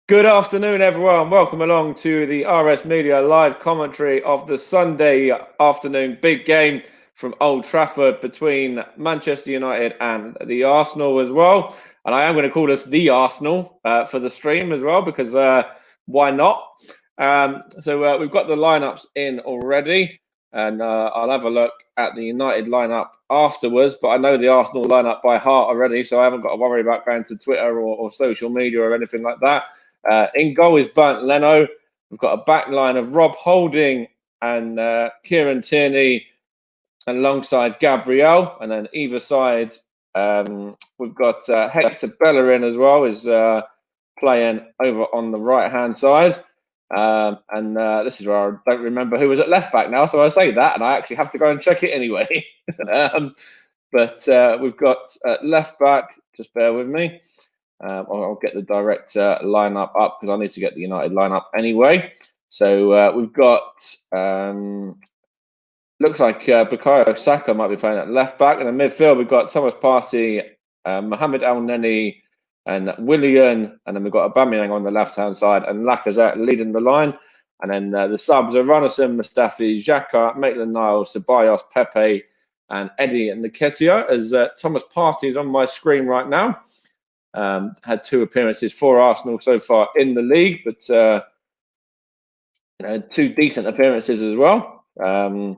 Good afternoon, everyone. Welcome along to the RS Media live commentary of the Sunday afternoon big game from Old Trafford between Manchester United and the Arsenal as well. And I am going to call this the Arsenal for the stream as well, because why not? So we've got the lineups in already, and I'll have a look at the United lineup afterwards. But I know the Arsenal lineup by heart already, so I haven't got to worry about going to Twitter or social media or anything like that. In goal is Bernd Leno. We've got a back line of Rob Holding and Kieran Tierney alongside Gabriel. And then either side, we've got Hector Bellerin as well, is playing over on the right-hand side. And this is where I don't remember who was at left back now, so I say that, and I actually have to go and check it anyway. But we've got left back, just bear with me. I'll get the direct lineup up because I need to get the United lineup anyway. So we've got, looks like Bukayo Saka might be playing at left back. In the midfield, we've got Thomas Partey, Mohamed Elneny, and Willian. And then we've got Aubameyang on the left-hand side and Lacazette leading the line. And then the subs are Ronaldo, Mustafi, Xhaka, Maitland-Niles, Ceballos, Pepe, and Eddie Nketiah. As Thomas Partey is on my screen right now. Had 2 appearances for Arsenal so far in the league, but 2 decent appearances as well. And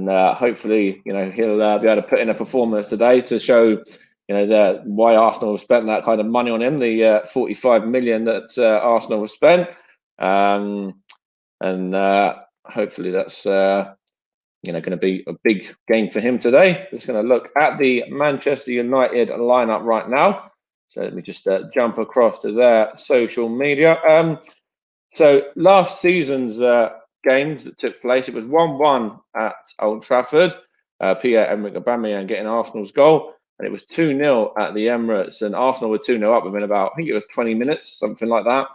hopefully, he'll be able to put in a performance today to show, why Arsenal have spent that kind of money on him, the 45 million that Arsenal have spent. And hopefully that's, going to be a big game for him today. Just going to look at the Manchester United lineup right now. So let me just jump across to their social media. So last season's games that took place, it was 1-1 at Old Trafford. Pierre-Emerick Aubameyang getting Arsenal's goal. And it was 2-0 at the Emirates. And Arsenal were 2-0 up within about, I think it was 20 minutes, something like that.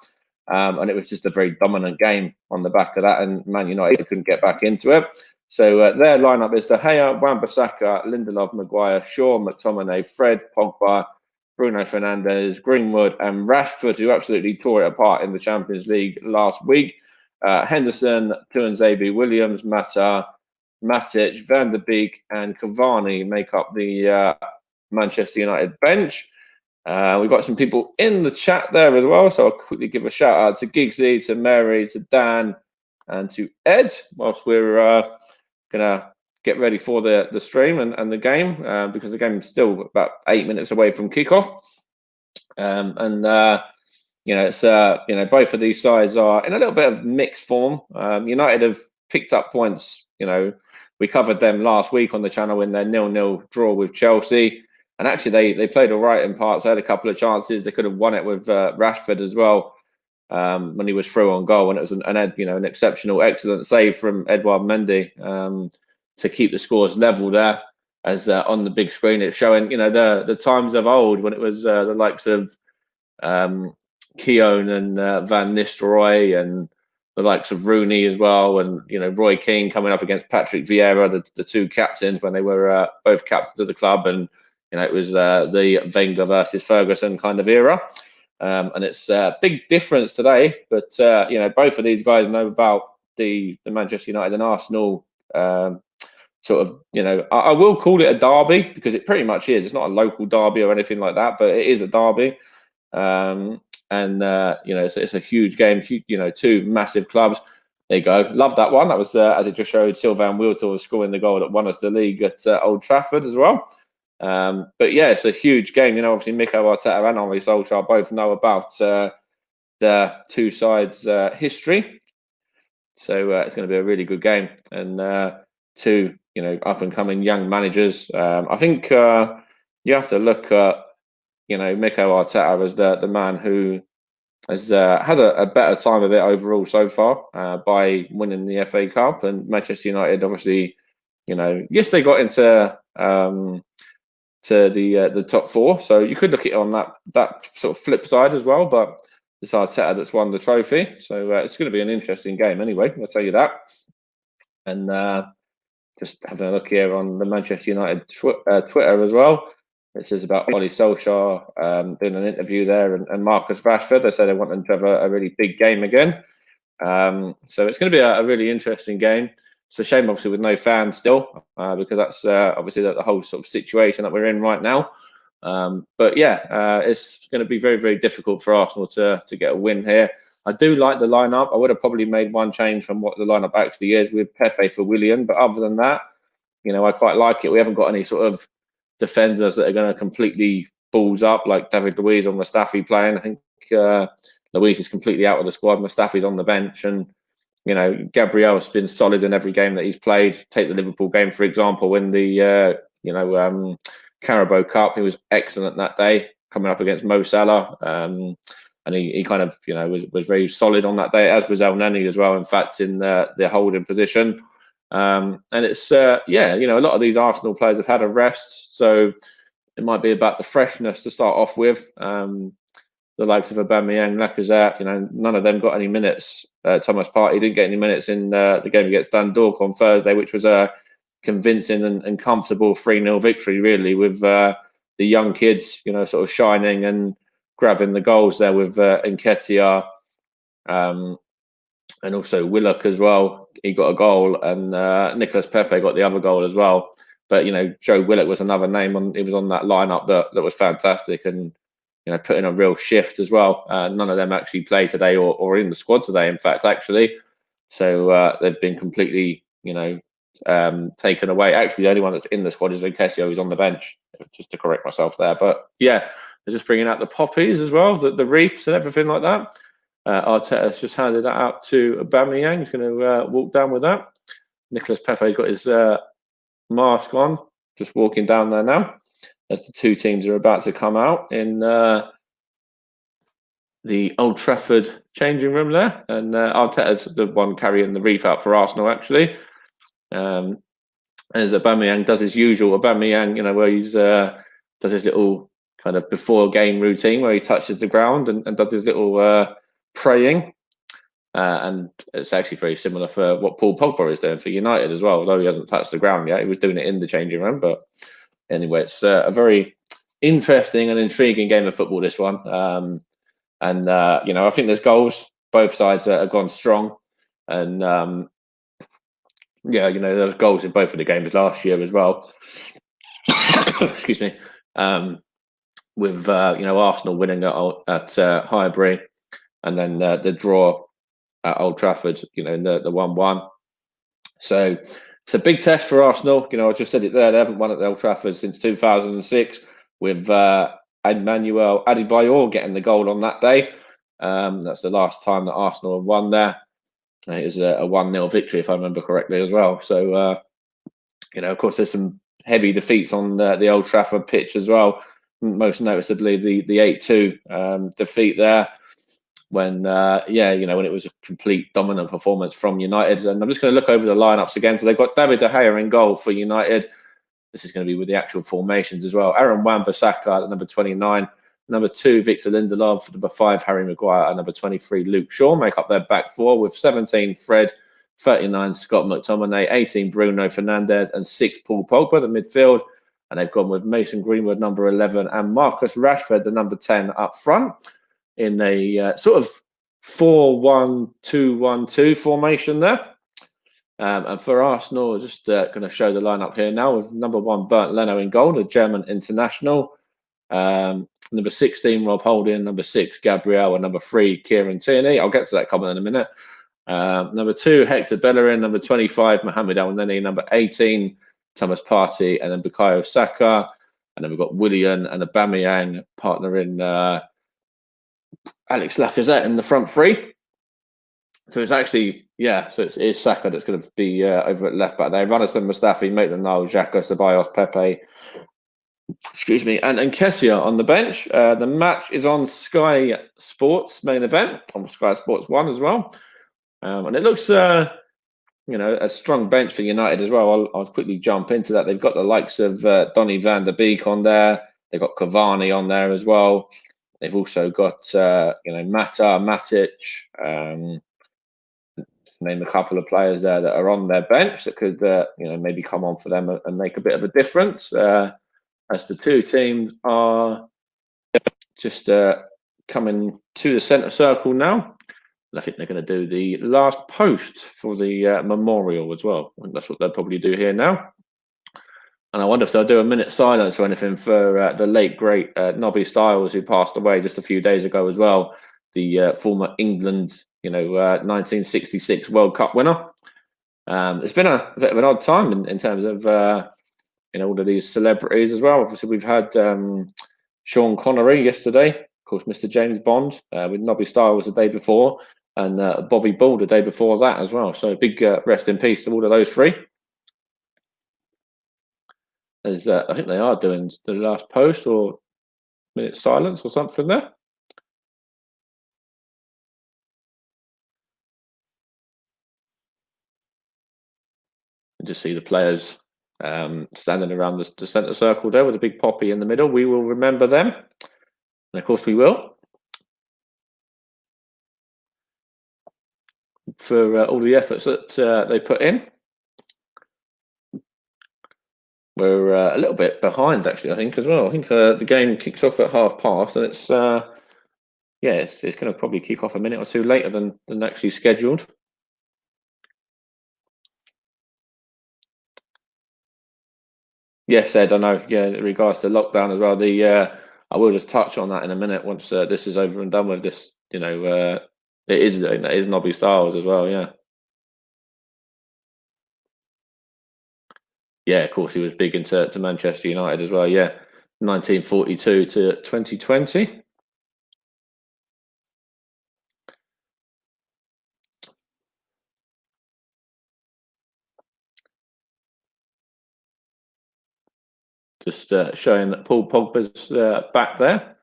And it was just a very dominant game on the back of that. And Man United couldn't get back into it. So their lineup is De Gea, Wan-Bissaka, Lindelof, Maguire, Shaw, McTominay, Fred, Pogba, Bruno Fernandes, Greenwood, and Rashford, who absolutely tore it apart in the Champions League last week. Henderson, Tuanzebe, Williams, Mata, Matic, Van der Beek, and Cavani make up the Manchester United bench. We've got some people in the chat there as well, so I'll quickly give a shout out to Giggsy, to Mary, to Dan, and to Ed, whilst we're going to get ready for the stream and the game, because the game is still about 8 minutes away from kickoff. It's both of these sides are in a little bit of mixed form. United have picked up points. We covered them last week on the channel in their 0-0 draw with Chelsea, and actually they played all right in parts. They had a couple of chances. They could have won it with Rashford as well, when he was through on goal, and it was an exceptional, excellent save from Edouard Mendy to keep the scores level there. As on the big screen, it's showing the times of old when it was the likes of Keown and Van Nistelrooy and the likes of Rooney as well, and Roy Keane coming up against Patrick Vieira, the 2 captains when they were both captains of the club, and it was the Wenger versus Ferguson kind of era. And it's a big difference today, but both of these guys know about the Manchester United and Arsenal sort of, I will call it a derby because it pretty much is. It's not a local derby or anything like that, but it is a derby. It's a huge game. 2 massive clubs. There you go. Love that one. That was, as it just showed, Sylvain Wiltord scoring the goal that won us the league at Old Trafford as well. But yeah, it's a huge game. Obviously Mikel Arteta and Henri Solskjaer both know about the 2 sides' history. So it's going to be a really good game. And 2 up-and-coming young managers. I think you have to look at, Mikel Arteta as the man who has had a better time of it overall so far by winning the FA Cup. And Manchester United, obviously, yes, they got into to the top 4. So you could look at it on that sort of flip side as well. But it's Arteta that's won the trophy. So it's going to be an interesting game anyway, I'll tell you that. And just having a look here on the Manchester United Twitter as well. It says about Ollie Solskjaer doing an interview there, and Marcus Rashford. They say they want them to have a really big game again. So it's going to be a really interesting game. It's a shame, obviously, with no fans still, because that's obviously the whole sort of situation that we're in right now. But yeah, it's going to be very, very difficult for Arsenal to get a win here. I do like the lineup. I would have probably made one change from what the lineup actually is with Pepe for Willian. But other than that, I quite like it. We haven't got any sort of defenders that are going to completely balls up like David Luiz or Mustafi playing. I think Luiz is completely out of the squad. Mustafi's on the bench, and Gabriel's been solid in every game that he's played. Take the Liverpool game for example. In the Carabao Cup, he was excellent that day, coming up against Mo Salah, and he kind of was very solid on that day, as was El Neni as well. In fact, in the holding position. And it's a lot of these Arsenal players have had a rest, so it might be about the freshness to start off with. The likes of Aubameyang, Lacazette, none of them got any minutes. Thomas Partey didn't get any minutes in the game against Dundalk on Thursday, which was a convincing and comfortable 3-0 victory, really, with the young kids, sort of shining and grabbing the goals there with Nketiah. And also Willock as well. He got a goal, and Nicolas Pepe got the other goal as well. But Joe Willock was another name he was on that lineup that was fantastic, and put in a real shift as well. None of them actually play today or in the squad today, in fact, actually. So they've been completely taken away. Actually, the only one that's in the squad is Nketiah, who's on the bench. Just to correct myself there, but yeah, they're just bringing out the poppies as well, the reefs and everything like that. Arteta's just handed that out to Aubameyang. He's going to walk down with that. Nicolas Pepe's got his mask on, just walking down there now, as the two teams are about to come out in the Old Trafford changing room there. And Arteta's the one carrying the wreath out for Arsenal, actually. As Aubameyang does his usual. Aubameyang, where he's does his little kind of before game routine where he touches the ground and does his little praying, and it's actually very similar for what Paul Pogba is doing for United as well, although he hasn't touched the ground yet. He was doing it in the changing room. But anyway, it's a very interesting and intriguing game of football, this one. I think there's goals. Both sides have gone strong, and there was goals in both of the games last year as well. Excuse me. With Arsenal winning at Highbury, and then the draw at Old Trafford, in the 1-1. So it's a big test for Arsenal. I just said it there. They haven't won at Old Trafford since 2006, with Emmanuel Adebayor getting the goal on that day. That's the last time that Arsenal have won there. It was a 1-0 victory, if I remember correctly, as well. So, of course, there's some heavy defeats on the Old Trafford pitch as well. Most noticeably, the 8-2 defeat there, when when it was a complete dominant performance from United. And I'm just going to look over the lineups again. So they've got David De Gea in goal for United. This is going to be with the actual formations as well. Aaron Wan-Bissaka at number 29. Number 2, Victor Lindelof. Number 5, Harry Maguire. And number 23, Luke Shaw, make up their back four, with 17, Fred. 39, Scott McTominay. 18, Bruno Fernandes. And 6, Paul Pogba, the midfield. And they've gone with Mason Greenwood, number 11. And Marcus Rashford, the number 10, up front, in a sort of 4-1-2-1-2 formation there. And for Arsenal, just going to show the lineup here now, with number 1, Bernd Leno in goal, the German international. Number 16, Rob Holding. Number 6, Gabriel. And number 3, Kieran Tierney. I'll get to that comment in a minute. Number 2, Hector Bellerin. Number 25, Mohamed El-Neni. Number 18, Thomas Partey. And then Bukayo Saka. And then we've got Willian and Aubameyang partnering Alex Lacazette in the front three. So it's actually, it's Saka that's going to be over at left back there. Ranison, Mustafi, Maitland-Niles, Xhaka, Ceballos, Pepe, and Nketiah on the bench. The match is on Sky Sports main event, on Sky Sports 1 as well. And it looks, a strong bench for United as well. I'll quickly jump into that. They've got the likes of Donny van der Beek on there. They've got Cavani on there as well. They've also got, Mata, Matic, name a couple of players there that are on their bench that could, maybe come on for them and make a bit of a difference. as the two teams are just coming to the centre circle now. And I think they're going to do the last post for the memorial as well. I think that's what they'll probably do here now. And I wonder if they'll do a minute silence or anything for the late, great Nobby Stiles, who passed away just a few days ago as well. The former England, 1966 World Cup winner. It's been a bit of an odd time in terms of, all of these celebrities as well. Obviously, we've had Sean Connery yesterday. Of course, Mr. James Bond with Nobby Stiles the day before. And Bobby Ball the day before that as well. So big rest in peace to all of those three. As I think they are doing the last post or minute silence or something there. And just see the players standing around the centre circle there with a big poppy in the middle. We will remember them. And of course we will. For all the efforts that they put in. We're a little bit behind, actually, I think, as well. I think the game kicks off at past, and it's it's going to probably kick off a minute or two later than actually scheduled. Yes, Ed, I know. Yeah, in regards to lockdown as well. I will just touch on that in a minute once this is over and done with. This, it is Nobby Stiles as well. Yeah. Yeah, of course, he was big into Manchester United as well. Yeah, 1942 to 2020. Just showing that Paul Pogba's back there.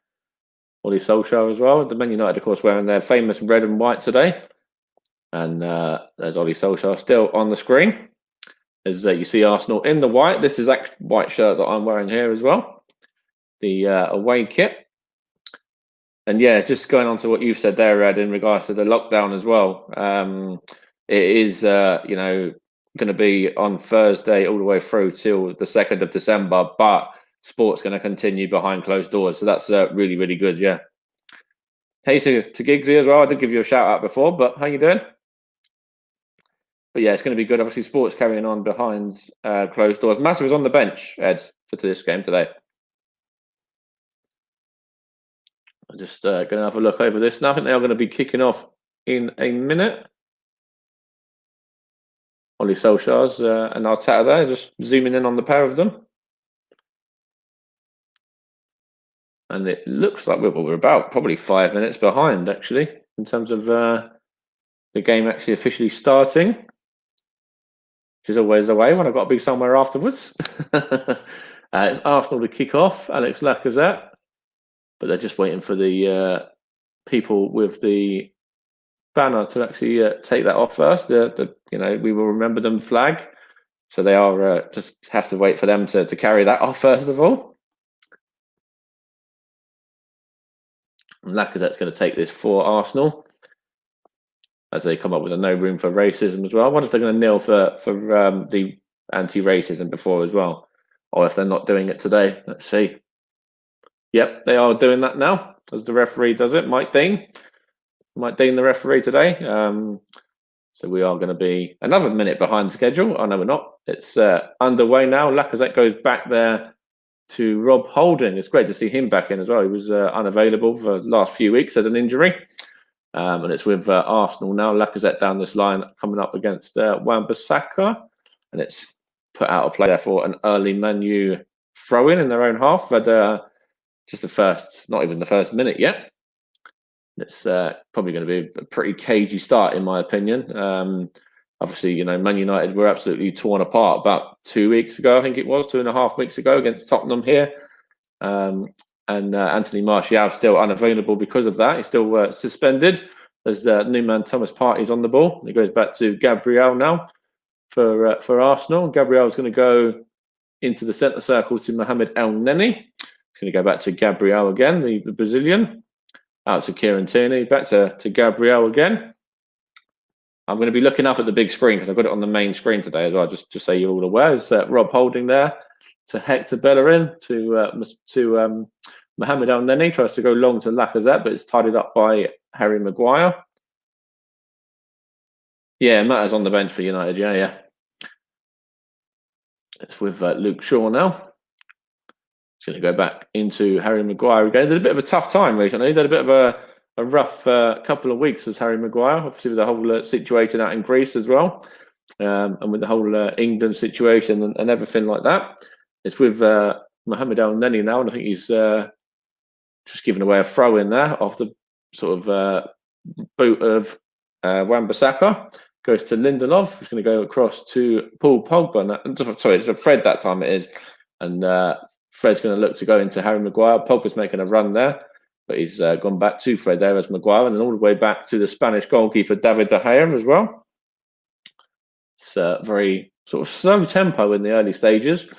Ole Solskjaer as well. The Man United, of course, wearing their famous red and white today. And there's Ole Solskjaer still on the screen. As you see Arsenal in the white. This is that white shirt that I'm wearing here as well. The away kit. And yeah, just going on to what you've said there, Ed, in regards to the lockdown as well. It is, going to be on Thursday all the way through till the 2nd of December, but sport's going to continue behind closed doors. So that's really, really good, yeah. Hey to Giggsy as well. I did give you a shout out before, but how you doing? But yeah, it's going to be good. Obviously, sports carrying on behind closed doors. Massive is on the bench, Ed, for this game today. I'm just going to have a look over this. Now I think they are going to be kicking off in a minute. Ole Solskjaer's and Arteta there, just zooming in on the pair of them. And it looks like we're about probably 5 minutes behind, actually, in terms of the game actually officially starting. Which is always the way when I've got to be somewhere afterwards. It's Arsenal to kick off, Alex Lacazette. But they're just waiting for the people with the banner to actually take that off first. We will remember them flag. So they are just have to wait for them to carry that off first of all. And Lacazette's going to take this for Arsenal as they come up with a no room for racism as well. I wonder if they're going to kneel for the anti-racism before as well, or if they're not doing it today. Let's see. Yep, they are doing that now as the referee does it. Mike Dean, the referee today. So we are going to be another minute behind schedule. Oh, no, we're not. It's underway now. Lacazette goes back there to Rob Holding. It's great to see him back in as well. He was unavailable for the last few weeks, had an injury. And it's with Arsenal now. Lacazette down this line coming up against Wan-Bissaka. And it's put out of play there for an early Man U throw in their own half. But just not even the first minute yet. It's probably going to be a pretty cagey start, in my opinion. Obviously, Man United were absolutely torn apart about 2 weeks ago, I think it was, 2.5 weeks ago against Tottenham here. And Anthony Martial still unavailable because of that. He's still suspended. There's new man Thomas Partey's on the ball. It goes back to Gabriel now for Arsenal. Gabriel's going to go into the centre circle to Mohamed El Neni. He's going to go back to Gabriel again, the Brazilian. Out to Kieran Tierney, back to Gabriel again. I'm going to be looking up at the big screen because I've got it on the main screen today as well, just so you're all aware. Is Rob Holding there to Hector Bellerin to Mohamed El-Neni. Tries to go long to Lacazette, but it's tidied up by Harry Maguire. Yeah, Matt's on the bench for United. Yeah. It's with Luke Shaw now. He's going to go back into Harry Maguire again. He's had a bit of a tough time recently. He's had a bit of a rough couple of weeks as Harry Maguire, obviously with the whole situation out in Greece as well, and with the whole England situation and everything like that. It's with Mohamed El-Neni now, and I think he's just given away a throw in there off the sort of boot of Wan-Bissaka. Goes to Lindelof. He's going to go across to Paul Pogba. Sorry, it's a Fred that time it is. And Fred's going to look to go into Harry Maguire. Pogba's making a run there, but he's gone back to Fred there as Maguire, and then all the way back to the Spanish goalkeeper, David De Gea, as well. It's very sort of slow tempo in the early stages.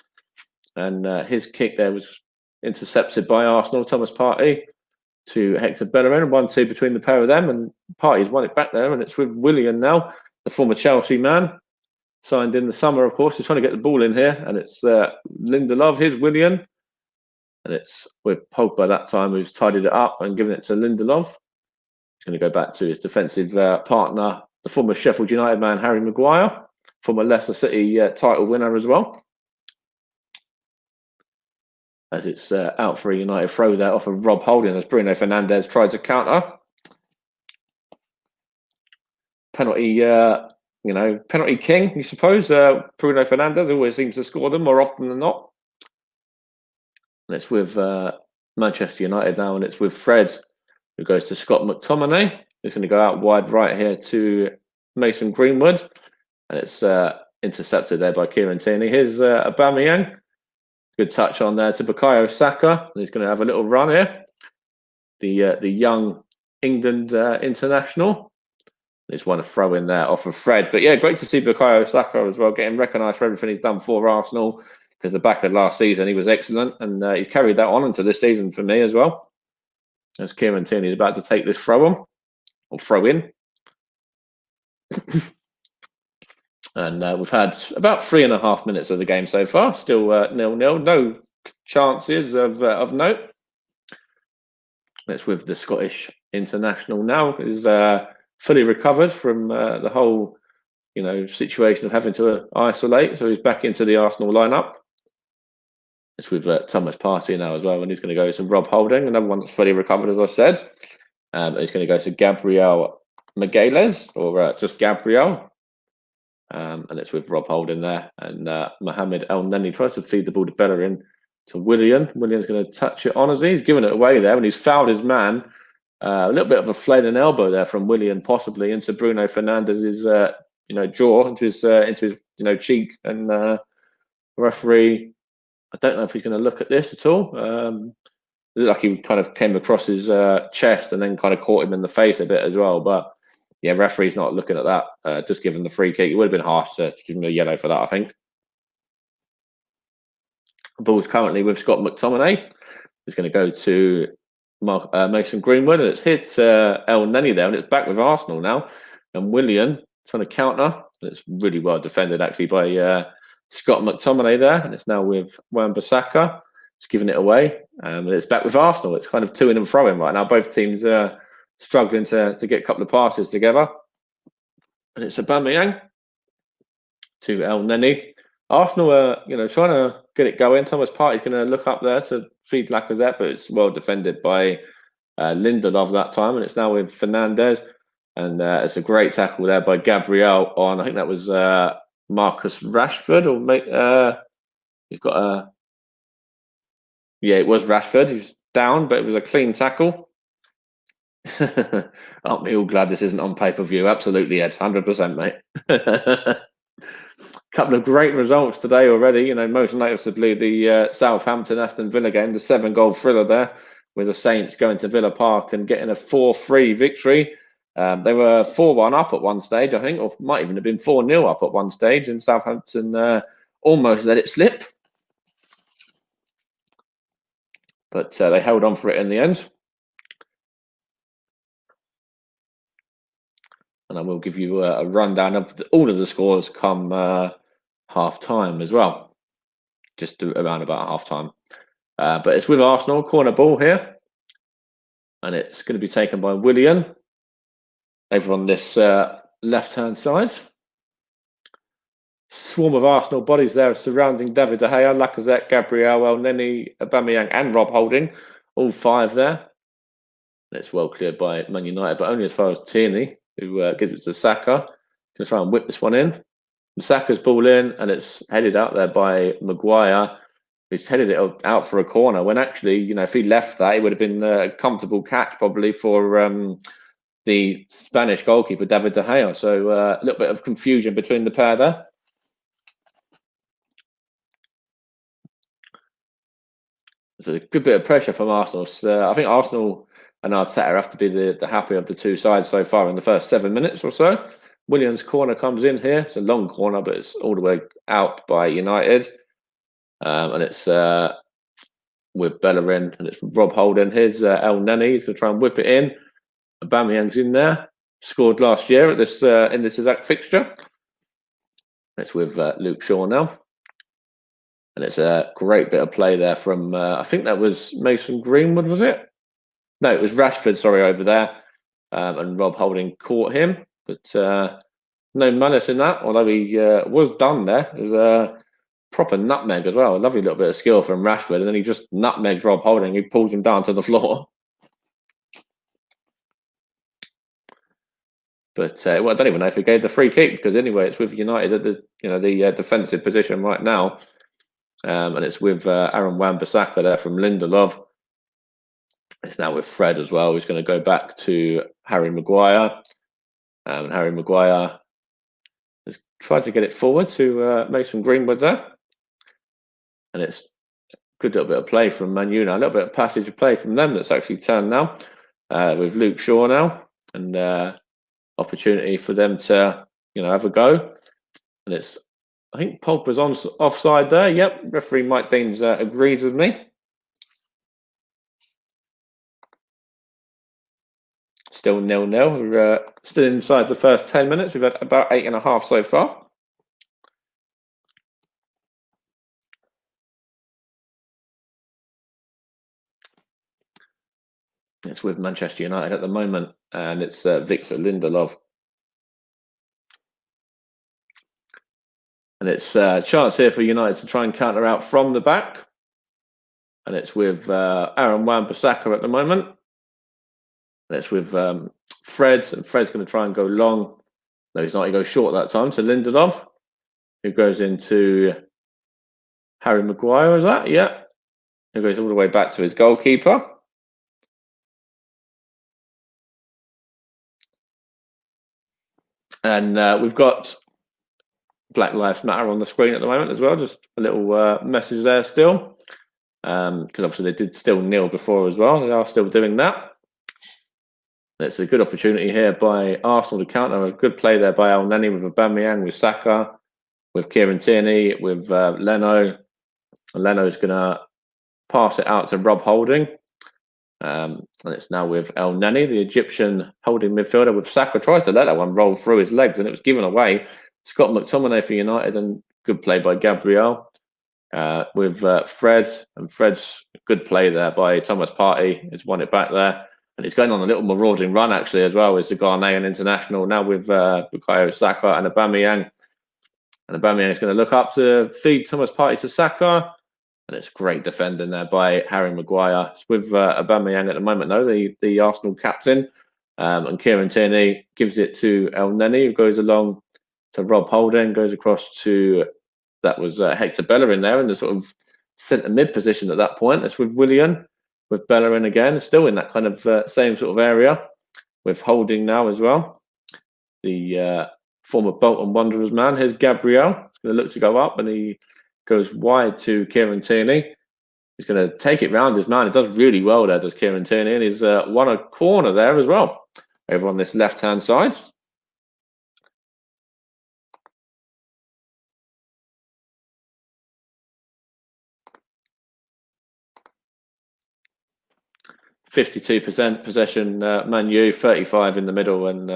And his kick there was intercepted by Arsenal, Thomas Partey, to Hector Bellerin. 1-2 between the pair of them, and Partey's won it back there, and it's with Willian now, the former Chelsea man, signed in the summer, of course. He's trying to get the ball in here, and it's Lindelof. Here's Willian, and it's with Pogba that time, who's tidied it up and given it to Lindelof. He's going to go back to his defensive partner, the former Sheffield United man, Harry Maguire, former Leicester City title winner as well. As it's out for a United throw there off of Rob Holding as Bruno Fernandes tries to counter. Penalty, penalty king, you suppose. Bruno Fernandes always seems to score them more often than not. And it's with Manchester United now, and it's with Fred, who goes to Scott McTominay. He's going to go out wide right here to Mason Greenwood, and it's intercepted there by Kieran Tierney. Here's Aubameyang. Good touch on there to Bukayo Saka. He's going to have a little run here. The young England international. He's won a throw in there off of Fred. But yeah, great to see Bukayo Saka as well, getting recognised for everything he's done for Arsenal, because the back of last season he was excellent, and he's carried that on into this season for me as well. As Kieran Tierney is about to take this throw in. And we've had about 3.5 minutes of the game so far. Still 0-0. No chances of note. It's with the Scottish international now. Is fully recovered from the whole, situation of having to isolate. So he's back into the Arsenal lineup. It's with Thomas Partey now as well, and he's going to go to Rob Holding, another one that's fully recovered, as I said. He's going to go to Gabriel Magalhaes, or just Gabriel. And it's with Rob Holding there. And Mohamed El-Neni tries to feed the ball to Bellerin to Willian. Willian's going to touch it on as he's given it away there, and he's fouled his man. A little bit of a flailing elbow there from Willian, possibly into Bruno Fernandes's jaw, into his cheek. And referee, I don't know if he's going to look at this at all. It looked like he kind of came across his chest and then kind of caught him in the face a bit as well. But yeah, referee's not looking at that. Just giving the free kick. It would have been harsh to give him a yellow for that, I think. The ball's currently with Scott McTominay. He's going to go to Mason Greenwood, and it's hit El-Neni there, and it's back with Arsenal now. And Willian trying to counter. It's really well defended actually by Scott McTominay there, and it's now with Wan-Bissaka. It's giving it away, and it's back with Arsenal. It's kind of to and fro right now. Both teams struggling to get a couple of passes together. And it's Aubameyang to El-Neni. Arsenal are, trying to get it going. Thomas Partey's going to look up there to feed Lacazette, but it's well defended by Lindelof that time. And it's now with Fernandes. And it's a great tackle there by Gabriel on, I think that was Marcus Rashford. He's got a... Yeah, it was Rashford. He's down, but it was a clean tackle. Aren't we all glad this isn't on pay-per-view? Absolutely, Ed. 100%, mate. Couple of great results today already. Most noticeably the Southampton-Aston Villa game, the 7-goal thriller there, with the Saints going to Villa Park and getting a 4-3 victory. They were 4-1 up at one stage, I think, or might even have been 4-0 up at one stage, and Southampton almost let it slip. But they held on for it in the end. And I will give you a rundown of all of the scores come half-time as well. just around about half time. But it's with Arsenal, corner ball here. And it's going to be taken by Willian over on this left-hand side. Swarm of Arsenal bodies there surrounding David De Gea, Lacazette, Gabriel, Elneny, Aubameyang and Rob Holding. All 5 there. And it's well cleared by Man United, but only as far as Tierney, who gives it to Saka. Going to try and whip this one in. And Saka's ball in, and it's headed out there by Maguire. He's headed it out for a corner when actually, you know, if he left that, it would have been a comfortable catch probably for the Spanish goalkeeper, David De Gea. So a little bit of confusion between the pair there. There's a good bit of pressure from Arsenal. So I think Arsenal and Arteta have to be the happy of the two sides so far in the first 7 minutes or so. Williams' corner comes in here. It's a long corner, but it's all the way out by United. And it's with Bellerin, and it's Rob Holding. Here's Elneny. He's going to try and whip it in. Aubameyang's in there. Scored last year at this in this exact fixture. It's with Luke Shaw now. And it's a great bit of play there from, I think that was Mason Greenwood, was it? No, it was Rashford, sorry, over there. And Rob Holding caught him. But no malice in that, although he was done there. It was a proper nutmeg as well. A lovely little bit of skill from Rashford. And then he just nutmegs Rob Holding. He pulls him down to the floor. But well, I don't even know if he gave the free kick, because anyway, it's with United at the defensive position right now. And it's with Aaron Wan-Bissaka there from Lindelof. It's now with Fred as well. He's going to go back to Harry Maguire. And Harry Maguire has tried to get it forward to Mason Greenwood there. And it's a good little bit of play from Man U now. A little bit of passage of play from them that's actually turned now. With Luke Shaw now. And opportunity for them to, have a go. And it's, I think Pogba's on offside there. Yep, referee Mike Deans agrees with me. Still 0-0. We're still inside the first 10 minutes. We've had about 8.5 so far. It's with Manchester United at the moment, and it's Victor Lindelof. And it's a chance here for United to try and counter out from the back. And it's with Aaron Wan-Bissaka at the moment. And it's with Fred. And Fred's going to try and go long. No, he's not. He goes short that time to Lindelof, who goes into Harry Maguire, is that? Yeah. Who goes all the way back to his goalkeeper. And we've got Black Lives Matter on the screen at the moment as well. Just a little message there still. Because obviously they did still kneel before as well. They are still doing that. It's a good opportunity here by Arsenal to counter. A good play there by Elneny with Aubameyang, with Saka, with Kieran Tierney, with Leno. And Leno's going to pass it out to Rob Holding. And it's now with Elneny, the Egyptian holding midfielder, with Saka. Tries to let that one roll through his legs, and it was given away. Scott McTominay for United, and good play by Gabriel with Fred. And Fred's good play there by Thomas Partey. He's won it back there. And he's going on a little marauding run, actually, as well, as the Ghanaian international, now with Bukayo Saka and Aubameyang. And Aubameyang is going to look up to feed Thomas Partey to Saka. And it's great defending there by Harry Maguire. It's with Aubameyang at the moment, though, the Arsenal captain. And Kieran Tierney gives it to Elneny, who goes along to Rob Holding, goes across to, that was Hector Bellerin there in the sort of centre mid position at that point. It's with Willian, with Bellerin again, still in that kind of same sort of area, with Holding now as well. The former Bolton Wanderers man. Here's Gabriel. He's going to look to go up, and he goes wide to Kieran Tierney. He's going to take it round his man. He does really well there, does Kieran Tierney, and he's won a corner there as well, over on this left-hand side. %52 possession, Man U, 35 in the middle, and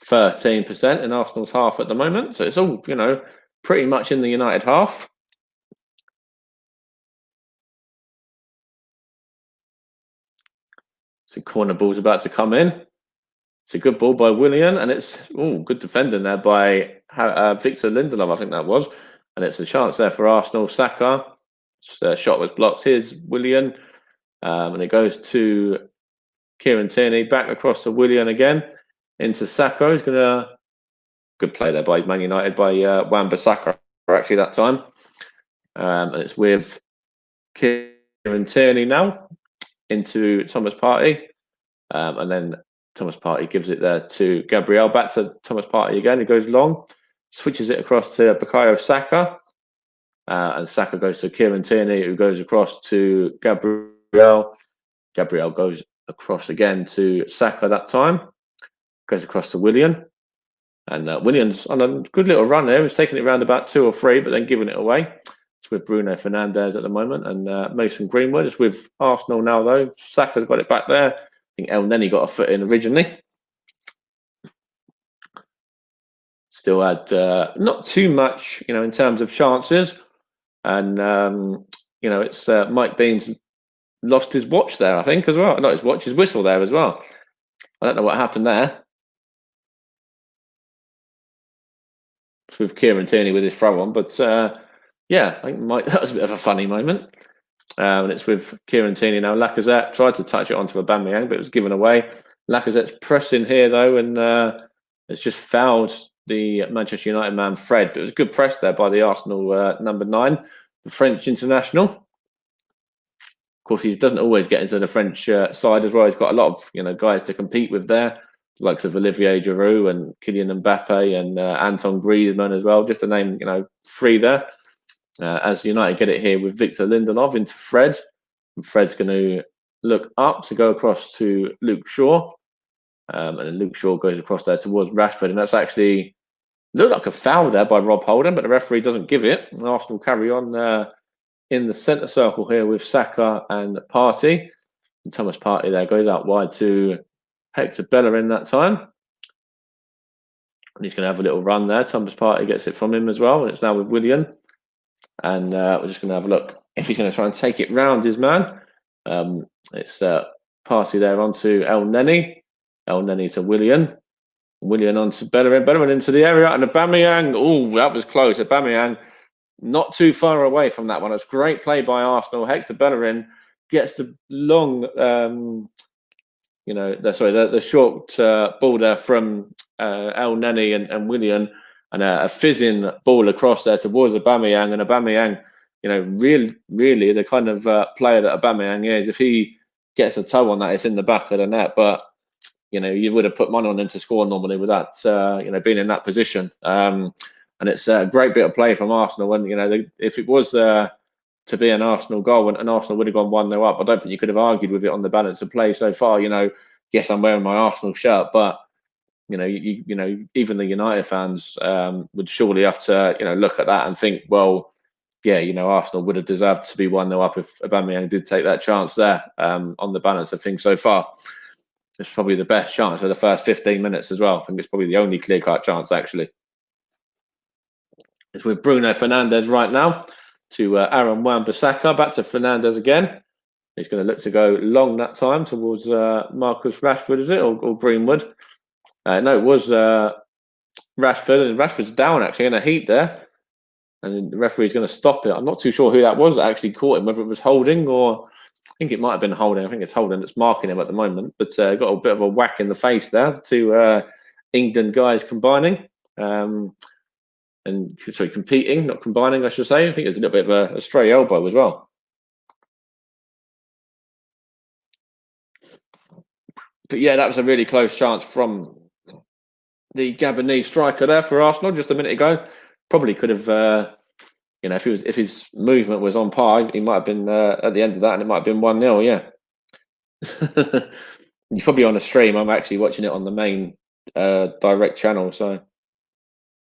13% in Arsenal's half at the moment. So it's all, pretty much in the United half. So corner ball's about to come in. It's a good ball by Willian, and it's good defending there by Victor Lindelof, I think that was. And it's a chance there for Arsenal. Saka, shot was blocked. Here's Willian, and it goes to Kieran Tierney, back across to Willian again, into Saka. He's going to... Good play there by Man United, by Wan-Bissaka, actually, that time. And it's with Kieran Tierney now into Thomas Partey. And then Thomas Partey gives it there to Gabriel. Back to Thomas Partey again. He goes long, switches it across to Bukayo Saka. And Saka goes to Kieran Tierney, who goes across to Gabriel. Gabriel goes across again to Saka that time. Goes across to Willian. And Willian's on a good little run there. He's taking it around about 2 or 3, but then giving it away. It's with Bruno Fernandes at the moment and Mason Greenwood. It's with Arsenal now, though. Saka's got it back there. I think El Neni got a foot in originally. Still had not too much, in terms of chances. And, it's Mike Dean's lost his watch there, I think, as well. Not his watch, his whistle there as well. I don't know what happened there. With Kieran Tierney with his throw on, but I think that was a bit of a funny moment. And it's with Kieran Tierney now. Lacazette tried to touch it onto Aubameyang, but it was given away. Lacazette's pressing here though, and it's just fouled the Manchester United man Fred. But it was a good press there by the Arsenal number 9, the French international. Of course, he doesn't always get into the French side as well. He's got a lot of guys to compete with there. The likes of Olivier Giroud and Kylian Mbappe and Anton Griezmann as well, just to name 3 there. As United get it here with Victor Lindelof into Fred. And Fred's going to look up to go across to Luke Shaw. And then Luke Shaw goes across there towards Rashford. And that's actually looked like a foul there by Rob Holding, but the referee doesn't give it. And Arsenal carry on in the centre circle here with Saka and Partey. And Thomas Partey there goes out wide to Hector Bellerin that time. And he's going to have a little run there. Thomas Partey gets it from him as well. And it's now with Willian. And we're just going to have a look if he's going to try and take it round his man. It's Partey there onto El Neni. El Neni to Willian. Willian onto Bellerin. Bellerin into the area. And Aubameyang. Oh, that was close. Aubameyang not too far away from that one. It's great play by Arsenal. Hector Bellerin gets the long... the short ball there from El Neni and Willian, and a fizzing ball across there towards Aubameyang. And Aubameyang, really the kind of player that Aubameyang is. If he gets a toe on that, it's in the back of the net. But you would have put money on him to score normally with that, being in that position. And it's a great bit of play from Arsenal. And if it was to be an Arsenal goal and Arsenal would have gone 1-0 up, I don't think you could have argued with it on the balance of play so far. Yes, I'm wearing my Arsenal shirt, but even the United fans would surely have to look at that and think, well, yeah, Arsenal would have deserved to be 1-0 up if Aubameyang did take that chance there. On the balance of things so far, it's probably the best chance of the first 15 minutes as well. I think it's probably the only clear-cut chance actually. It's with Bruno Fernandes right now to Aaron Wan-Bissaka. Back to Fernandes again. He's going to look to go long that time towards Marcus Rashford, is it? Or Greenwood? No, it was Rashford. And Rashford's down, actually, in a heap there. And the referee's going to stop it. I'm not too sure who that was that actually caught him, whether it was Holding or... I think it might have been Holding. I think it's Holding that's marking him at the moment. But got a bit of a whack in the face there. The two England guys combining. Competing, not combining, I should say. I think there's a little bit of a stray elbow as well. But yeah, that was a really close chance from the Gabonese striker there for Arsenal just a minute ago. Probably could have, if his movement was on par, he might have been at the end of that, and it might have been 1-0. Yeah, you're probably on a stream. I'm actually watching it on the main direct channel. So,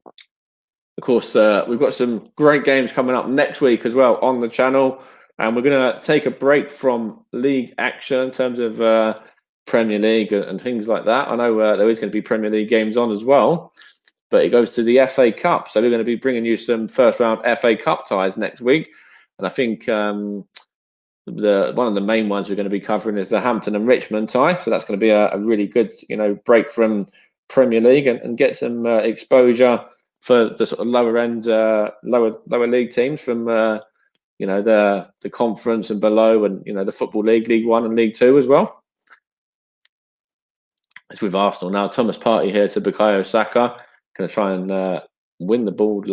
of course, we've got some great games coming up next week as well on the channel, and we're going to take a break from league action in terms of Premier League and things like that. I know there is going to be Premier League games on as well, but it goes to the FA Cup. So we're going to be bringing you some first round FA Cup ties next week. And I think one of the main ones we're going to be covering is the Hampton and Richmond tie. So that's going to be a really good, break from Premier League and get some exposure for the sort of lower end, lower league teams from the conference and below, and the Football League, League One and League Two as well. It's with Arsenal now. Thomas Partey here to Bukayo Saka, going to try and win the ball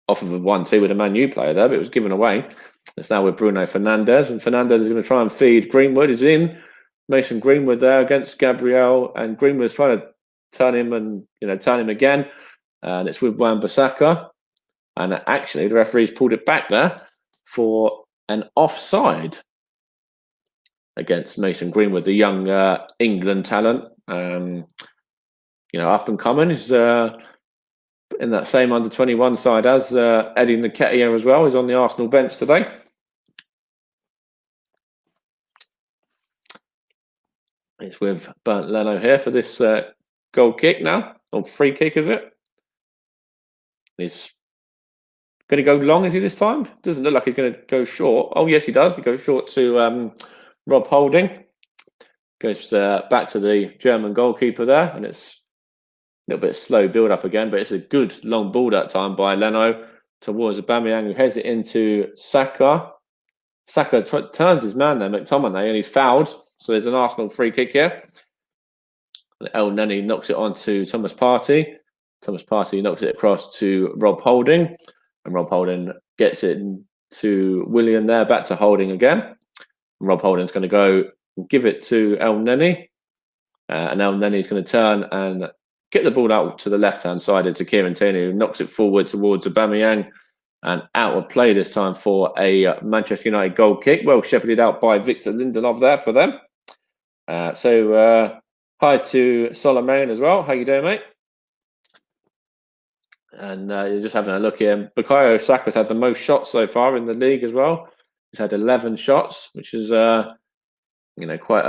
off of a 1-2 with a Man U player there, but it was given away. It's now with Bruno Fernandes, and Fernandes is going to try and feed Greenwood. He's in. Mason Greenwood there against Gabriel, and Greenwood's trying to turn him again. And it's with Wan-Bissaka. And actually, the referee's pulled it back there for an offside against Mason Greenwood, the young England talent. Up and coming. He's in that same under-21 side as Eddie Nketiah as well. He's on the Arsenal bench today. It's with Bernd Leno here for this goal kick now, or free kick, is it? He's going to go long, is he, this time? Doesn't look like he's going to go short. Oh, yes, he does. He goes short to Rob Holding. Goes back to the German goalkeeper there, and it's a little bit slow build-up again, but it's a good long ball that time by Leno towards Aubameyang, who heads it into Saka. Saka turns his man there, McTominay, and he's fouled. So there's an Arsenal free kick here. El Neni knocks it on to Thomas Partey. Thomas Partey knocks it across to Rob Holding. And Rob Holding gets it to Willian there, back to Holding again. And Rob Holding's going to go and give it to El Neni. And El Neni's going to turn and get the ball out to the left-hand side into Kieran Tierney, who knocks it forward towards Aubameyang, and out of play this time for a Manchester United goal kick. Well shepherded out by Victor Lindelof there for them. So hi to Solomon as well. How you doing, mate? And you're just having a look here. Bukayo Saka's had the most shots so far in the league as well. He's had 11 shots, which is quite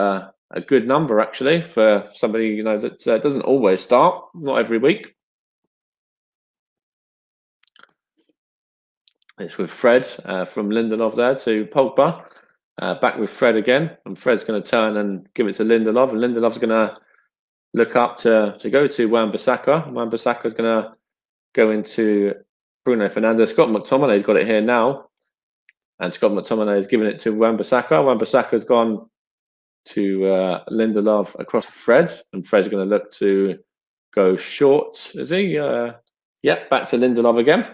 a good number actually for somebody that doesn't always start, not every week. It's with Fred from Lindelof there to Pogba. Back with Fred again, and Fred's going to turn and give it to Lindelof, and Lindelof's going to look up to go to Wan-Bissaka. Wan-Bissaka's going to go into Bruno Fernandes. Scott McTominay's got it here now, and Scott McTominay has given it to Wan-Bissaka. Wan-Bissaka's gone to Lindelof across to Fred, and Fred's going to look to go short. Is he? Yep, back to Lindelof again.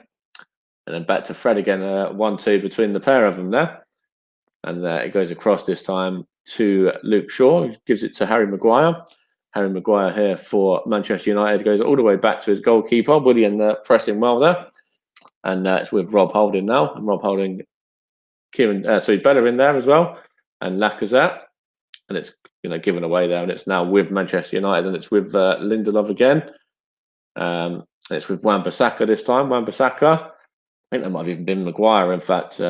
And then back to Fred again, 1-2 between the pair of them there. And it goes across this time to Luke Shaw, who gives it to Harry Maguire. Harry Maguire here for Manchester United goes all the way back to his goalkeeper, Willian, pressing well there. And it's with Rob Holding now. And Rob Holding, Bella in there as well, and Lacazette. And it's given away there, and it's now with Manchester United, and it's with Lindelof again. And it's with Wan-Bissaka this time. Wan-Bissaka. I think that might have even been Maguire, in fact.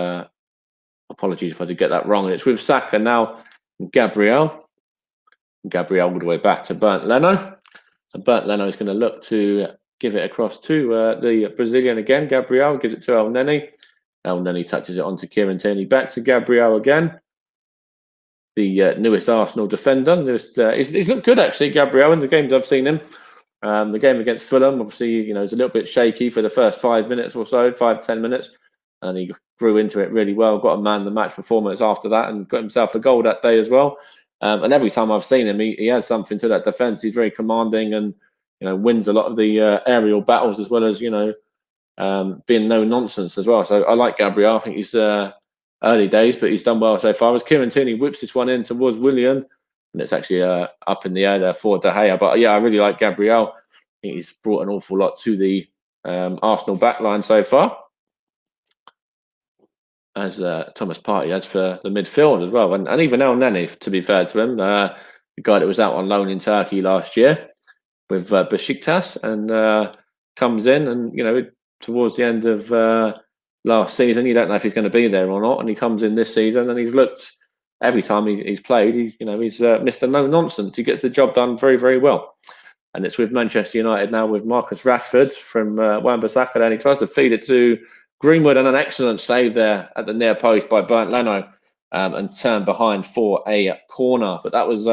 Apologies if I did get that wrong. And it's with Saka now, Gabriel. Gabriel all the way back to Bernd Leno. And Bernd Leno is going to look to give it across to the Brazilian again. Gabriel gives it to El Neni. El Neni touches it onto Kieran Tierney. Back to Gabriel again. The newest Arsenal defender. He's looked good, actually, Gabriel, in the games I've seen him. The game against Fulham, obviously, it's a little bit shaky for the first 5 minutes or so, 5-10 minutes. And he grew into it really well, got a man-of-the-match performance after that, and got himself a goal that day as well. And every time I've seen him, he has something to that defence. He's very commanding and, wins a lot of the aerial battles, as well as, being no nonsense as well. So I like Gabriel. I think he's early days, but he's done well so far. As Kieran Tierney whips this one in towards Willian, and it's actually up in the air there for De Gea. But yeah, I really like Gabriel. I think he's brought an awful lot to the Arsenal backline so far. As Thomas Partey has for the midfield as well. And even El Neni, to be fair to him, the guy that was out on loan in Turkey last year with Besiktas, and comes in and, towards the end of last season, you don't know if he's going to be there or not, and he comes in this season and he's looked, every time he's played, he's Mr. No Nonsense. He gets the job done very, very well. And it's with Manchester United now with Marcus Rashford from Wan-Bissaka, and he tries to feed it to Greenwood, and an excellent save there at the near post by Bernd Leno. and turn behind for a corner. But that was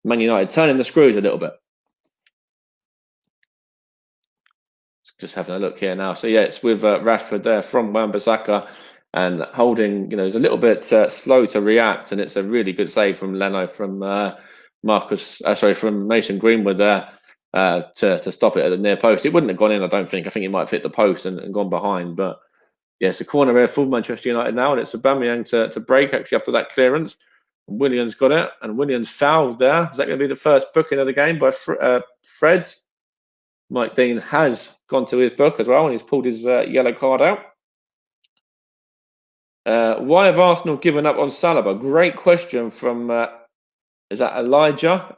Man United turning the screws a little bit. Just having a look here now. So yeah, it's with Rashford there from Wan-Bissaka, and Holding, is a little bit slow to react, and it's a really good save from Leno from from Mason Greenwood there to stop it at the near post. It wouldn't have gone in, I don't think. I think it might have hit the post and gone behind. But yeah, it's a corner here for Manchester United now, and it's Aubameyang to break actually after that clearance. Williams got it, and Williams fouled there. Is that going to be the first booking of the game by Fred? Mike Dean has gone to his book as well, and he's pulled his yellow card out. Why have Arsenal given up on Saliba? Great question from, is that Elijah?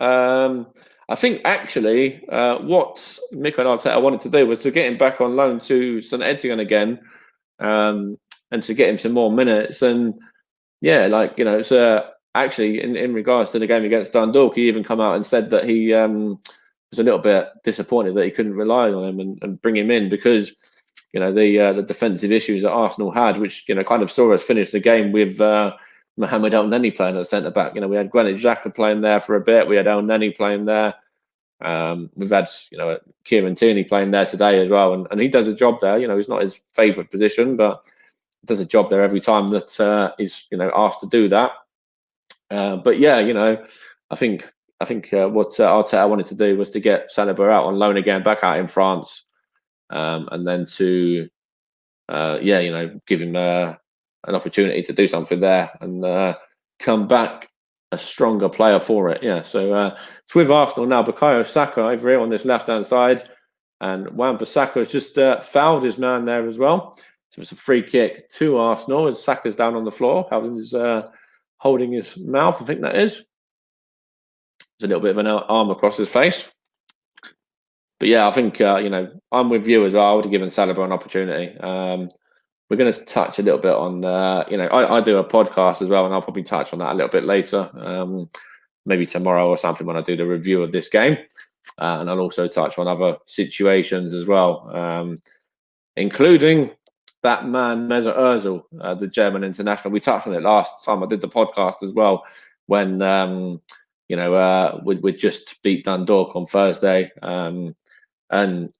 I think actually what Mikel Arteta wanted to do was to get him back on loan to St Etienne again, and to get him some more minutes. And yeah, it's actually in regards to the game against Dundalk, he even come out and said that he was a little bit disappointed that he couldn't rely on him and bring him in, because the defensive issues that Arsenal had, which kind of saw us finish the game with Mohamed El-Neni playing at centre back. We had Granit Xhaka playing there for a bit. We had El-Neni playing there. We've had Kieran Tierney playing there today as well, and he does a job there. It's not his favourite position, but does a job there every time that he's asked to do that. But yeah, I think what Arteta wanted to do was to get Saliba out on loan again, back out in France, and then to, give him an opportunity to do something there and come back a stronger player for it. Yeah, so it's with Arsenal now. Bukayo Saka over here on this left-hand side, and Wan-Bissaka has just fouled his man there as well. So it's a free kick to Arsenal as Saka's down on the floor, holding his mouth, I think that is. There's a little bit of an arm across his face. But yeah, I think, I'm with you as well. I would have given Saliba an opportunity. We're going to touch a little bit on, I do a podcast as well, and I'll probably touch on that a little bit later, maybe tomorrow or something when I do the review of this game. And I'll also touch on other situations as well, including that man, Mesut Ozil, the German international. We touched on it last time I did the podcast as well, when, we just beat Dundalk on Thursday. And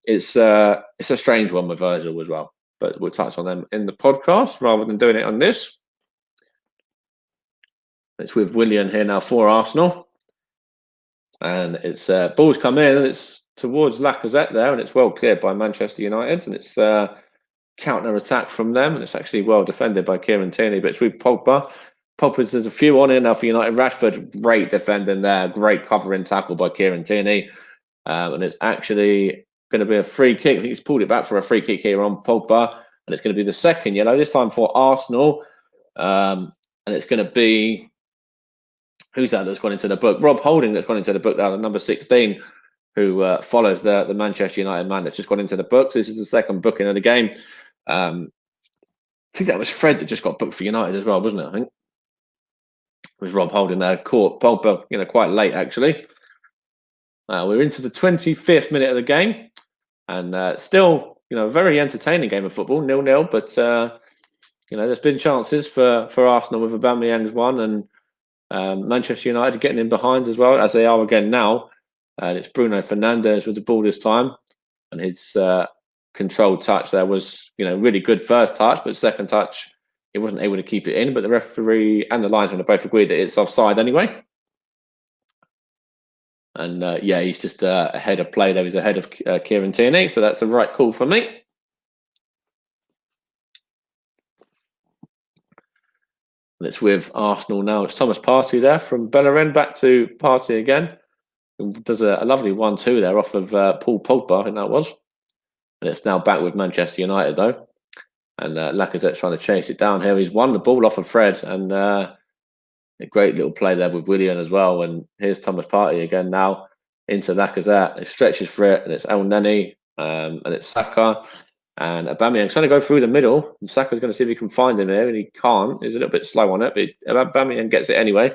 it's a strange one with Ozil as well. But we'll touch on them in the podcast rather than doing it on this. It's with Willian here now for Arsenal. And it's ball's come in, and it's towards Lacazette there, and it's well cleared by Manchester United. And it's counter-attack from them, and it's actually well defended by Kieran Tierney. But it's with Pogba. There's a few on here now for United. Rashford, great defending there. Great covering tackle by Kieran Tierney. And it's actually going to be a free kick. I think he's pulled it back for a free kick here on Pogba, and it's going to be the second yellow, this time for Arsenal. And it's going to be, who's that's gone into the book? Rob Holding that's gone into the book now, the number 16, who follows the Manchester United man that's just gone into the book. So this is the second booking of the game. I think that was Fred that just got booked for United as well, wasn't it? I think it was Rob Holding there, caught Pogba, quite late actually. We're into the 25th minute of the game, and still, a very entertaining game of football, 0-0. But there's been chances for Arsenal with Aubameyang's one, and Manchester United getting in behind as well, as they are again now. And it's Bruno Fernandes with the ball this time, and his controlled touch there was, really good first touch, but second touch he wasn't able to keep it in. But the referee and the linesman have both agreed that it's offside anyway. And he's just ahead of play there. He's ahead of Kieran Tierney, so that's the right call for me. And it's with Arsenal now. It's Thomas Partey there from Bellerin, back to Partey again. Does a lovely 1-2 there off of Paul Pogba, I think that was. And it's now back with Manchester United though. And Lacazette's trying to chase it down here. He's won the ball off of Fred, and a great little play there with Willian as well. And here's Thomas Partey again now into Lacazette. It stretches for it, and it's El-Neni, and it's Saka. And Aubameyang's trying to go through the middle. And Saka's going to see if he can find him here, and he can't. He's a little bit slow on it, but Aubameyang gets it anyway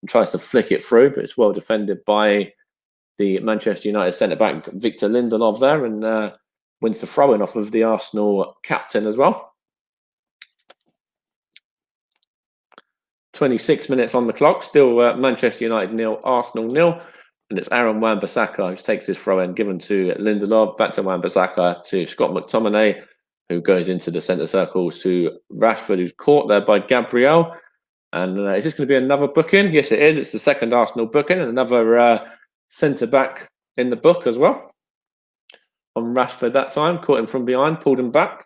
and tries to flick it through, but it's well defended by the Manchester United centre-back, Victor Lindelof there, and wins the throw-in off of the Arsenal captain as well. 26 minutes on the clock. Still Manchester United 0, Arsenal 0. And it's Aaron Wan-Bissaka who takes his throw in, given to Lindelof, back to Wan-Bissaka, to Scott McTominay, who goes into the centre circle to Rashford, who's caught there by Gabriel. And is this going to be another booking? Yes, it is. It's the second Arsenal booking, and another centre-back in the book as well. On Rashford that time, caught him from behind, pulled him back.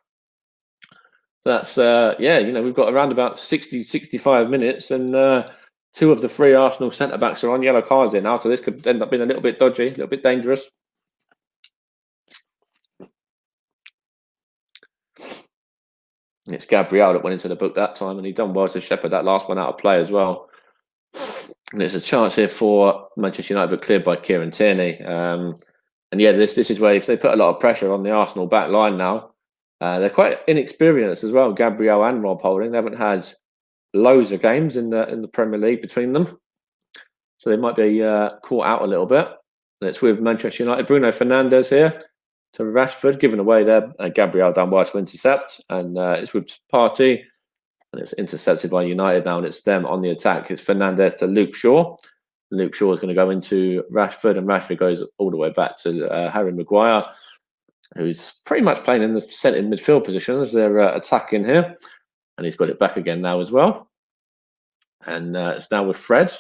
That's, we've got around about 60, 65 minutes, and two of the three Arsenal centre-backs are on yellow cards here now, so this could end up being a little bit dodgy, a little bit dangerous. It's Gabriel that went into the book that time, and he done well to shepherd that last one out of play as well. And there's a chance here for Manchester United, but cleared by Kieran Tierney. This is where if they put a lot of pressure on the Arsenal back line now, they're quite inexperienced as well, Gabriel and Rob Holding. They haven't had loads of games in the Premier League between them, so they might be caught out a little bit. And it's with Manchester United. Bruno Fernandes here to Rashford, given away there. Gabriel done well to intercept, and it's with Partey, and it's intercepted by United now, and it's them on the attack. It's Fernandes to Luke Shaw. Luke Shaw is going to go into Rashford, and Rashford goes all the way back to Harry Maguire, who's pretty much playing in the centre midfield position as they're attacking here. And he's got it back again now as well. And it's now with Fred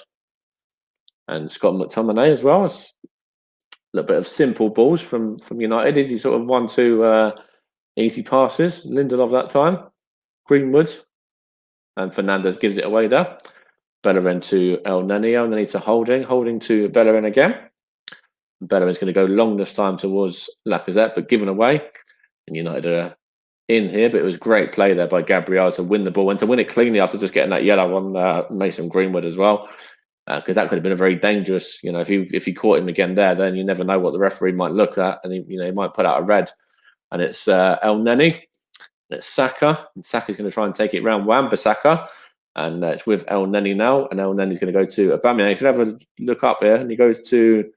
and Scott McTominay as well. It's a little bit of simple balls from United. Easy sort of 1-2 easy passes. Lindelof that time. Greenwood. And Fernandes gives it away there. Bellerin to El Neni. El Neni to Holding. Holding to Bellerin again. Bellerin's going to go long this time towards Lacazette, but given away. And United are in here, but it was great play there by Gabriel to win the ball and to win it cleanly after just getting that yellow on Mason Greenwood as well, because that could have been a very dangerous. If he caught him again there, then you never know what the referee might look at, and he might put out a red. And it's El Neni, and it's Saka, and Saka's going to try and take it round Wan-Bissaka, and it's with El Neni now, and El Neni's going to go to Aubameyang. You can have a look up here, and he goes to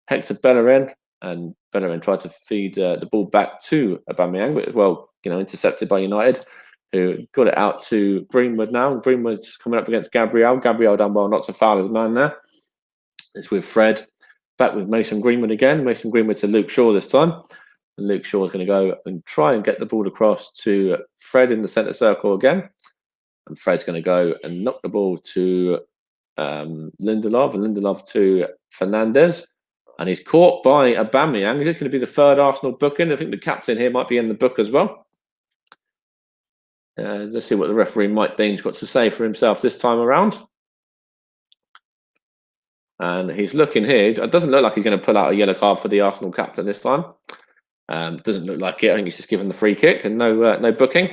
Hector Bellerin, and Bellerin tried to feed the ball back to Aubameyang, but as well, intercepted by United, who got it out to Greenwood now. Greenwood's coming up against Gabriel. Gabriel done well not to foul his man there. It's with Fred. Back with Mason Greenwood again. Mason Greenwood to Luke Shaw this time. And Luke Shaw is going to go and try and get the ball across to Fred in the centre circle again. And Fred's going to go and knock the ball to Lindelof, and Lindelof to Fernandes. And he's caught by Aubameyang. Is this going to be the third Arsenal booking? I think the captain here might be in the book as well. Let's see what the referee Mike Dean's got to say for himself this time around. And he's looking here. It doesn't look like he's going to pull out a yellow card for the Arsenal captain this time. Doesn't look like it. I think he's just given the free kick and no booking.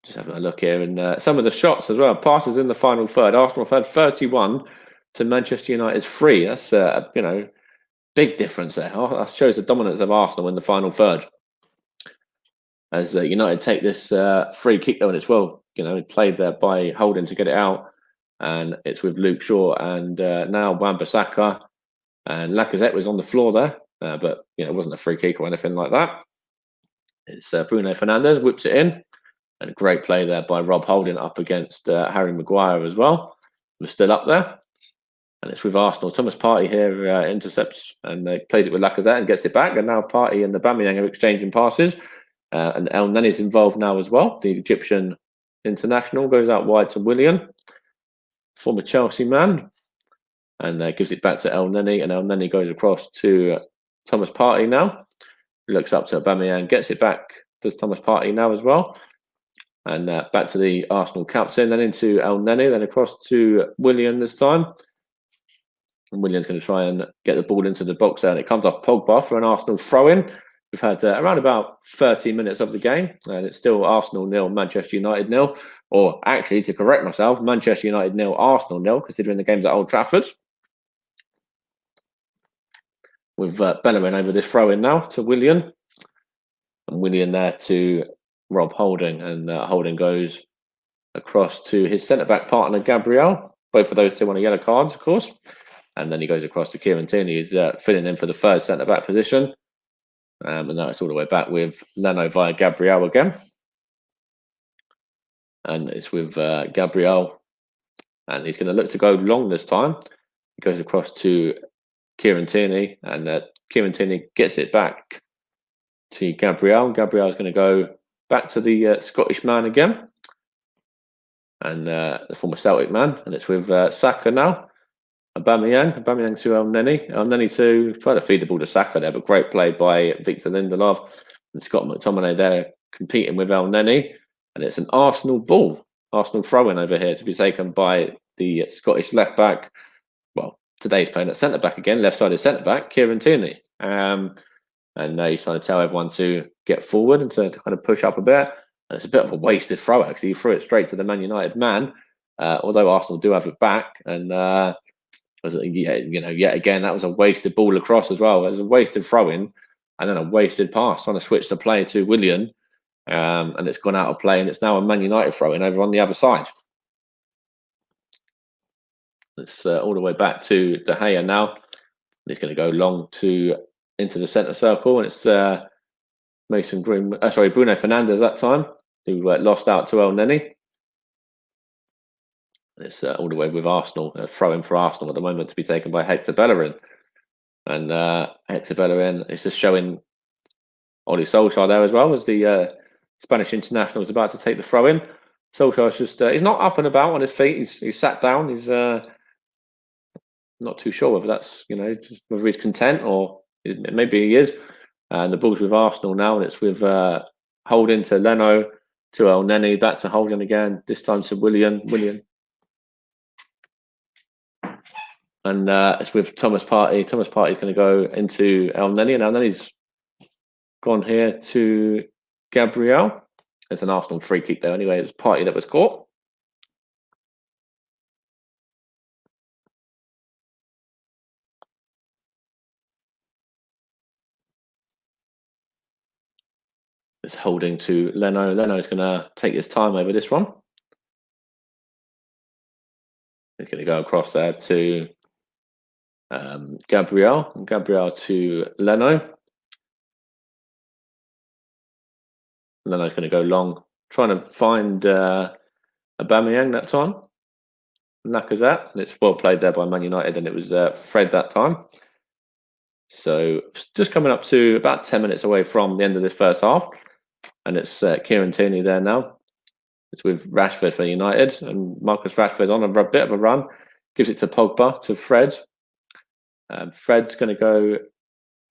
Just having a look here, and some of the shots as well. Passes in the final third. Arsenal have had 31 to Manchester United's 3. That's big difference there. That shows the dominance of Arsenal in the final third. As United take this free kick though, and it's played there by Holding to get it out, and it's with Luke Shaw and now Wan-Bissaka, and Lacazette was on the floor there, but it wasn't a free kick or anything like that. It's Bruno Fernandes whips it in, and a great play there by Rob Holding up against Harry Maguire as well. We're still up there, and it's with Arsenal. Thomas Partey here intercepts and plays it with Lacazette and gets it back, and now Partey and Aubameyang are exchanging passes. And El Neni is involved now as well. The Egyptian international goes out wide to Willian, former Chelsea man, and gives it back to El Neni. And El Neni goes across to Thomas Partey now. He looks up to Aubameyang, gets it back. Does Thomas Partey now as well. And back to the Arsenal captain, then into El Neni, then across to Willian this time. And Willian's going to try and get the ball into the box there, and it comes off Pogba for an Arsenal throw-in. We've had around about 30 minutes of the game, and it's still Arsenal 0, Manchester United 0. Or actually, to correct myself, Manchester United 0, Arsenal 0, considering the game's at Old Trafford. With Bellerin over this throw-in now to Willian. And Willian there to Rob Holding, and Holding goes across to his centre-back partner, Gabriel. Both of those two on yellow cards, of course. And then he goes across to Kieran Tierney, who's filling in for the third centre-back position. And now it's all the way back with Leno via Gabriel again. and it's with Gabriel, and he's going to look to go long this time. He goes across to Kieran Tierney, and Kieran Tierney gets it back to Gabriel. Gabriel's going to go back to the Scottish man again, and the former Celtic man, and it's with Saka now. Aubameyang to El Neni. El Neni to try to feed the ball to Saka there, but great play by Victor Lindelof and Scott McTominay there competing with El Neni, and it's an Arsenal ball. Arsenal throw-in over here to be taken by the Scottish left back. Well, today's playing at centre back again, left-sided centre back, Kieran Tierney. And he's trying to tell everyone to get forward and to kind of push up a bit. And it's a bit of a wasted throw, actually. He threw it straight to the Man United man, although Arsenal do have it back. And yet again, that was a wasted ball across as well. It was a wasted throw-in and then a wasted pass, trying to switch the play to Willian. And it's gone out of play, and it's now a Man United throw-in over on the other side. It's all the way back to De Gea now. He's going to go long into the centre circle, and it's Bruno Fernandes that time, who lost out to El Neni. And it's all the way with Arsenal, throw-in for Arsenal at the moment to be taken by Hector Bellerin. And Hector Bellerin is just showing Ole Solskjaer there as well as the Spanish international is about to take the throw-in. Solskjaer's just, he's not up and about on his feet. He's sat down. He's not too sure whether that's, just whether he's content or maybe he is. And the ball's with Arsenal now, and it's with Holding to Leno, to El Neni, back to Holding again, this time to Willian. And it's with Thomas Partey. Thomas Partey's going to go into El Neni, and El Neni's gone here to Gabriel. It's an Arsenal free kick there anyway. It was Partey that was caught. It's Holding to Leno. Leno's going to take his time over this one. He's going to go across there to Gabriel. And Gabriel to Leno. Leno's going to go long, trying to find Aubameyang that time. Lacazette, and it's well played there by Man United, and it was Fred that time. So just coming up to about 10 minutes away from the end of this first half, and it's Kieran Tierney there now. It's with Rashford for United, and Marcus Rashford's on a bit of a run. Gives it to Pogba, to Fred. Fred's going to go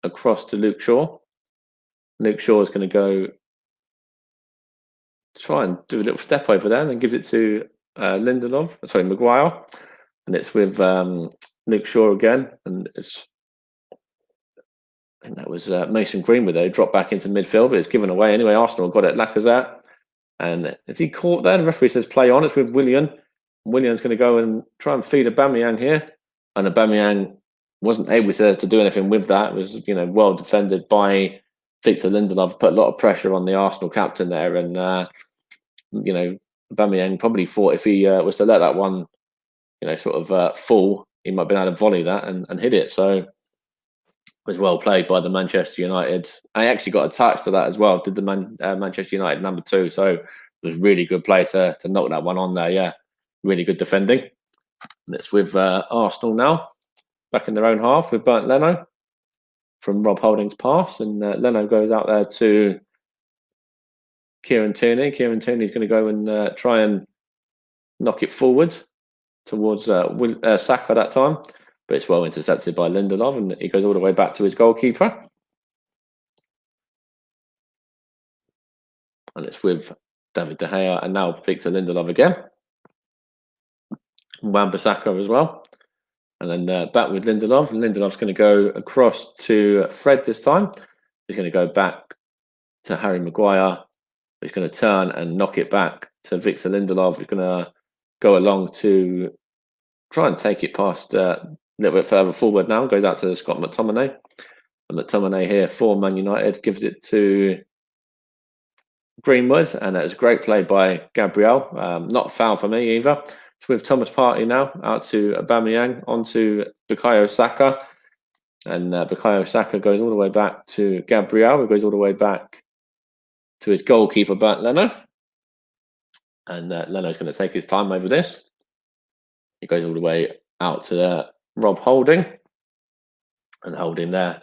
across to Luke Shaw. Luke Shaw is going to go try and do a little step over there, and then gives it to Maguire, and it's with Luke Shaw again, and that was Mason Greenwood there, dropped back into midfield, but it's given away anyway. Arsenal got it, Lacazette, and is he caught there? The referee says play on. It's with Willian. Willian's going to go and try and feed Aubameyang here, and Aubameyang wasn't able to do anything with that. It was well defended by Victor Lindelof, put a lot of pressure on the Arsenal captain there, and Aubameyang probably thought if he was to let that one, fall, he might have been able to volley that and hit it. So it was well played by the Manchester United. I actually got a touch to that as well. Did the Manchester United number 2? So it was really good play to knock that one on there. Yeah, really good defending. And it's with Arsenal now, back in their own half with Bernd Leno from Rob Holding's pass, and Leno goes out there to Kieran Tierney. Kieran Tierney's going to go and try and knock it forward towards Saka that time, but it's well intercepted by Lindelof, and he goes all the way back to his goalkeeper. And it's with David De Gea and now Victor Lindelof again. Wan-Bissaka as well. And then back with Lindelof, and Lindelof's going to go across to Fred this time. He's going to go back to Harry Maguire. He's going to turn and knock it back to Victor Lindelof. He's going to go along to try and take it past a little bit further forward now. Goes out to Scott McTominay. And McTominay here for Man United gives it to Greenwood. And it was a great play by Gabriel. Not a foul for me either. It's with Thomas Partey now, out to Aubameyang, onto Bukayo Saka. And Bukayo Saka goes all the way back to Gabriel. He goes all the way back to his goalkeeper, Bernd Leno. And Leno's going to take his time over this. He goes all the way out to Rob Holding. And Holding there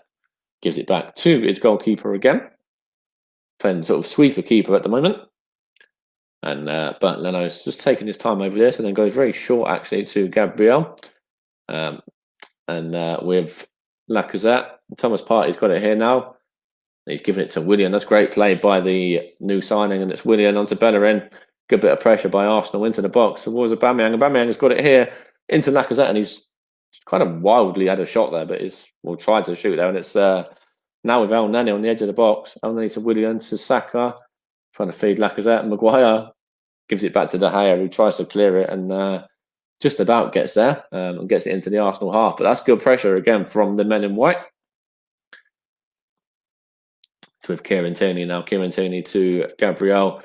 gives it back to his goalkeeper again. Playing sort of sweeper keeper at the moment. And but Leno's just taking his time over this and then goes very short actually to Gabriel. And with Lacazette, Thomas Partey's got it here now. He's giving it to Willian. That's great play by the new signing, and it's Willian onto Bellerin. Good bit of pressure by Arsenal into the box towards Aubameyang. Aubameyang has got it here into Lacazette, and he's kind of wildly had a shot there, but he's tried to shoot there, and it's now with Elneny on the edge of the box. Elneny to Willian to Saka, trying to feed Lacazette, and Maguire gives it back to De Gea, who tries to clear it and just about gets there and gets it into the Arsenal half. But that's good pressure again from the men in white. So with Kieran Tierney now, Kieran Tierney to Gabriel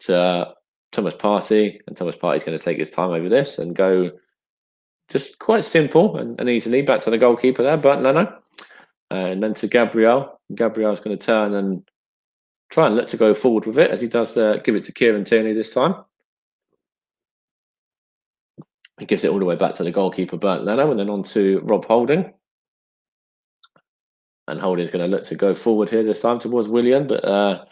to Thomas Partey, and Thomas Partey's going to take his time over this and go just quite simple and easily back to the goalkeeper there, Bernd Leno. And then to Gabriel. Gabriel's going to turn and try and look to go forward with it as he does give it to Kieran Tierney this time. He gives it all the way back to the goalkeeper, Bernd Leno, and then on to Rob Holding. And Holding's going to look to go forward here this time towards Willian, but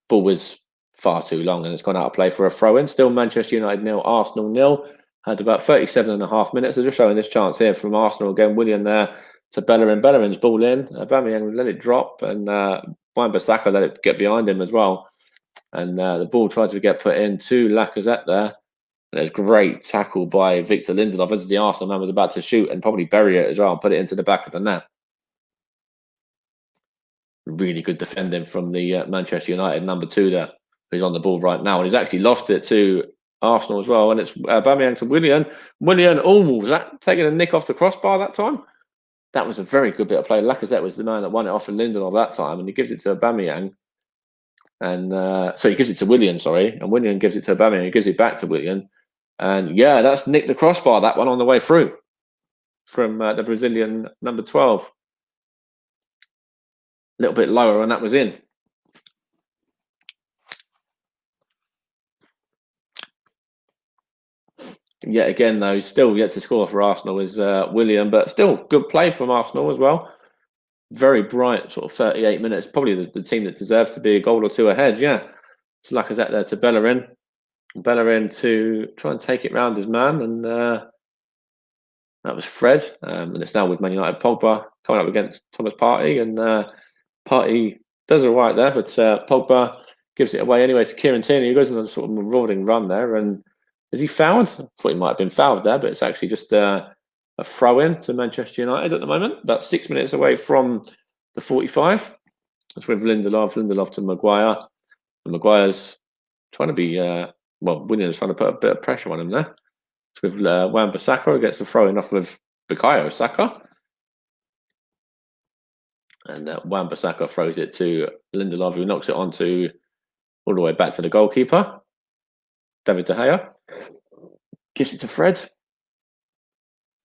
ball was far too long and it's gone out of play for a throw-in. Still Manchester United 0, Arsenal 0. Had about 37.5 minutes. They're just showing this chance here from Arsenal again. Willian there to Bellerin. Bellerin's ball in. Aubameyang let it drop, and Wan-Bissaka let it get behind him as well. And the ball tried to get put in to Lacazette there. And there's great tackle by Victor Lindelof as the Arsenal man was about to shoot and probably bury it as well and put it into the back of the net. Really good defending from the Manchester United number 2 there, who's on the ball right now. And he's actually lost it to Arsenal as well. And it's Aubameyang to Willian. Willian, was that taking a nick off the crossbar that time? That was a very good bit of play. Lacazette was the man that won it off of Lindelof that time, and he gives it to Aubameyang. And so he gives it to Willian, sorry. And Willian gives it to Aubameyang. He gives it back to Willian. And yeah, that's nicked the crossbar, that one on the way through from the Brazilian number 12. A little bit lower, and that was in. Yet again, though, still yet to score for Arsenal is Willian, but still good play from Arsenal as well. Very bright, sort of 38 minutes. Probably the team that deserves to be a goal or two ahead, yeah. It's Lacazette there to Bellerin. Bellerin to try and take it round his man, and that was Fred. And it's now with Man United. Pogba coming up against Thomas Partey, and Partey does all right there, but Pogba gives it away anyway to Kieran Tierney, who goes on a sort of marauding run there. And is he fouled? I thought he might have been fouled there, but it's actually just a throw-in to Manchester United at the moment. About 6 minutes away from the 45. It's with Lindelof to Maguire. And Maguire's trying to be, Willian's trying to put a bit of pressure on him there. It's with Wan-Bissaka, who gets the throw-in off of Bukayo Saka. And Wan-Bissaka throws it to Lindelof, who knocks it onto all the way back to the goalkeeper, David De Gea. Gives it to Fred.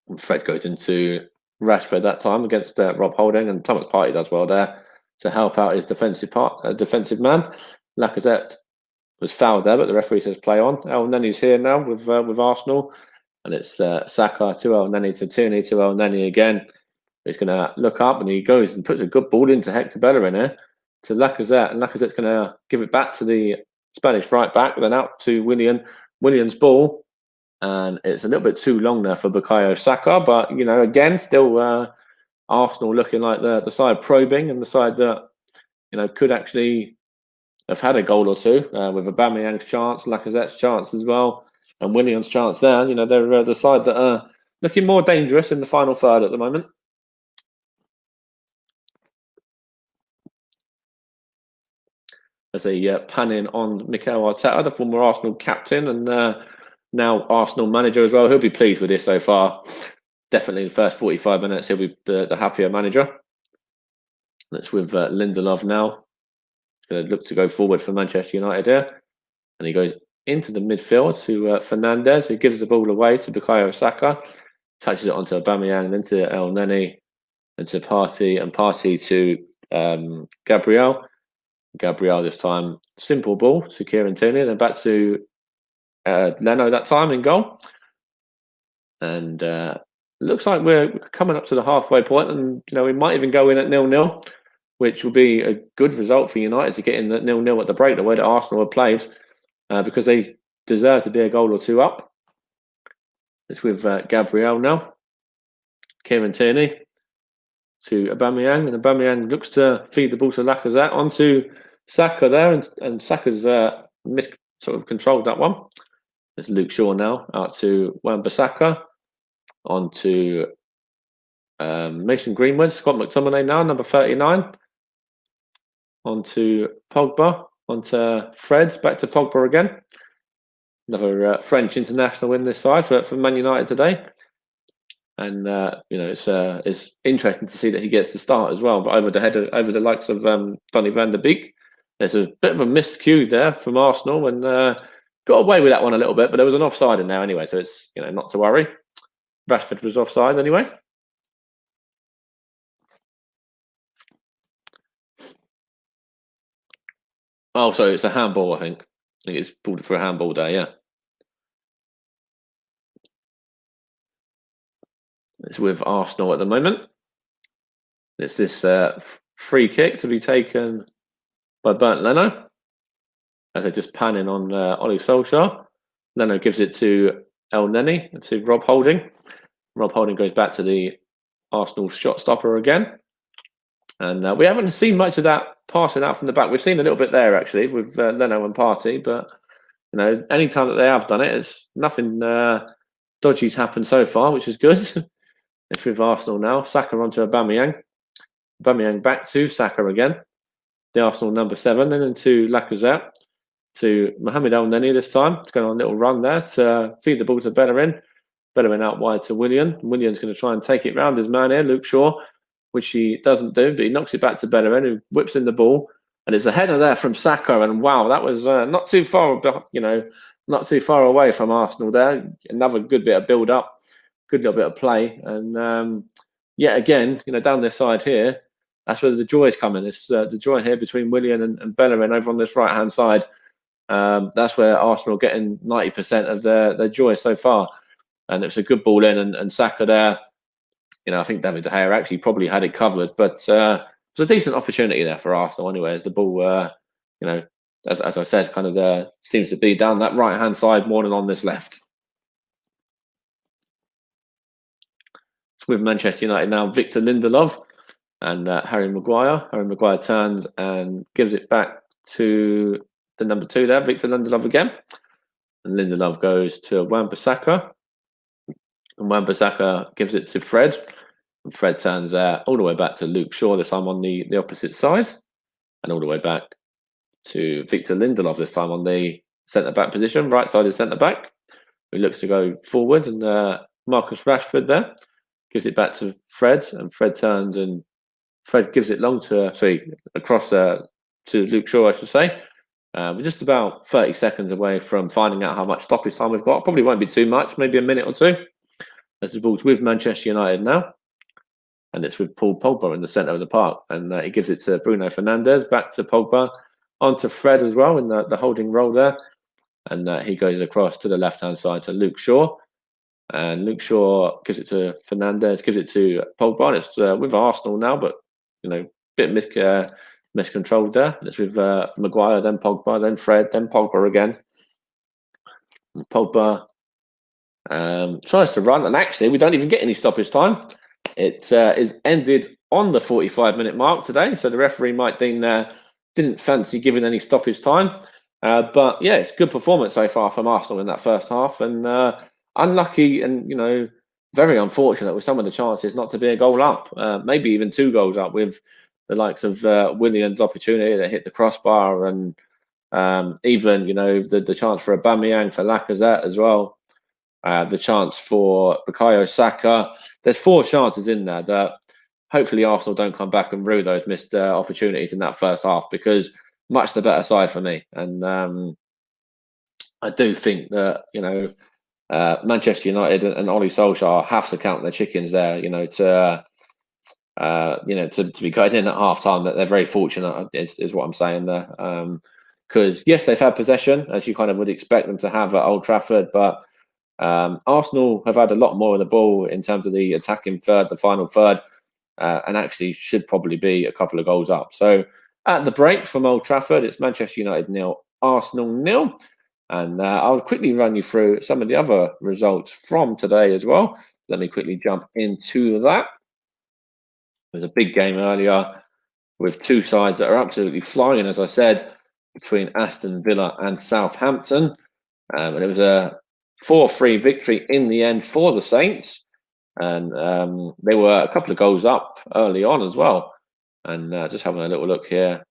And Fred goes into Rashford that time against Rob Holding, and Thomas Partey does well there to help out his defensive man. Lacazette was fouled there, but the referee says play on. Elneny's here now with Arsenal, and it's Saka to Elneny to Tierney to Elneny again. He's going to look up, and he goes and puts a good ball into Hector Bellerin here to Lacazette, and Lacazette's going to give it back to the Spanish right back, then out to Willian. Willian's ball, and it's a little bit too long there for Bukayo Saka, but again, still Arsenal looking like the side probing and the side that could actually have had a goal or two with Aubameyang's chance, Lacazette's chance as well, and Willian's chance there. They're the side that are looking more dangerous in the final third at the moment. As a pan in on Mikel Arteta, the former Arsenal captain and now Arsenal manager as well. He'll be pleased with this so far. Definitely the first 45 minutes, he'll be the happier manager. That's with Lindelof now. He's going to look to go forward for Manchester United here. And he goes into the midfield to Fernandes, who gives the ball away to Bukayo Saka. Touches it onto Aubameyang, then to Elneny, and to Partey, and Partey to Gabriel. Gabriel this time, simple ball to Kieran Tierney, then back to Leno that time in goal. And looks like we're coming up to the halfway point, and we might even go in at 0-0, which will be a good result for United to get in the 0-0 at the break, the way that Arsenal have played, because they deserve to be a goal or two up. It's with Gabriel now, Kieran Tierney to Aubameyang, and Aubameyang looks to feed the ball to Lacazette onto Saka there, and Saka's sort of controlled that one. It's Luke Shaw now out to Wan-Bissaka, on to Mason Greenwood, Scott McTominay now, number 39, on to Pogba, on to Fred, back to Pogba again. Another French international in this side for Man United today. And it's interesting to see that he gets the start as well, but over the likes of Donny van der Beek. There's a bit of a missed cue there from Arsenal, and got away with that one a little bit, but there was an offside in there anyway, so it's not to worry. Rashford was offside anyway. Oh, so it's a handball, I think. I think it's pulled for a handball there, yeah. It's with Arsenal at the moment. It's this free kick to be taken by Bernd Leno, as they're just panning on Ole Solskjaer. Leno gives it to Elneny, to Rob Holding. Rob Holding goes back to the Arsenal shot stopper again. And we haven't seen much of that passing out from the back. We've seen a little bit there, actually, with Leno and Partey. But, any time that they have done it, it's nothing dodgy's happened so far, which is good. It's with Arsenal now. Saka onto Aubameyang. Aubameyang back to Saka again. The Arsenal number 7. And then to Lacazette. To Mohamed Elneny this time. It's going on a little run there to feed the ball to Bellerin. Bellerin out wide to Willian. Willian's going to try and take it round his man here, Luke Shaw, which he doesn't do, but he knocks it back to Bellerin, who whips in the ball. And it's a header there from Saka. And wow, that was not too far, not too far away from Arsenal there. Another good bit of build-up, good little bit of play. And yet again, down this side here, that's where the joy is coming. It's the joy here between Willian and Bellerin over on this right-hand side. That's where Arsenal are getting 90% of their joy so far. And it's a good ball in, and Saka there. I think David De Gea actually probably had it covered, but it's a decent opportunity there for Arsenal anyway, as the ball, as I said, kind of seems to be down that right-hand side more than on this left. It's with Manchester United now, Victor Lindelof and Harry Maguire. Harry Maguire turns and gives it back to the number 2 there, Victor Lindelof again. And Lindelof goes to Wan-Bissaka. And Wan-Bissaka gives it to Fred. And Fred turns all the way back to Luke Shaw, this time on the opposite side. And all the way back to Victor Lindelof, this time on the centre-back position, right-sided centre-back, who looks to go forward. And Marcus Rashford there gives it back to Fred. And Fred turns and Fred gives it across to Luke Shaw, I should say. We're just about 30 seconds away from finding out how much stoppage time we've got. Probably won't be too much, maybe a minute or two. As the ball's with Manchester United now. And it's with Paul Pogba in the centre of the park. And he gives it to Bruno Fernandes, back to Pogba, onto Fred as well in the holding role there. And he goes across to the left-hand side to Luke Shaw. And Luke Shaw gives it to Fernandes, gives it to Pogba. And it's with Arsenal now, but, bit miscontrolled there. It's with Maguire, then Pogba, then Fred, then Pogba again. And Pogba tries to run, and actually we don't even get any stoppage time. It is ended on the 45-minute mark today, so the referee might deem didn't fancy giving any stoppage time. But yeah, it's good performance so far from Arsenal in that first half, and unlucky and very unfortunate with some of the chances not to be a goal up, maybe even 2 goals up, with the likes of Willian's opportunity that hit the crossbar, and even the chance for Aubameyang, for Lacazette as well. The chance for Bukayo Saka. There's 4 chances in there that hopefully Arsenal don't come back and rue those missed opportunities in that first half, because much the better side for me. And I do think that Manchester United and Ole Solskjaer have to count their chickens there. To be going in at half time, that they're very fortunate is what I'm saying there. because yes, they've had possession, as you kind of would expect them to have at Old Trafford, but Arsenal have had a lot more of the ball in terms of the attacking third, the final third, and actually should probably be a couple of goals up. So at the break from Old Trafford, it's Manchester United 0, Arsenal 0. And I'll quickly run you through some of the other results from today as well. Let me quickly jump into that. There was a big game earlier with two sides that are absolutely flying, as I said, between Aston Villa and Southampton. And it was a 4-3 victory in the end for the Saints. And they were a couple of goals up early on as well. And just having a little look here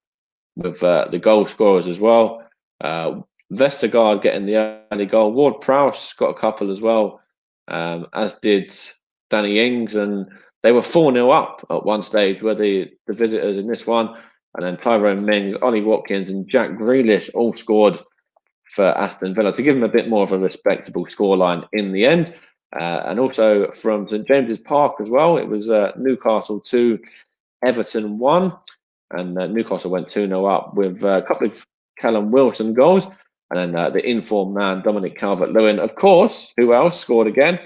with the goal scorers as well. Vestergaard getting the early goal. Ward-Prowse got a couple as well, as did Danny Ings. And they were 4-0 up at one stage, were the visitors in this one. And then Tyrone Mings, Ollie Watkins and Jack Grealish all scored for Aston Villa to give them a bit more of a respectable scoreline in the end. And also from St James's Park as well, it was Newcastle 2, Everton 1. And Newcastle went 2-0 up with a couple of Callum Wilson goals. And then the informed man, Dominic Calvert-Lewin, of course, who else scored again?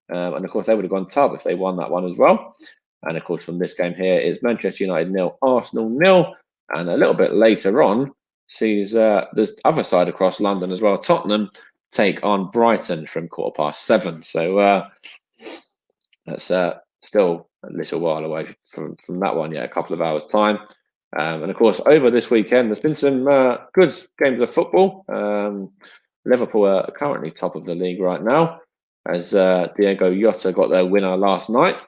And of course, they would have gone top if they won that one as well. And of course, from this game here is Manchester United 0, Arsenal 0. And a little bit later on, sees the other side across London as well. Tottenham take on Brighton from 7:15. So that's still a little while away from that one. Yeah, a couple of hours' time. And of course, over this weekend, there's been some good games of football. Liverpool are currently top of the league right now, as Diego Jota got their winner last night.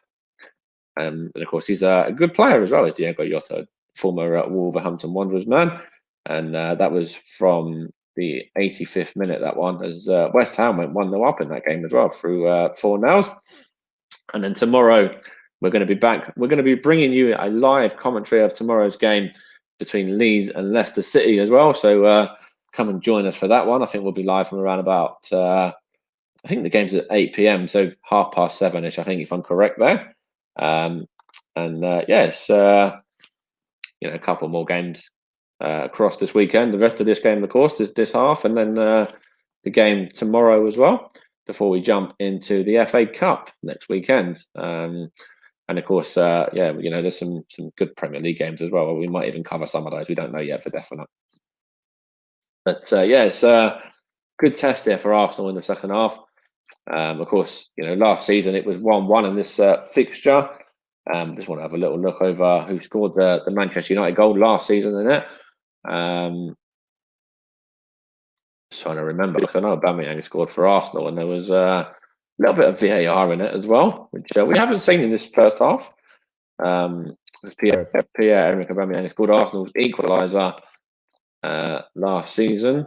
And of course, he's a good player as well as Diego Jota, former Wolverhampton Wanderers man. And that was from the 85th minute, that one, as West Ham went 1-0 up in that game as well through 4 nows. And then tomorrow, we're going to be back. We're going to be bringing you a live commentary of tomorrow's game between Leeds and Leicester City as well. So come and join us for that one. I think we'll be live from around about, I think the game's at 8 p.m, so 7:30-ish, I think, if I'm correct there. Yes, a couple more games across this weekend. The rest of this game, of course, is this half, and then the game tomorrow as well, before we jump into the FA Cup next weekend. And of course, there's some good Premier League games as well. We might even cover some of those. We don't know yet for definite. But it's a good test there for Arsenal in the second half. Of course, last season it was 1-1 in this fixture. Just want to have a little look over who scored the Manchester United goal last season in it. Just trying to remember, because I know Aubameyang scored for Arsenal, and there was a little bit of VAR in it as well, which we haven't seen in this first half. Pierre-Emerick Aubameyang scored Arsenal's equaliser last season.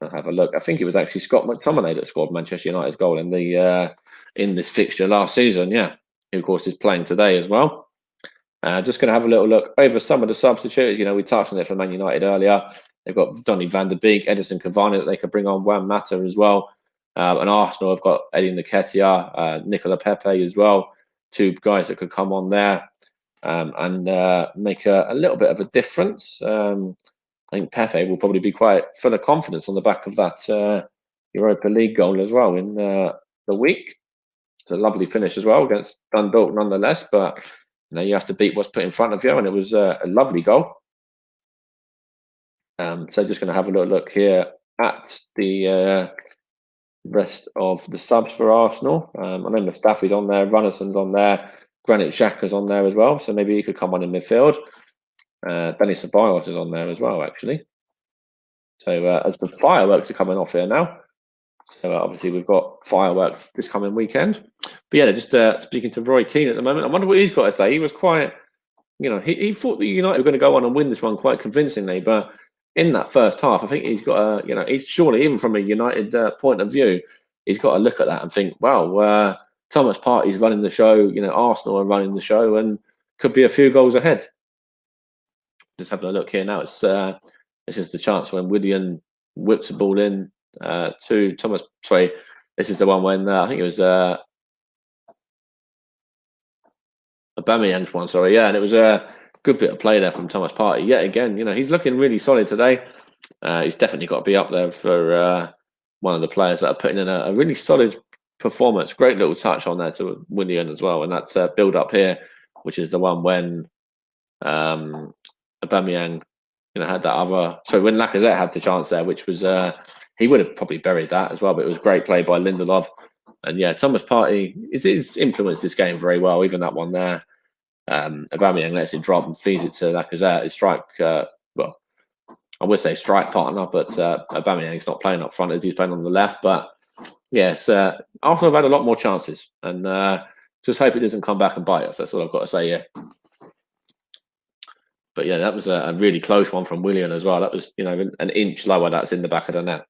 I'll have a look. I think it was actually Scott McTominay that scored Manchester United's goal in this fixture last season. Yeah, who of course is playing today as well. Just going to have a little look over some of the substitutes. We touched on it for Man United earlier. They've got Donny van der Beek, Edison Cavani that they could bring on, Juan Mata as well. And Arsenal have got Eddie Nketiah, Nicola Pepe as well. Two guys that could come on there and make a little bit of a difference. I think Pepe will probably be quite full of confidence on the back of that Europa League goal as well in the week. It's a lovely finish as well against Dundalk nonetheless, but you have to beat what's put in front of you, and it was a lovely goal. So just going to have a little look here at the rest of the subs for Arsenal. I know Mustafi's on there, Runnelson's on there, Granit Xhaka's on there as well, so maybe he could come on in midfield. Danny Ceballos is on there as well, actually. So as the fireworks are coming off here now, so obviously we've got fireworks this coming weekend. But yeah, just speaking to Roy Keane at the moment. I wonder what he's got to say. He was quite, he thought that United were going to go on and win this one quite convincingly, but in that first half, I think he's got a, he's surely, even from a United point of view, he's got to look at that and think, well, Thomas Partey's running the show, Arsenal are running the show, and could be a few goals ahead. Just having a look here now. It's this is the chance when Willian whips the ball in to Thomas. Sorry, this is the one when I think it was Aubameyang's one. Sorry, yeah, and it was good bit of play there from Thomas Partey. Yet again, he's looking really solid today. He's definitely got to be up there for one of the players that are putting in a really solid performance. Great little touch on there to Willian as well, and that's build up here, which is the one when Aubameyang, had that other. So when Lacazette had the chance there, which was he would have probably buried that as well, but it was great play by Lindelof. And yeah, Thomas Partey is influenced this game very well. Even that one there, Aubameyang lets it drop and feeds it to Lacazette. His strike, well, I would say strike partner, but Aubameyang's not playing up front as he's playing on the left. But yes, Arsenal have had a lot more chances, and just hope it doesn't come back and bite us. That's all I've got to say. Yeah. But yeah, that was a really close one from Willian as well. That was, an inch lower. That's in the back of the net.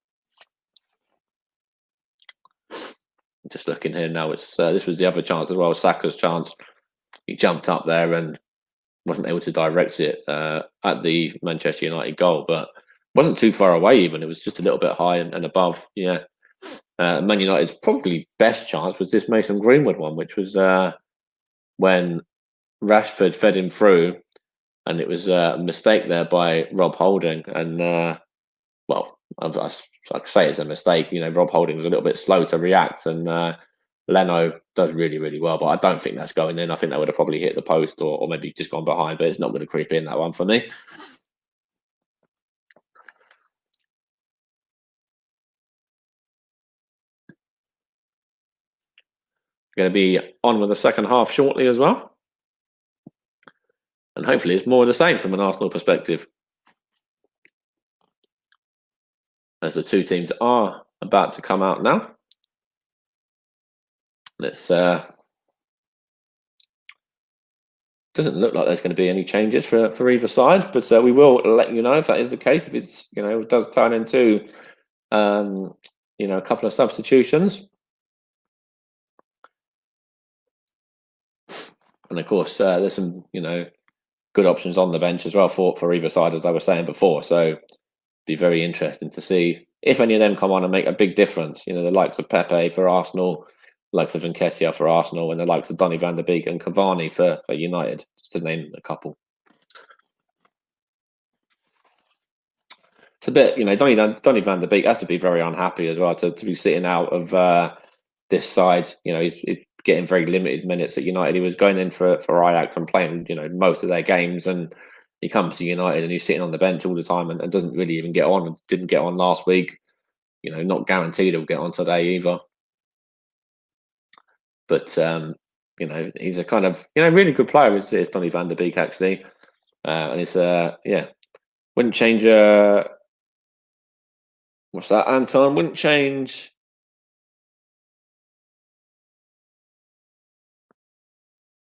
Just looking here now, it's this was the other chance as well. Saka's chance. He jumped up there and wasn't able to direct it at the Manchester United goal, but wasn't too far away even. It was just a little bit high and above. Yeah. Man United's probably best chance was this Mason Greenwood one, which was when Rashford fed him through, and it was a mistake there by Rob Holding. And well, I could say it's a mistake. Rob Holding was a little bit slow to react, and Leno does really, really well. But I don't think that's going in. I think that would have probably hit the post or maybe just gone behind. But it's not going to creep in, that one, for me. Going to be on with the second half shortly as well. And hopefully it's more of the same from an Arsenal perspective, as the two teams are about to come out now. Let's doesn't look like there's going to be any changes for either side, but we will let you know if that is the case. If it's it does turn into a couple of substitutions, and of course there's some good options on the bench as well for either side, as I was saying before. So be very interesting to see if any of them come on and make a big difference. The likes of Pepe for Arsenal, the likes of Nketiah for Arsenal, and the likes of Donny van der Beek and Cavani for United, just to name a couple. It's a bit, Donny van der Beek has to be very unhappy as well to be sitting out of this side. He's getting very limited minutes at United. He was going in for Ajax and playing, most of their games, and he comes to United and he's sitting on the bench all the time and doesn't really even get on. And didn't get on last week. Not guaranteed he'll get on today either. But he's a kind of really good player. It's Donny van der Beek actually, and it's wouldn't change. What's that, Anton? Wouldn't change.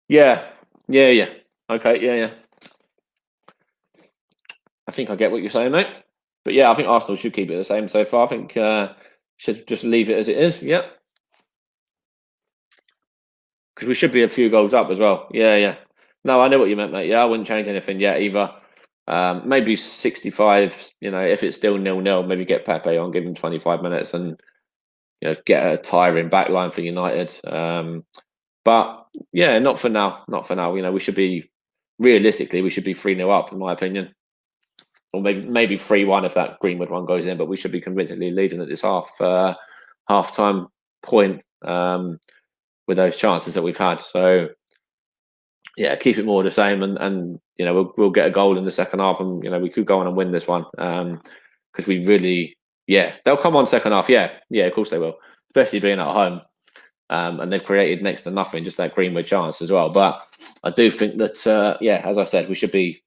Yeah. Okay, yeah. I think I get what you're saying, mate. But yeah, I think Arsenal should keep it the same so far. I think should just leave it as it is. Yeah. Because we should be a few goals up as well. Yeah. No, I know what you meant, mate. Yeah, I wouldn't change anything yet either. Maybe 65, if it's still 0-0, maybe get Pepe on, give him 25 minutes and, get a tiring back line for United. But yeah, not for now. Not for now. We should be, realistically, we should be 3-0 up, in my opinion. Or maybe 3-1 if that Greenwood one goes in, but we should be convincingly leading at this half-time point with those chances that we've had. So yeah, keep it more the same, and we'll get a goal in the second half, and we could go on and win this one because we really, they'll come on second half. Yeah, of course they will, especially being at home, and they've created next to nothing, just that Greenwood chance as well. But I do think that as I said, we should be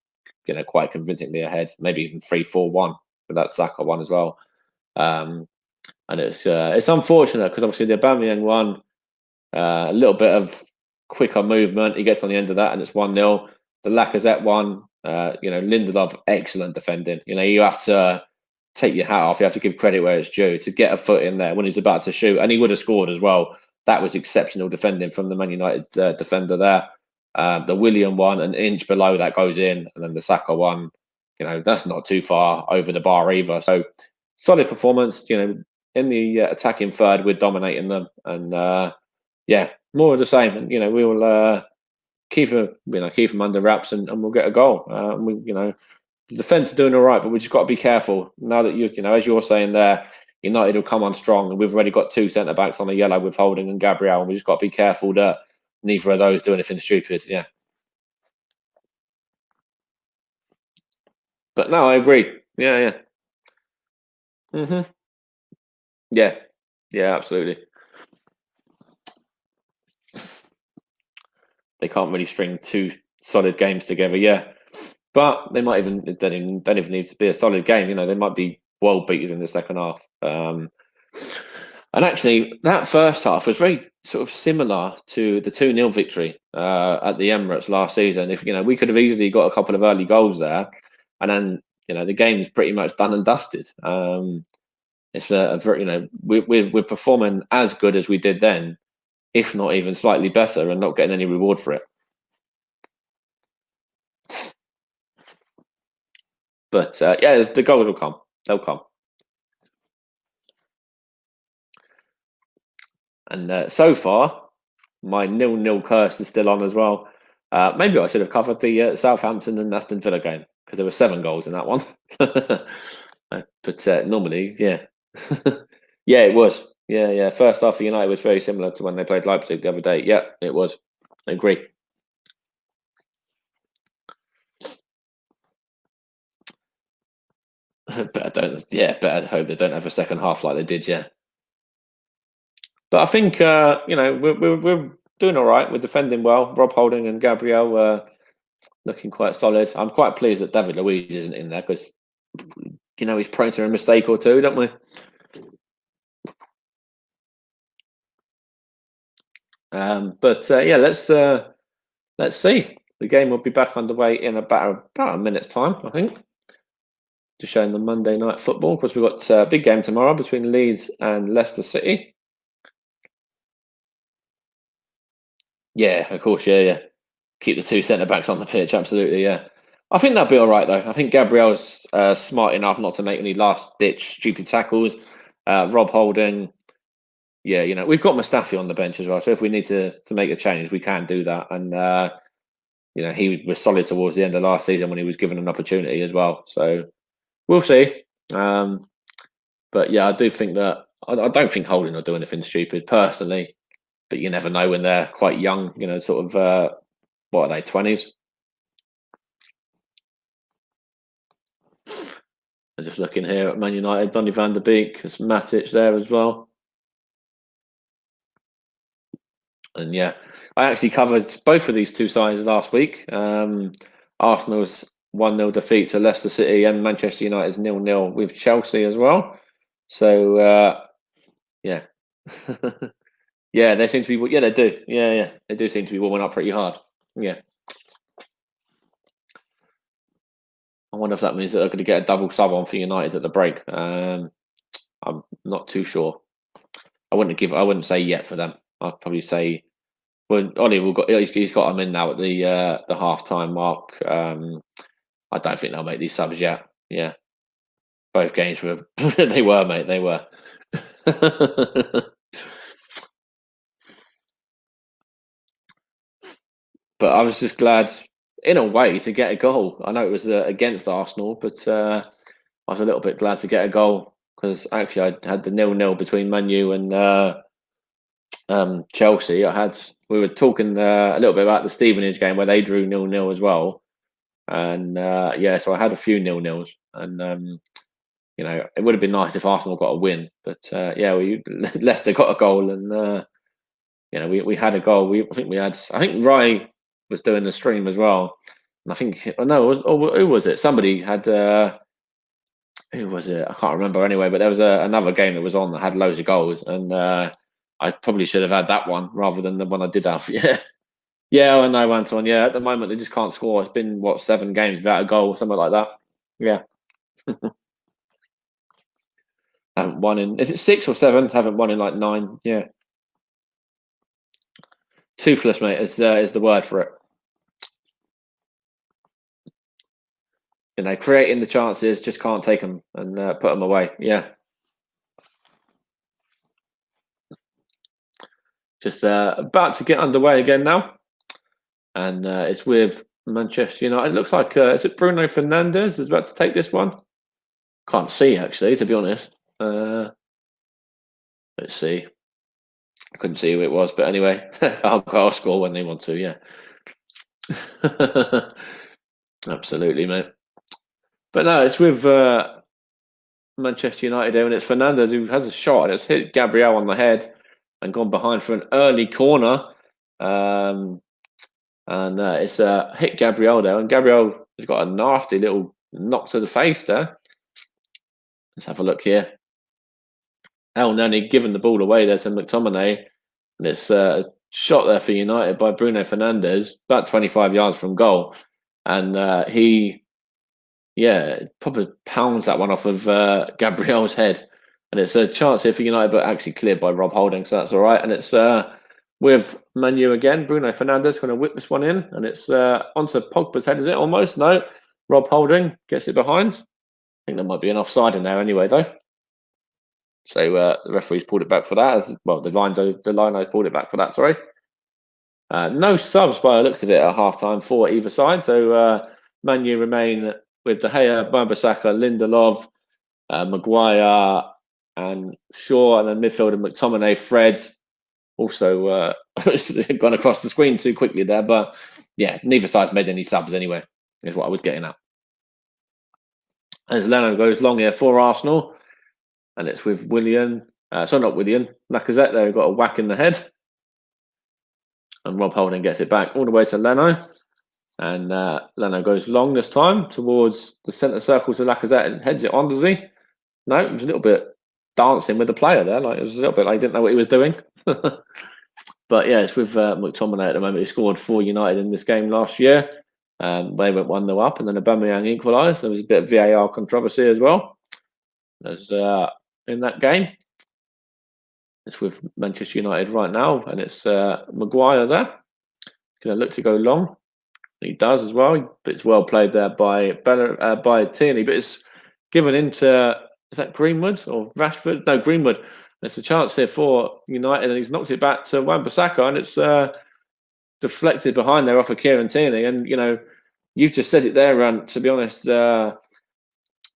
quite convincingly ahead, maybe even 3-4-1 with that Saka one as well. And it's unfortunate because obviously the Aubameyang one, a little bit of quicker movement. He gets on the end of that and it's 1-0. The Lacazette one, Lindelof, excellent defending. You have to take your hat off. You have to give credit where it's due to get a foot in there when he's about to shoot, and he would have scored as well. That was exceptional defending from the Man United defender there. The Willian one, an inch below that goes in, and then the Saka one, that's not too far over the bar either. So solid performance. In the attacking third, we're dominating them, and more of the same. And we will keep them under wraps, and we'll get a goal. The defence are doing all right, but we just got to be careful now that as you're saying there, United will come on strong, and we've already got 2 centre backs on a yellow with Holding and Gabriel, and we just got to be careful that neither of those do anything stupid. Yeah. But no, I agree. Yeah. Yeah. Yeah, absolutely. They can't really string 2 solid games together. Yeah. But they might don't even need to be a solid game. They might be world beaters in the second half. And actually, that first half was very sort of similar to the 2-0 victory at the Emirates last season. If we could have easily got a couple of early goals there, and then the game's pretty much done and dusted. It's a very we're performing as good as we did then, if not even slightly better, and not getting any reward for it. But the goals will come. They'll come. And so far, my 0-0 curse is still on as well. Maybe I should have covered the Southampton and Aston Villa game, because there were 7 goals in that one. But normally, yeah. Yeah, it was. Yeah. First half for United was very similar to when they played Leipzig the other day. Yeah, it was. I agree. But I hope they don't have a second half like they did. Yeah. But I think we're doing all right. We're defending well. Rob Holding and Gabriel looking quite solid. I'm quite pleased that David Luiz isn't in there, because he's prone to a mistake or two, don't we? Let's see. The game will be back underway in about a minute's time, I think, to show the Monday Night Football, because we've got a big game tomorrow between Leeds and Leicester City. Yeah, of course. Yeah. Keep the 2 centre backs on the pitch. Absolutely. Yeah. I think that'll be all right, though. I think Gabriel's smart enough not to make any last-ditch stupid tackles. Rob Holding, yeah, we've got Mustafi on the bench as well. So if we need to make a change, we can do that. And he was solid towards the end of last season when he was given an opportunity as well. So we'll see. But yeah, I do think that I don't think Holding will do anything stupid personally. But you never know when they're quite young. Sort of what are they, 20s? I'm just looking here at Man United. Donny van der Beek, there's Matic there as well. And yeah, I actually covered both of these 2 sides last week. Arsenal's 1-0 defeat to Leicester City, and Manchester United's 0-0 with Chelsea as well. So yeah. Yeah, they seem to be. Yeah, they do. Yeah, they do seem to be warming up pretty hard. Yeah. I wonder if that means that they're going to get a double sub on for United at the break. I'm not too sure. I wouldn't say yet for them. I'd probably say, well, Ollie he's got them in now at the half-time mark. I don't think they'll make these subs yet. Yeah, both games were they were, mate. They were. But I was just glad, in a way, to get a goal. I know it was against Arsenal, but I was a little bit glad to get a goal, because actually I had the 0-0 between Man U and Chelsea. We were talking a little bit about the Stevenage game where they drew 0-0 as well, and so I had a few 0-0s, and it would have been nice if Arsenal got a win, but Leicester got a goal, and we had a goal. I think Rai was doing the stream as well, and I think who was it? Somebody had. Who was it? I can't remember anyway, but there was another game that was on that had loads of goals, and I probably should have had that one rather than the one I did have. Yeah, I know, Anton. Yeah, at the moment they just can't score. It's been 7 games without a goal, something like that. Yeah. Haven't won in. Is it 6 or 7? Haven't won in like 9. Yeah. Toothless, mate, is the word for it. Creating the chances, just can't take them and put them away. Yeah. Just about to get underway again now. and it's with Manchester United. It looks like is it Bruno Fernandes is about to take this one? Can't see actually, to be honest. Let's see. I couldn't see who it was, but anyway, I'll score when they want to. Yeah, absolutely, mate. But no, it's with Manchester United there, and it's Fernandes who has a shot, and it's hit Gabriel on the head and gone behind for an early corner. And it's hit Gabriel there, and Gabriel has got a nasty little knock to the face there. Let's have a look here. Elneny giving the ball away there to McTominay, and it's a shot there for United by Bruno Fernandes, about 25 yards from goal, and he probably pounds that one off of Gabriel's head, and it's a chance here for United, but actually cleared by Rob Holding, so that's all right. And it's with Man U again. Bruno Fernandes going to whip this one in, and it's onto Pogba's head. Is it almost? No. Rob Holding gets it behind. I think there might be an offside in there anyway, though. So the referee's pulled it back for that. The line's pulled it back for that. Sorry. No subs by the looks of it at halftime for either side. So Man U remain with De Gea, Wan-Bissaka, Lindelof, Maguire, and Shaw, and then midfielder McTominay, Fred. Also gone across the screen too quickly there, but yeah, neither side's made any subs anyway. Is what I was getting at. As Leno goes long here for Arsenal, and it's with Lacazette there, who got a whack in the head. And Rob Holding gets it back all the way to Leno. And Leno goes long this time towards the centre circle to Lacazette and heads it on, does he? No, it was a little bit dancing with the player there. Like, it was a little bit like he didn't know what he was doing. But yeah, it's with McTominay at the moment. He scored for United in this game last year. They went 1-0 up, and then Aubameyang equalised. There was a bit of VAR controversy as well. There's in that game. It's with Manchester United right now, and it's Maguire there. Going to look to go long. He does as well, but it's well played there by Tierney. But it's given into, is that Greenwood or Rashford? No, Greenwood. There's a chance here for United, and he's knocked it back to Wan-Bissaka, and it's deflected behind there off of Kieran Tierney. And you've just said it there, Rant. To be honest, about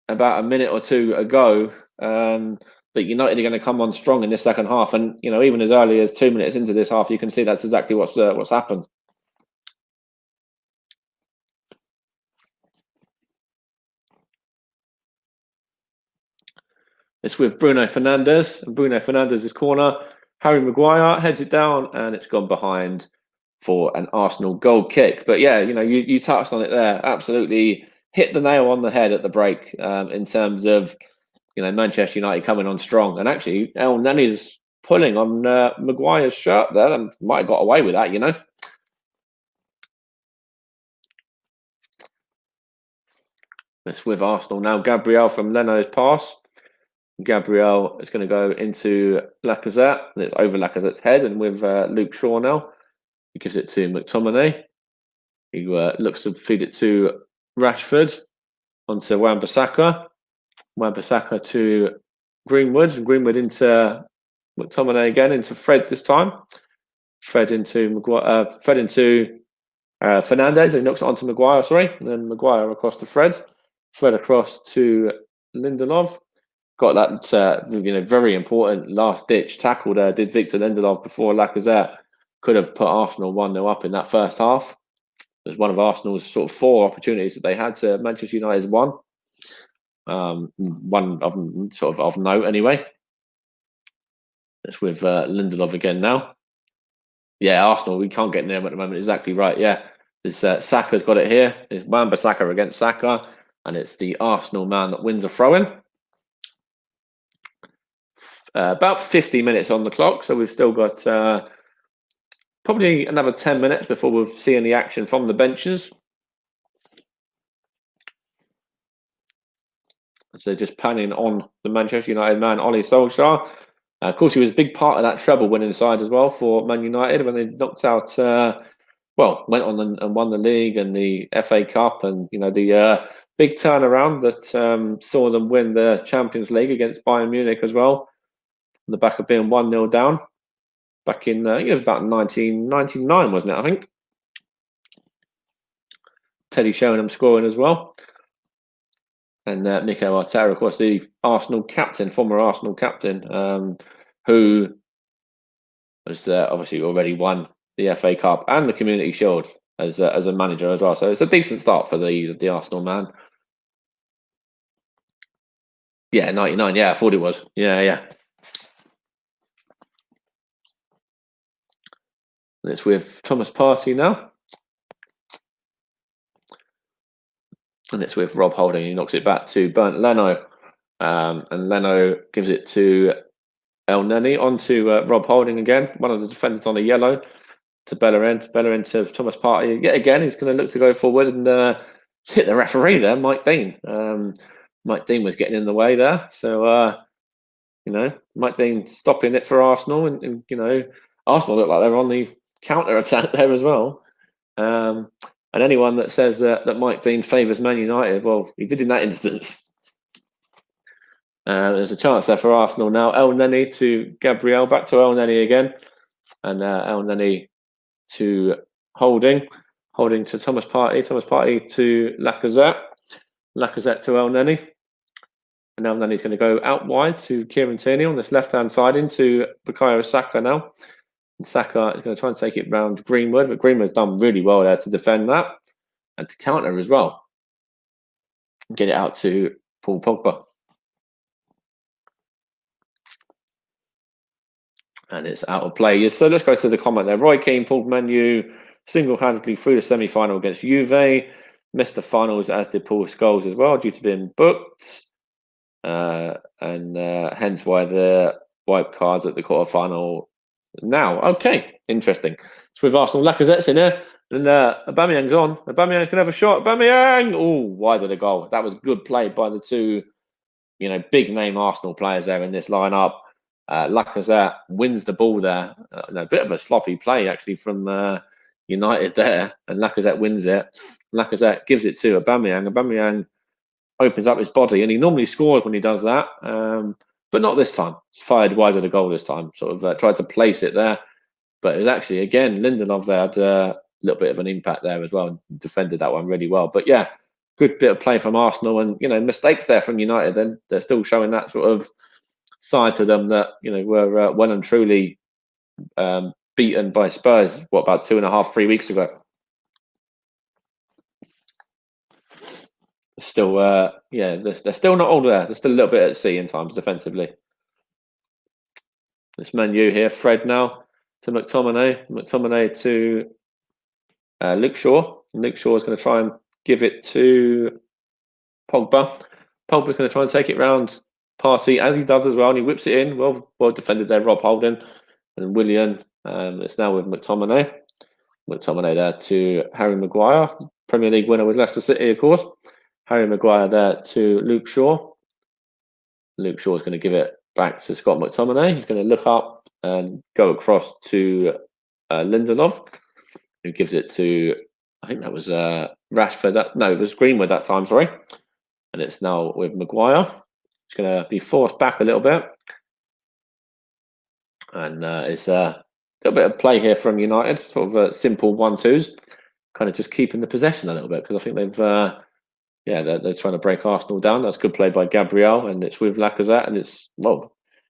a minute or two ago, that United are going to come on strong in this second half, and even as early as 2 minutes into this half, you can see that's exactly what's happened. It's with Bruno Fernandes, and Bruno Fernandes' corner. Harry Maguire heads it down, and it's gone behind for an Arsenal goal kick. But yeah, you touched on it there. Absolutely hit the nail on the head at the break in terms of Manchester United coming on strong. And actually, Elneny's pulling on Maguire's shirt there. And might have got away with that, It's with Arsenal now. Gabriel from Leno's pass. Gabriel is going to go into Lacazette, and it's over Lacazette's head, and with Luke Shaw now. He gives it to McTominay. He looks to feed it to Rashford, onto Wan-Bissaka. Wan-Bissaka to Greenwood, and Greenwood into McTominay again, into Fred this time. Fred into Fernandes. He knocks it onto Maguire, and then Maguire across to Fred. Fred across to Lindelof. Got that very important last-ditch tackle there, did Victor Lindelof before Lacazette could have put Arsenal 1-0 up in that first half. It was one of Arsenal's sort of 4 opportunities that they had to Manchester United's 1. One of them sort of note anyway. It's with Lindelof again now. Yeah, Arsenal, we can't get near them at the moment. Exactly right, yeah. It's Saka's got it here. It's Wan-Bissaka against Saka, and it's the Arsenal man that wins a throw-in. About 50 minutes on the clock, so we've still got probably another 10 minutes before we'll see any action from the benches. So just panning on the Manchester United man, Ole Solskjaer. Of course, he was a big part of that treble-winning side as well for Man United when they knocked out, went on and won the league and the FA Cup, and the big turnaround that saw them win the Champions League against Bayern Munich as well. On the back of being 1-0 down back in, it was about 1999, wasn't it? I think. Teddy Sheringham scoring as well. And Mikel Arteta, of course, the Arsenal captain, former Arsenal captain, who has obviously already won the FA Cup and the Community Shield as a manager as well. So it's a decent start for the Arsenal man. Yeah, 99. Yeah, I thought it was. Yeah. And it's with Thomas Partey now. And it's with Rob Holding. He knocks it back to Bernd Leno. And Leno gives it to El Neni. On to Rob Holding again. One of the defenders on a yellow to Bellerin. Bellerin to Thomas Partey. Yet again, he's going to look to go forward and hit the referee there, Mike Dean. Mike Dean was getting in the way there. So, Mike Dean stopping it for Arsenal. And Arsenal look like they're on the counter attack there as well. And anyone that says that Mike Dean favours Man United, well, he did in that instance. There's a chance there for Arsenal now. El Neni to Gabriel, back to El Neni again. And El Neni to Holding. Holding to Thomas Partey. Thomas Partey to Lacazette. Lacazette to El Neni. And El Neni's going to go out wide to Kieran Tierney on this left-hand side into Bukayo Saka now. Saka is going to try and take it round Greenwood, but Greenwood's done really well there to defend that and to counter as well. Get it out to Paul Pogba. And it's out of play. So let's go to the comment there. Roy Keane pulled Man U single-handedly through the semi-final against Juve. Missed the finals, as did Paul Scholes as well, due to being booked. And hence why the wipe cards at the quarter-final now. Okay, interesting. It's with Arsenal. Lacazette's in there. And Aubameyang's on. Aubameyang can have a shot. Aubameyang! Oh, wide of the goal. That was good play by the two, big-name Arsenal players there in this lineup. Lacazette wins the ball there. A bit of a sloppy play, actually, from United there. And Lacazette wins it. Lacazette gives it to Aubameyang. Aubameyang opens up his body, and he normally scores when he does that. But not this time. It's fired wide of the goal this time. Sort of tried to place it there. But it was actually, again, Lindelof there had a little bit of an impact there as well and defended that one really well. But yeah, good bit of play from Arsenal and, mistakes there from United. Then they're still showing that sort of side to them that, were well and truly beaten by Spurs, about 2.5, 3 weeks ago. Still, they're still not all there. They're still a little bit at sea in times defensively. This Man U here, Fred now to McTominay. McTominay to Luke Shaw. Luke Shaw is going to try and give it to Pogba. Pogba's going to try and take it round Partey, as he does as well, and he whips it in. Well defended there, Rob Holding. And Willian, it's now with McTominay. McTominay there to Harry Maguire. Premier League winner with Leicester City, of course. Harry Maguire there to Luke Shaw. Luke Shaw is going to give it back to Scott McTominay. He's going to look up and go across to Lindelof, who gives it to, I think that was Rashford. No, it was Greenwood that time, sorry. And it's now with Maguire. It's going to be forced back a little bit. And it's a little bit of play here from United, sort of simple 1-2s, kind of just keeping the possession a little bit, because I think they've... they're trying to break Arsenal down. That's good play by Gabriel, and it's with Lacazette, and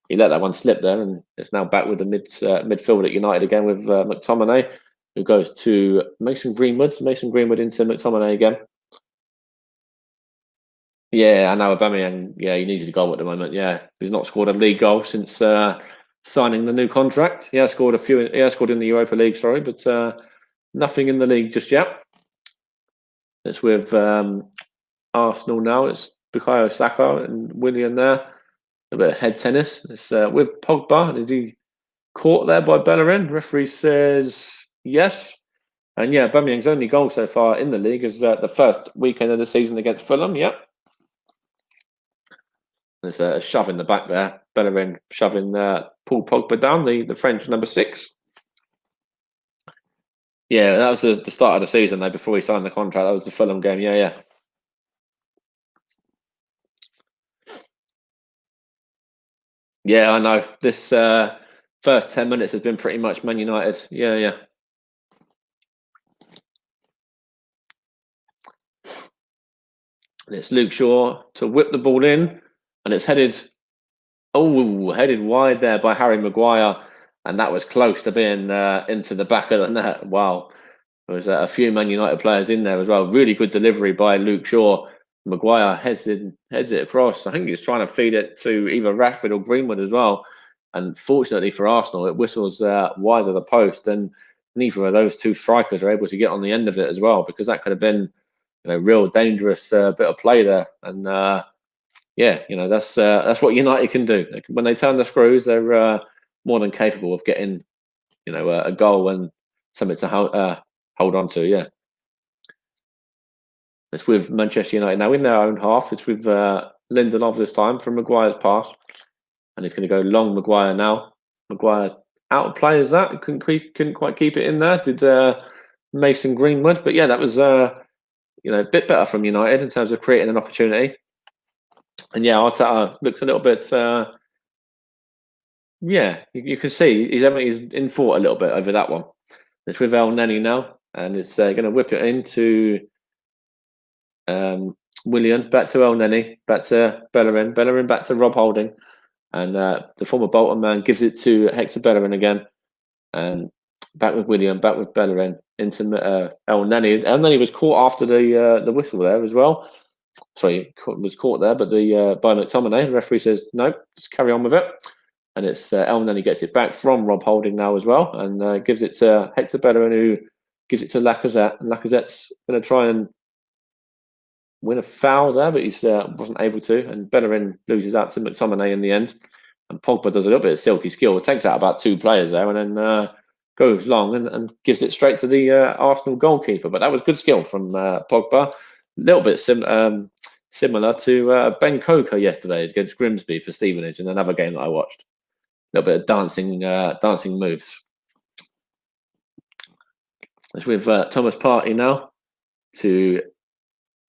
he let that one slip there, and it's now back with the midfield at United again with McTominay, who goes to Mason Greenwood. Mason Greenwood into McTominay again. Yeah, I know Aubameyang. Yeah, he needs a goal at the moment. Yeah, he's not scored a league goal since signing the new contract. He has scored a few. He has scored in the Europa League, sorry, but nothing in the league just yet. It's with Arsenal now. It's Bukayo Saka and Willian there. A bit of head tennis. It's with Pogba. Is he caught there by Bellerin? Referee says yes. And yeah, Aubameyang's only goal so far in the league is the first weekend of the season against Fulham. Yep. There's a shove in the back there. Bellerin shoving Paul Pogba down, the French number 6. Yeah, that was the start of the season though, before he signed the contract. That was the Fulham game. Yeah. Yeah, I know. This first 10 minutes has been pretty much Man United. Yeah. And it's Luke Shaw to whip the ball in, and it's headed wide there by Harry Maguire, and that was close to being into the back of the net. Wow. There was a few Man United players in there as well. Really good delivery by Luke Shaw. Maguire heads it across. I think he's trying to feed it to either Rashford or Greenwood as well. And fortunately for Arsenal, it whistles wide of the post, and neither of those two strikers are able to get on the end of it as well, because that could have been, real dangerous bit of play there. And that's what United can do. When they turn the screws, they're more than capable of getting, a goal and something to hold on to. Yeah. It's with Manchester United now in their own half. It's with Lindelof this time from Maguire's pass. And he's going to go long Maguire now. Maguire out of play as that. Couldn't quite keep it in there. Did Mason Greenwood. But yeah, that was a bit better from United in terms of creating an opportunity. And yeah, Arteta looks a little bit. You can see he's in thought a little bit over that one. It's with Elneny now, and it's going to whip it into Willian, back to Elneny, back to Bellerin back to Rob Holding, and the former Bolton man gives it to Hector Bellerin again, and back with Willian, back with Bellerin into Elneny. Elneny was caught after the whistle there as well. Sorry, was caught there, but by McTominay, the referee says no, just carry on with it. And it's Elneny gets it back from Rob Holding now as well, and gives it to Hector Bellerin, who gives it to Lacazette. And Lacazette's going to try and win a foul there, but he wasn't able to. And Bellerin loses out to McTominay in the end. And Pogba does a little bit of silky skill. It takes out about two players there, and then goes long and gives it straight to the Arsenal goalkeeper. But that was good skill from Pogba. A little bit similar to Ben Coker yesterday against Grimsby for Stevenage in another game that I watched. A little bit of dancing moves. It's with Thomas Partey now to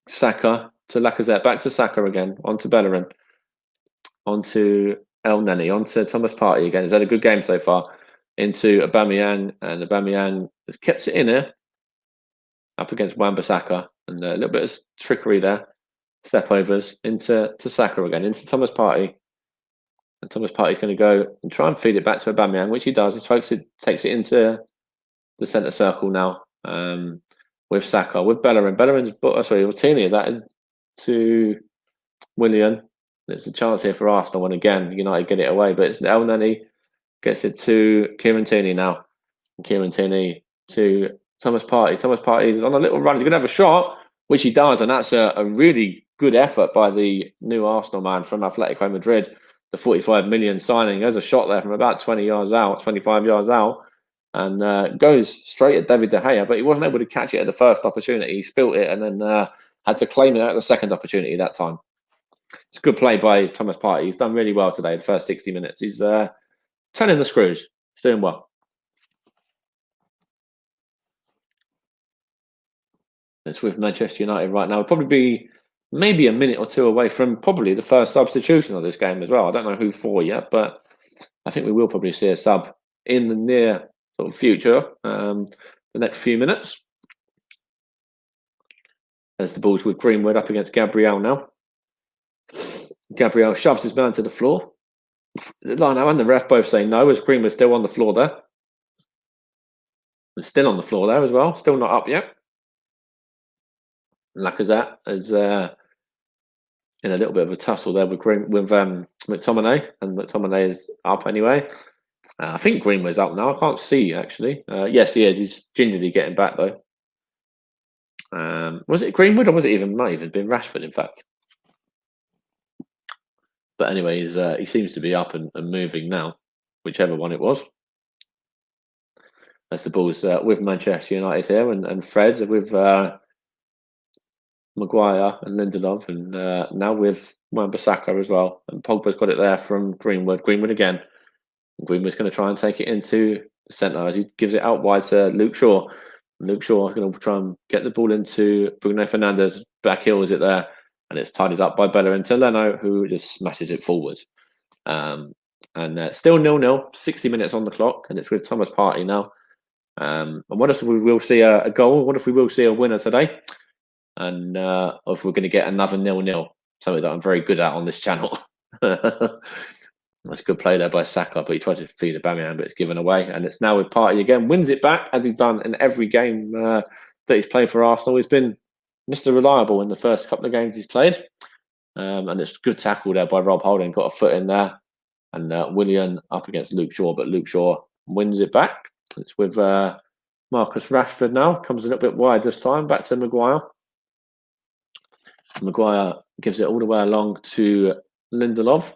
Saka, to Lacazette, back to Saka again, onto Bellerin, onto Elneny, onto Thomas Partey again. He's had a good game so far. Into Aubameyang, and Aubameyang has kept it in here, up against Wan-Bissaka, and a little bit of trickery there. Step overs into Saka again, into Thomas Partey. And Thomas Partey's going to go and try and feed it back to Aubameyang, which he does. He takes it into the centre circle now with Saka, with Bellerin. Martini is added to Willian. There's a chance here for Arsenal, and again, United get it away. But it's Elneny gets it to Kieran Tierney now. And Kieran Tierney to Thomas Partey. Thomas Partey is on a little run. He's going to have a shot, which he does, and that's a really good effort by the new Arsenal man from Atletico Madrid. The 45 million signing. There's a shot there from about 25 yards out, and goes straight at David De Gea, but he wasn't able to catch it at the first opportunity. He spilt it and then had to claim it at the second opportunity that time. It's a good play by Thomas Partey. He's done really well today, the first 60 minutes. He's turning the screws. He's doing well. It's with Manchester United right now. It'll probably be maybe a minute or two away from probably the first substitution of this game as well. I don't know who for yet, but I think we will probably see a sub in the near sort of future, the next few minutes. As the ball's with Greenwood up against Gabriel now. Gabriel shoves his man to the floor. The line and the ref both say no, as Greenwood's still on the floor there. He's still on the floor there as well, still not up yet. Lacazette is in a little bit of a tussle there with McTominay, and McTominay is up anyway. I think Greenwood's up now. I can't see actually. Yes, he is. He's gingerly getting back though. Was it Greenwood or was it might even been Rashford? In fact, but anyway, he seems to be up and moving now, whichever one it was. As the ball's with Manchester United here, and Fred with Maguire and Lindelof, and now with Wan-Bissaka as well. And Pogba's got it there from Greenwood. Greenwood again. Greenwood's going to try and take it into the centre as he gives it out wide to Luke Shaw. Luke Shaw is going to try and get the ball into Bruno Fernandes. Back heel is it there, and it's tidied up by Bellerin to Leno, who just smashes it forward. And still 0-0, 60 minutes on the clock, and it's with Thomas Partey now. And what if we will see a goal? What if we will see a winner today? and if we're going to get another 0-0, something that I'm very good at on this channel. That's a good play there by Saka, but he tried to feed Aubameyang, but it's given away. And it's now with Partey again. Wins it back, as he's done in every game that he's played for Arsenal. He's been Mr. Reliable in the first couple of games he's played. And it's a good tackle there by Rob Holding. Got a foot in there. And Willian up against Luke Shaw, but Luke Shaw wins it back. It's with Marcus Rashford now. Comes a little bit wide this time. Back to Maguire. Maguire gives it all the way along to Lindelof.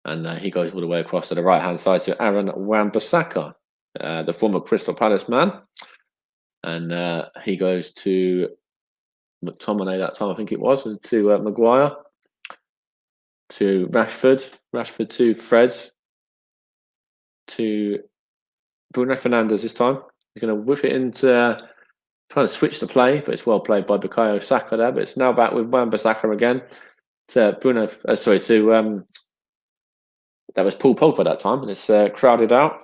And he goes all the way across to the right-hand side to Aaron Wan-Bissaka, the former Crystal Palace man. And he goes to McTominay that time, I think it was, and to Maguire, to Rashford to Fred, to Bruno Fernandes this time. He's going to whip it into, trying to switch the play, but it's well played by Bukayo Saka there. But it's now back with Wan-Bissaka again to Bruno, that was Paul Pogba that time, and it's crowded out.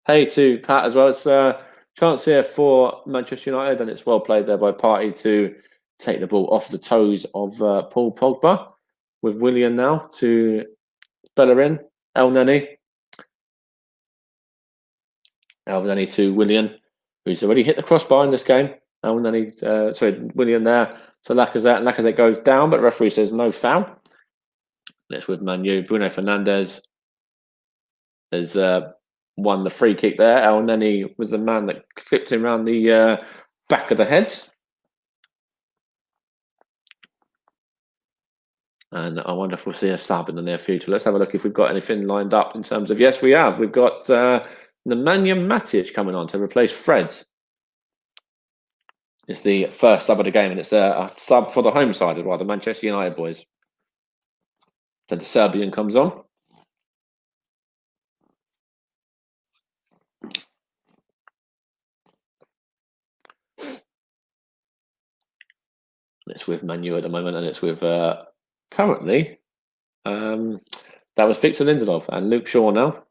Hey to Pat as well. It's a chance here for Manchester United, and it's well played there by Partey to take the ball off the toes of Paul Pogba. With Willian now to Bellerin, El Neni to Willian, who's already hit the crossbar in this game. Willian there to Lacazette, and Lacazette goes down, but the referee says no foul. It's with Man U. Bruno Fernandes has won the free kick there. El Neni was the man that clipped him around the back of the head. And I wonder if we'll see a sub in the near future. Let's have a look if we've got anything lined up in terms of... Yes, we have. We've got Nemanja Matic coming on to replace Fred. It's the first sub of the game, and it's a sub for the home side as well, the Manchester United boys. So the Serbian comes on. It's with Man U at the moment, and it's with... currently, that was Victor Lindelof and Luke Shaw now.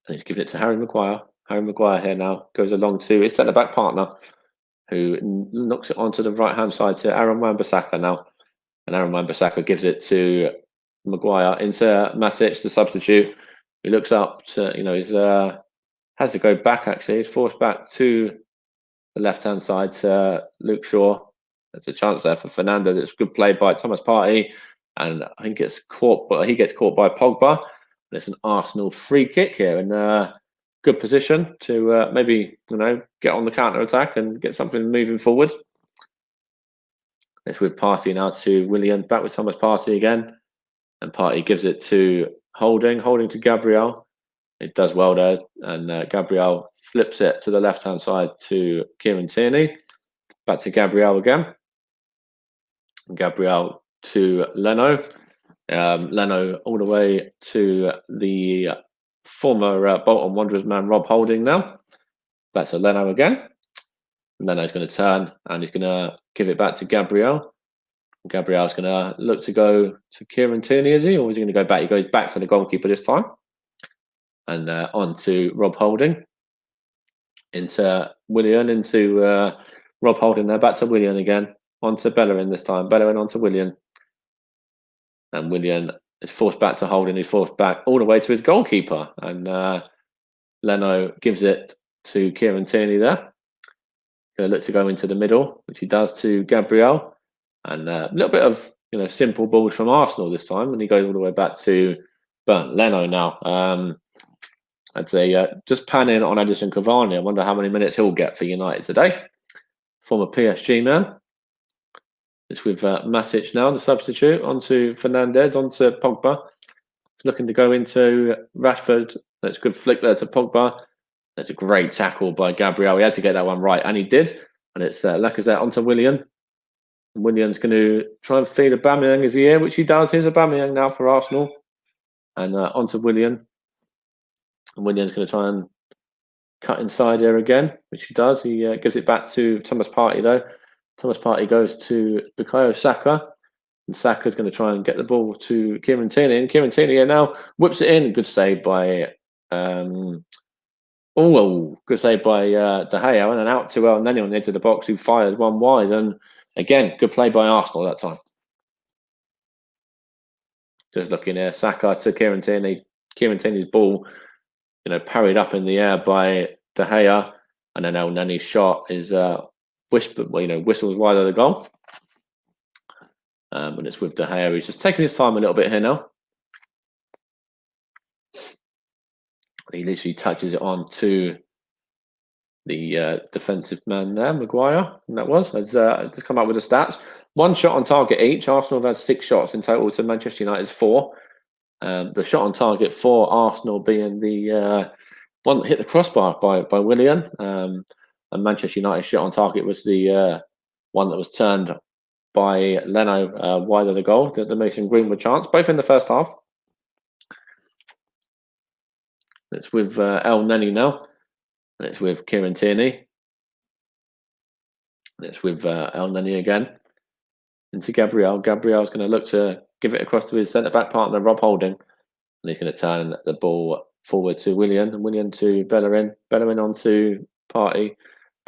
And he's giving it to Harry Maguire. Harry Maguire here now goes along to his centre-back partner, who knocks it onto the right-hand side to Aaron Wan-Bissaka now. And Aaron Wan-Bissaka gives it to Maguire into Matic, the substitute. He looks up to, he's has to go back actually. He's forced back to the left-hand side to Luke Shaw. There's a chance there for Fernandes. It's good play by Thomas Partey, and I think it's caught, but he gets caught by Pogba. And it's an Arsenal free kick here, and good position to maybe get on the counter attack and get something moving forward. It's with Partey now to Willian, back with Thomas Partey again, and Partey gives it to Holding to Gabriel. It does well there, and Gabriel flips it to the left-hand side to Kieran Tierney. Back to Gabriel again. Gabriel to Leno. Leno all the way to the former Bolton Wanderers man Rob Holding now. Back to Leno again. Leno's going to turn and he's going to give it back to Gabriel. Gabriel's going to look to go to Kieran Tierney, is he? Or is he going to go back? He goes back to the goalkeeper this time. And on to Rob Holding. Into Willian, into Rob Holding there. Back to Willian again. On to Bellerin this time. Bellerin on to Willian. And Willian is forced back to Holding. He's forced back all the way to his goalkeeper. And Leno gives it to Kieran Tierney there. Going to look to go into the middle, which he does to Gabriel. And a little bit of simple balls from Arsenal this time. And he goes all the way back to Bernd Leno now. I'd say just pan in on Edinson Cavani. I wonder how many minutes he'll get for United today. Former PSG man. It's with Matic now, the substitute, onto Fernandes, onto Pogba. He's looking to go into Rashford. That's a good flick there to Pogba. That's a great tackle by Gabriel. He had to get that one right, and he did. And it's Lacazette onto Willian. And Willian's going to try and feed Aubameyang his ear, which he does. Here's Aubameyang now for Arsenal. And onto Willian. And Willian's going to try and cut inside here again, which he does. He gives it back to Thomas Partey, though. Thomas Partey goes to Bukayo Saka. And Saka's going to try and get the ball to Kieran Tierney. And Kieran Tierney now whips it in. Good save by Oh, good save by De Gea, and then out to Elneny on the edge of the box, who fires one wide. And again, good play by Arsenal that time. Just looking here, Saka to Kieran Tierney. Kieran Tierney's ball, parried up in the air by De Gea, and then Elneny's shot is whistles wide of the goal. And it's with De Gea. He's just taking his time a little bit here now. He literally touches it on to the defensive man there, Maguire, and that has just come up with the stats. 1 shot on target each. Arsenal have had 6 shots in total to Manchester United's 4. The shot on target for Arsenal being the one that hit the crossbar by Willian, and Manchester United's shot on target was the one that was turned by Leno wide of the goal, the Mason Greenwood chance, both in the first half. It's with Elneny now, and it's with Kieran Tierney. And it's with Elneny again. Into Gabriel. Gabriel's going to look to give it across to his centre-back partner, Rob Holding. And he's going to turn the ball forward to Willian, and Willian to Bellerin. Bellerin on to Partey.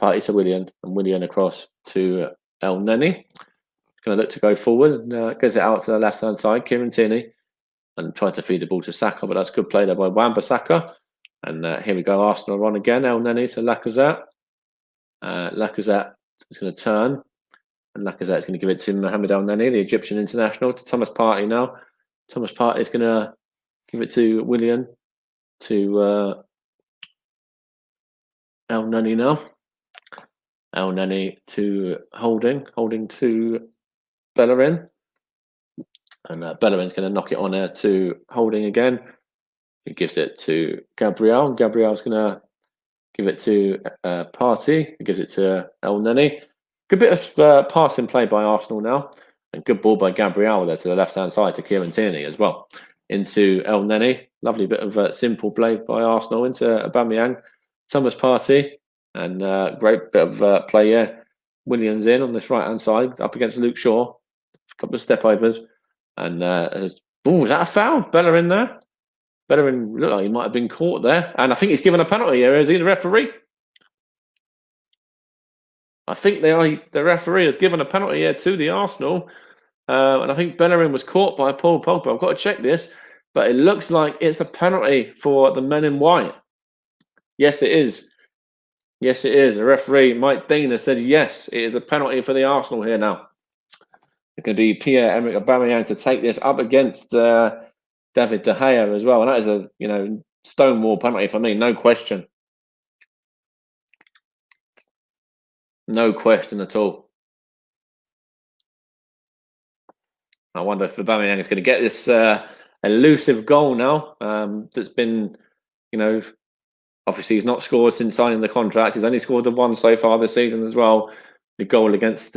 Partey to Willian, and Willian across to Elneny. He's going to look to go forward, and goes it out to the left-hand side, Kieran Tierney. And tried to feed the ball to Saka, but that's good play there by Wan-Bissaka. And here we go, Arsenal are on again. Elneny to Lacazette. Lacazette is going to turn. And Lacazette is going to give it to Mohamed Elneny, the Egyptian international, to Thomas Partey now. Thomas Partey is going to give it to Willian, to Elneny now. Elneny to Holding. Holding to Bellerin. And Bellerin's going to knock it on there to Holding again. He gives it to Gabriel. Gabriel's going to give it to Partey. He gives it to Elneny. Good bit of passing play by Arsenal now. And good ball by Gabriel there to the left-hand side to Kieran Tierney as well. Into Elneny. Lovely bit of simple play by Arsenal into Aubameyang. Thomas Partey. And great bit of play here. Williams in on this right-hand side up against Luke Shaw. A couple of step-overs. And is that a foul? Bellerin there. Bellerin looked like he might have been caught there. And I think he's given a penalty here, is he, the referee? I think the referee has given a penalty here to the Arsenal. And I think Bellerin was caught by Paul Pogba. I've got to check this. But it looks like it's a penalty for the men in white. Yes, it is. Yes, it is. The referee, Mike Dean, has said yes, it is a penalty for the Arsenal here now. It's going to be Pierre-Emerick Aubameyang to take this up against David De Gea as well. And that is a, stonewall penalty for me, no question. No question at all. I wonder if Aubameyang is going to get this elusive goal now. That's been, obviously he's not scored since signing the contract. He's only scored the one so far this season as well. The goal against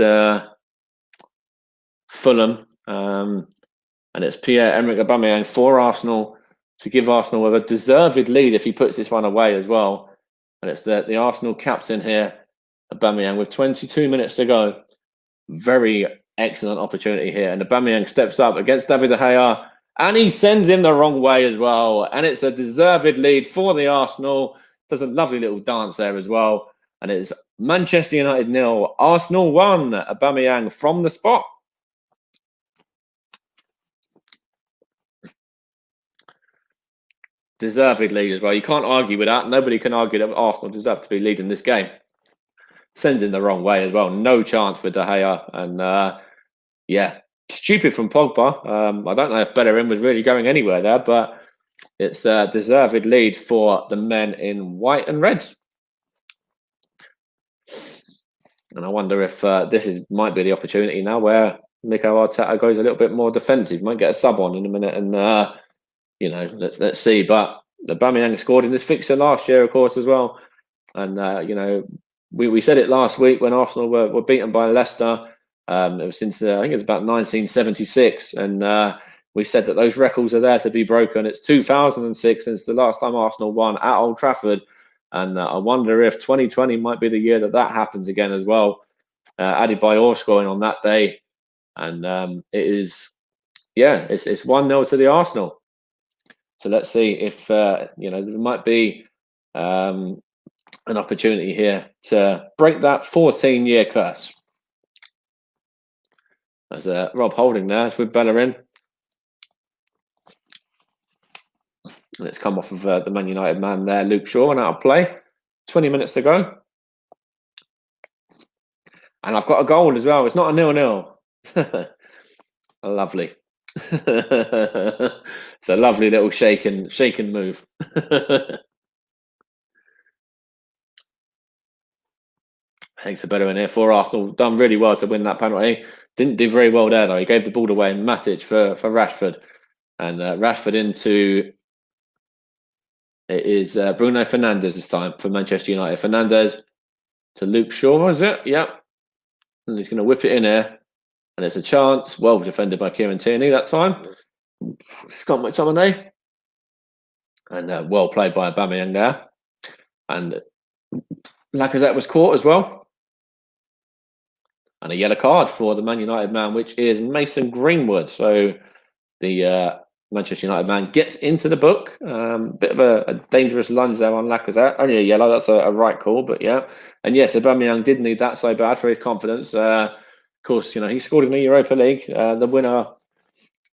Fulham. And it's Pierre-Emerick Aubameyang for Arsenal to give Arsenal a deserved lead if he puts this one away as well. And it's the Arsenal captain here, Aubameyang, with 22 minutes to go. Very excellent opportunity here. And Aubameyang steps up against David De Gea, and he sends him the wrong way as well. And it's a deserved lead for the Arsenal. Does a lovely little dance there as well. And it's Manchester United 0, Arsenal 1. Aubameyang from the spot. Deserved lead as well. You can't argue with that. Nobody can argue that Arsenal deserve to be leading this game. Sends in the wrong way as well. No chance for De Gea. And stupid from Pogba. I don't know if Bellerin was really going anywhere there, but it's a deserved lead for the men in white and red. And I wonder if might be the opportunity now where Mikel Arteta goes a little bit more defensive. Might get a sub on in a minute, and let's see. But Aubameyang scored in this fixture last year, of course, as well. And we said it last week when Arsenal were beaten by Leicester. It was since I think it was about 1976, and we said that those records are there to be broken. It's 2006 since the last time Arsenal won at Old Trafford. And I wonder if 2020 might be the year that happens again as well. Adebayor scoring on that day. And it is, it's 1-0 to the Arsenal. So let's see if, there might be an opportunity here to break that 14-year curse. As Rob Holding there, it's with Bellerin. And it's come off of the Man United man there, Luke Shaw, and out of play. 20 minutes to go. And I've got a goal as well. It's not a 0-0. Lovely. It's a lovely little shaken move. Thanks for better in here for Arsenal. Done really well to win that penalty. Didn't do very well there though. He gave the ball away in Matic for Rashford. And Rashford into... It is Bruno Fernandes this time for Manchester United. Fernandes to Luke Shaw, is it? Yep. And he's going to whip it in here. And it's a chance. Well defended by Kieran Tierney that time. Scott McTominay. And well played by Aubameyang there. And Lacazette was caught as well. And a yellow card for the Man United man, which is Mason Greenwood. So the Manchester United man gets into the book. Bit of a dangerous lunge there on Lacazette. Only a yellow, that's a right call, but yeah. And yes, Aubameyang did need that so bad for his confidence. Of course, you know, he scored in the Europa League, the winner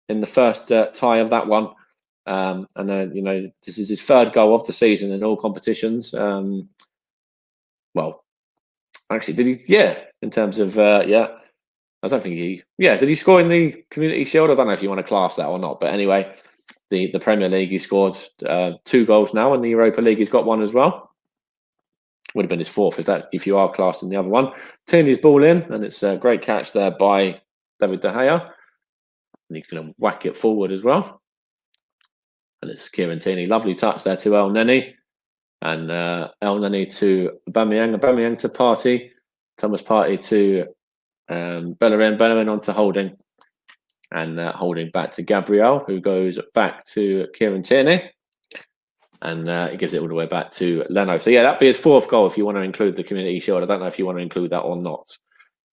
in the first tie of that one. And then, you know, this is his third goal of the season in all competitions. Well, actually, did he? Yeah, in terms of, yeah. I don't think he... Yeah, did he score in the Community Shield? I don't know if you want to class that or not. But anyway, the Premier League, he scored 2 goals now. And the Europa League, he's got 1 as well. Would have been his 4th if you are classed in the other one. Tierney's ball in, and it's a great catch there by David De Gea. And he's going to whack it forward as well. And it's Kieran Tierney. Lovely touch there to El Neni. And El Neni to Aubameyang. Aubameyang to Partey. Thomas Partey to... Bellerin on to Holding, and Holding back to Gabriel, who goes back to Kieran Tierney, and he gives it all the way back to Leno. So yeah, that'd be his 4th goal if you want to include the Community Shield. I don't know if you want to include that or not.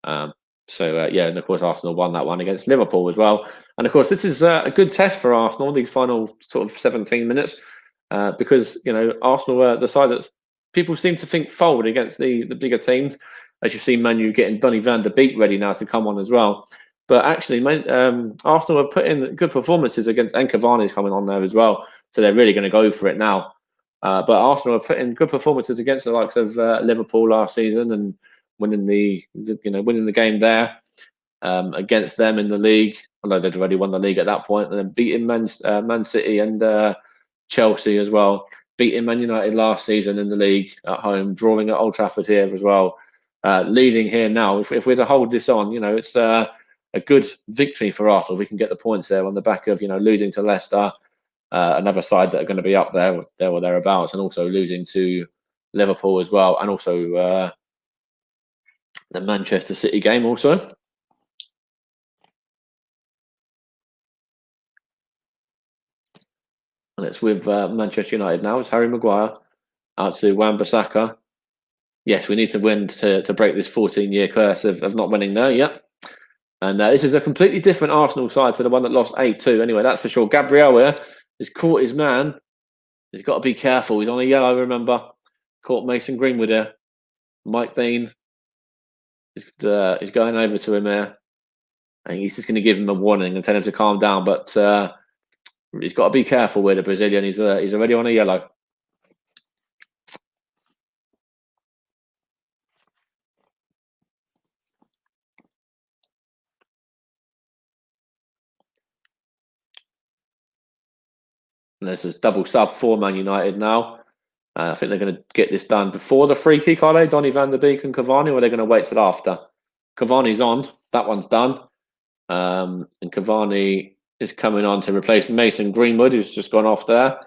Yeah, and of course Arsenal won that one against Liverpool as well. And of course this is a good test for Arsenal, these final sort of 17 minutes, because, you know, Arsenal were the side that people seem to think fold against the bigger teams. As you see, Man U getting Donny van de Beek ready now to come on as well. But actually, Arsenal have put in good performances against, and Cavani's coming on there as well. So they're really going to go for it now. But Arsenal have put in good performances against the likes of Liverpool last season and winning the game there against them in the league. Although they'd already won the league at that point, and then beating Man City and Chelsea as well. Beating Man United last season in the league at home, drawing at Old Trafford here as well. Leading here now. If we're to hold this on, you know, it's a good victory for Arsenal. We can get the points there on the back of, you know, losing to Leicester, another side that are going to be up there or thereabouts, and also losing to Liverpool as well, and also the Manchester City game also. And it's with Manchester United now. It's Harry Maguire out to Wan-Bissaka. Yes, we need to win to break this 14-year curse of not winning there. Yep. And this is a completely different Arsenal side to the one that lost 8-2. Anyway, that's for sure. Gabriel here has caught his man. He's got to be careful. He's on a yellow, remember. Caught Mason Greenwood here. Mike Dean is going over to him here. And he's just going to give him a warning and tell him to calm down. But he's got to be careful with the Brazilian. He's already on a yellow. And there's a double sub for Man United now. I think they're going to get this done before the free kick, are they? Donny van de Beek and Cavani, or are they going to wait till after? Cavani's on. That one's done. And Cavani is coming on to replace Mason Greenwood, who's just gone off there.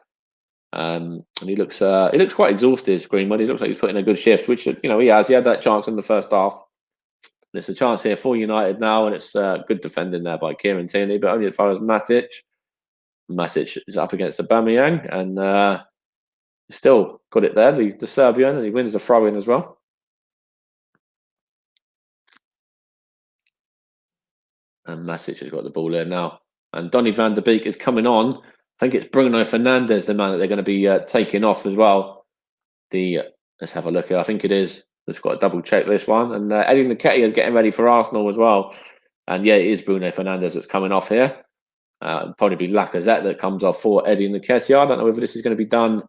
And he looks quite exhausted, Greenwood. He looks like he's putting a good shift, which, you know, he has. He had that chance in the first half. And it's a chance here for United now, and it's good defending there by Kieran Tierney, but only as far as Matic. Matic is up against Aubameyang, and still got it there, the Serbian, and he wins the throw-in as well. And Matic has got the ball there now. And Donny van de Beek is coming on. I think it's Bruno Fernandes, the man that they're going to be taking off as well. let's have a look here. I think it is. Just got to double check this one. And Eddie Nketiah is getting ready for Arsenal as well. And yeah, it is Bruno Fernandes that's coming off here. Probably be Lacazette that comes off for Eddie Nketiah. I don't know whether this is going to be done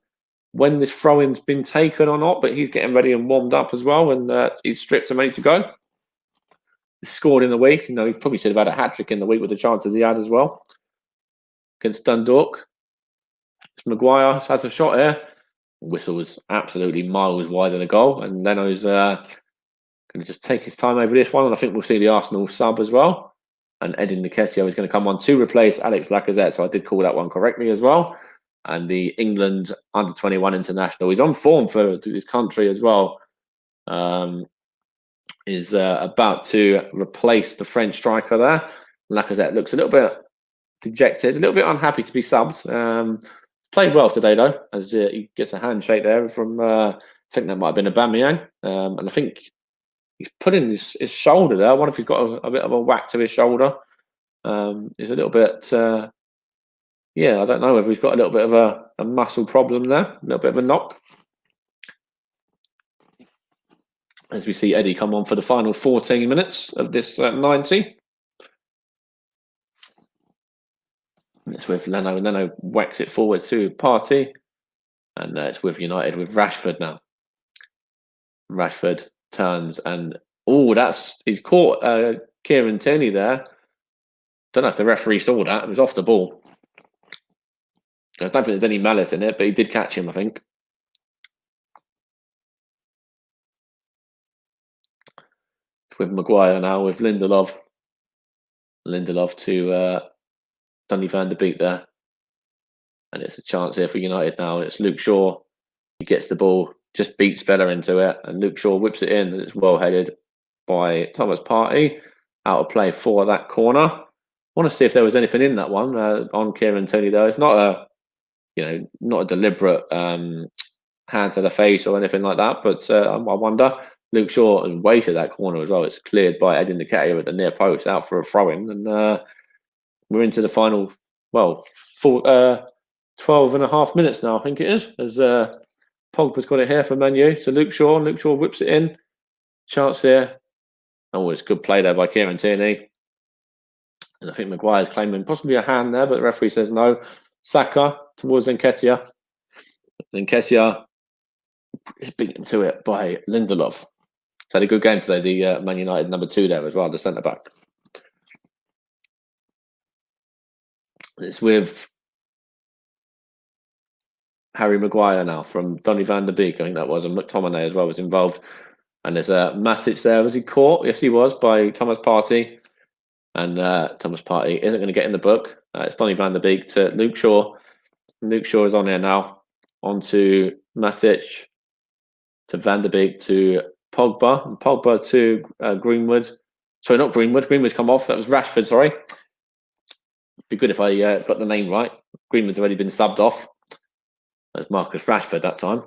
when this throw-in's been taken or not, but he's getting ready and warmed up as well, and he's stripped and ready to go. He scored in the week. He probably should have had a hat-trick in the week with the chances he had as well against Dundalk. It's Maguire has a shot here. Whistle was absolutely miles wide of the goal, and Leno's going to just take his time over this one, and I think we'll see the Arsenal sub as well. And Eddie Nketiah is going to come on to replace Alex Lacazette, so I did call that one correctly as well. And the England under-21 international is on form for his country as well. Is about to replace the French striker there. Lacazette looks a little bit dejected, a little bit unhappy to be subs. Played well today though, as he gets a handshake there from, I think that might have been Aubameyang. And I think he's put in his shoulder there. I wonder if he's got a bit of a whack to his shoulder. He's a little bit, yeah, I don't know if he's got a little bit of a muscle problem there, a little bit of a knock. As we see Eddie come on for the final 14 minutes of this 90. It's with Leno, and Leno whacks it forward to Partey. And it's with United with Rashford now. Rashford turns and, he's caught Kieran Tierney there. Don't know if the referee saw that. It was off the ball. I don't think there's any malice in it, but he did catch him, I think. With Maguire now, with Lindelof. Lindelof to Donny van de Beek there. And it's a chance here for United now. And it's Luke Shaw. He gets the ball, just beats Bella into it. And Luke Shaw whips it in. And it's well headed by Thomas Partey. Out of play for that corner. I want to see if there was anything in that one on Kieran Tierney though. It's not not a deliberate hand to the face or anything like that. But I wonder. Luke Shaw has weighted that corner as well. It's cleared by Eddie Nketiah at the near post out for a throw-in. And we're into the final, 12 and a half minutes now, I think it is. As Pogba's got it here for Man U. So Luke Shaw whips it in. Chance here. It's good play there by Kieran Tierney. And I think Maguire's claiming possibly a hand there, but the referee says no. Saka towards Nketiah. Nketiah is beaten to it by Lindelof. So had a good game today, the Man United number 2 there as well, the centre-back. It's with Harry Maguire now from Donny van de Beek, I think that was, and McTominay as well was involved. And there's a Matic there. Was he caught? Yes, he was, by Thomas Partey. And Thomas Partey isn't going to get in the book. It's Donny van de Beek to Luke Shaw. Luke Shaw is on here now. On to Matic, to Van de Beek, to Pogba, and Pogba to Greenwood. Sorry, not Greenwood. Greenwood's come off. That was Rashford, sorry. It'd be good if I got the name right. Greenwood's already been subbed off. That's Marcus Rashford that time.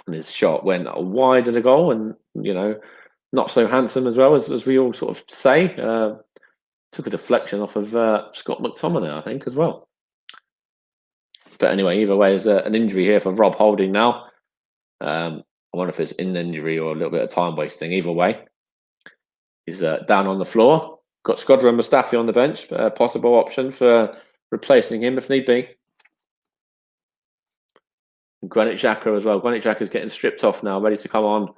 And his shot went wide of the goal and, not so handsome as well, as we all sort of say. Took a deflection off of Scott McTominay, I think, as well. But anyway, either way, there's an injury here for Rob Holding now. I wonder if it's an injury or a little bit of time wasting. Either way, he's down on the floor. Got Shkodran Mustafi on the bench, a possible option for replacing him if need be. And Granit Xhaka as well. Granit Xhaka is getting stripped off now, ready to come on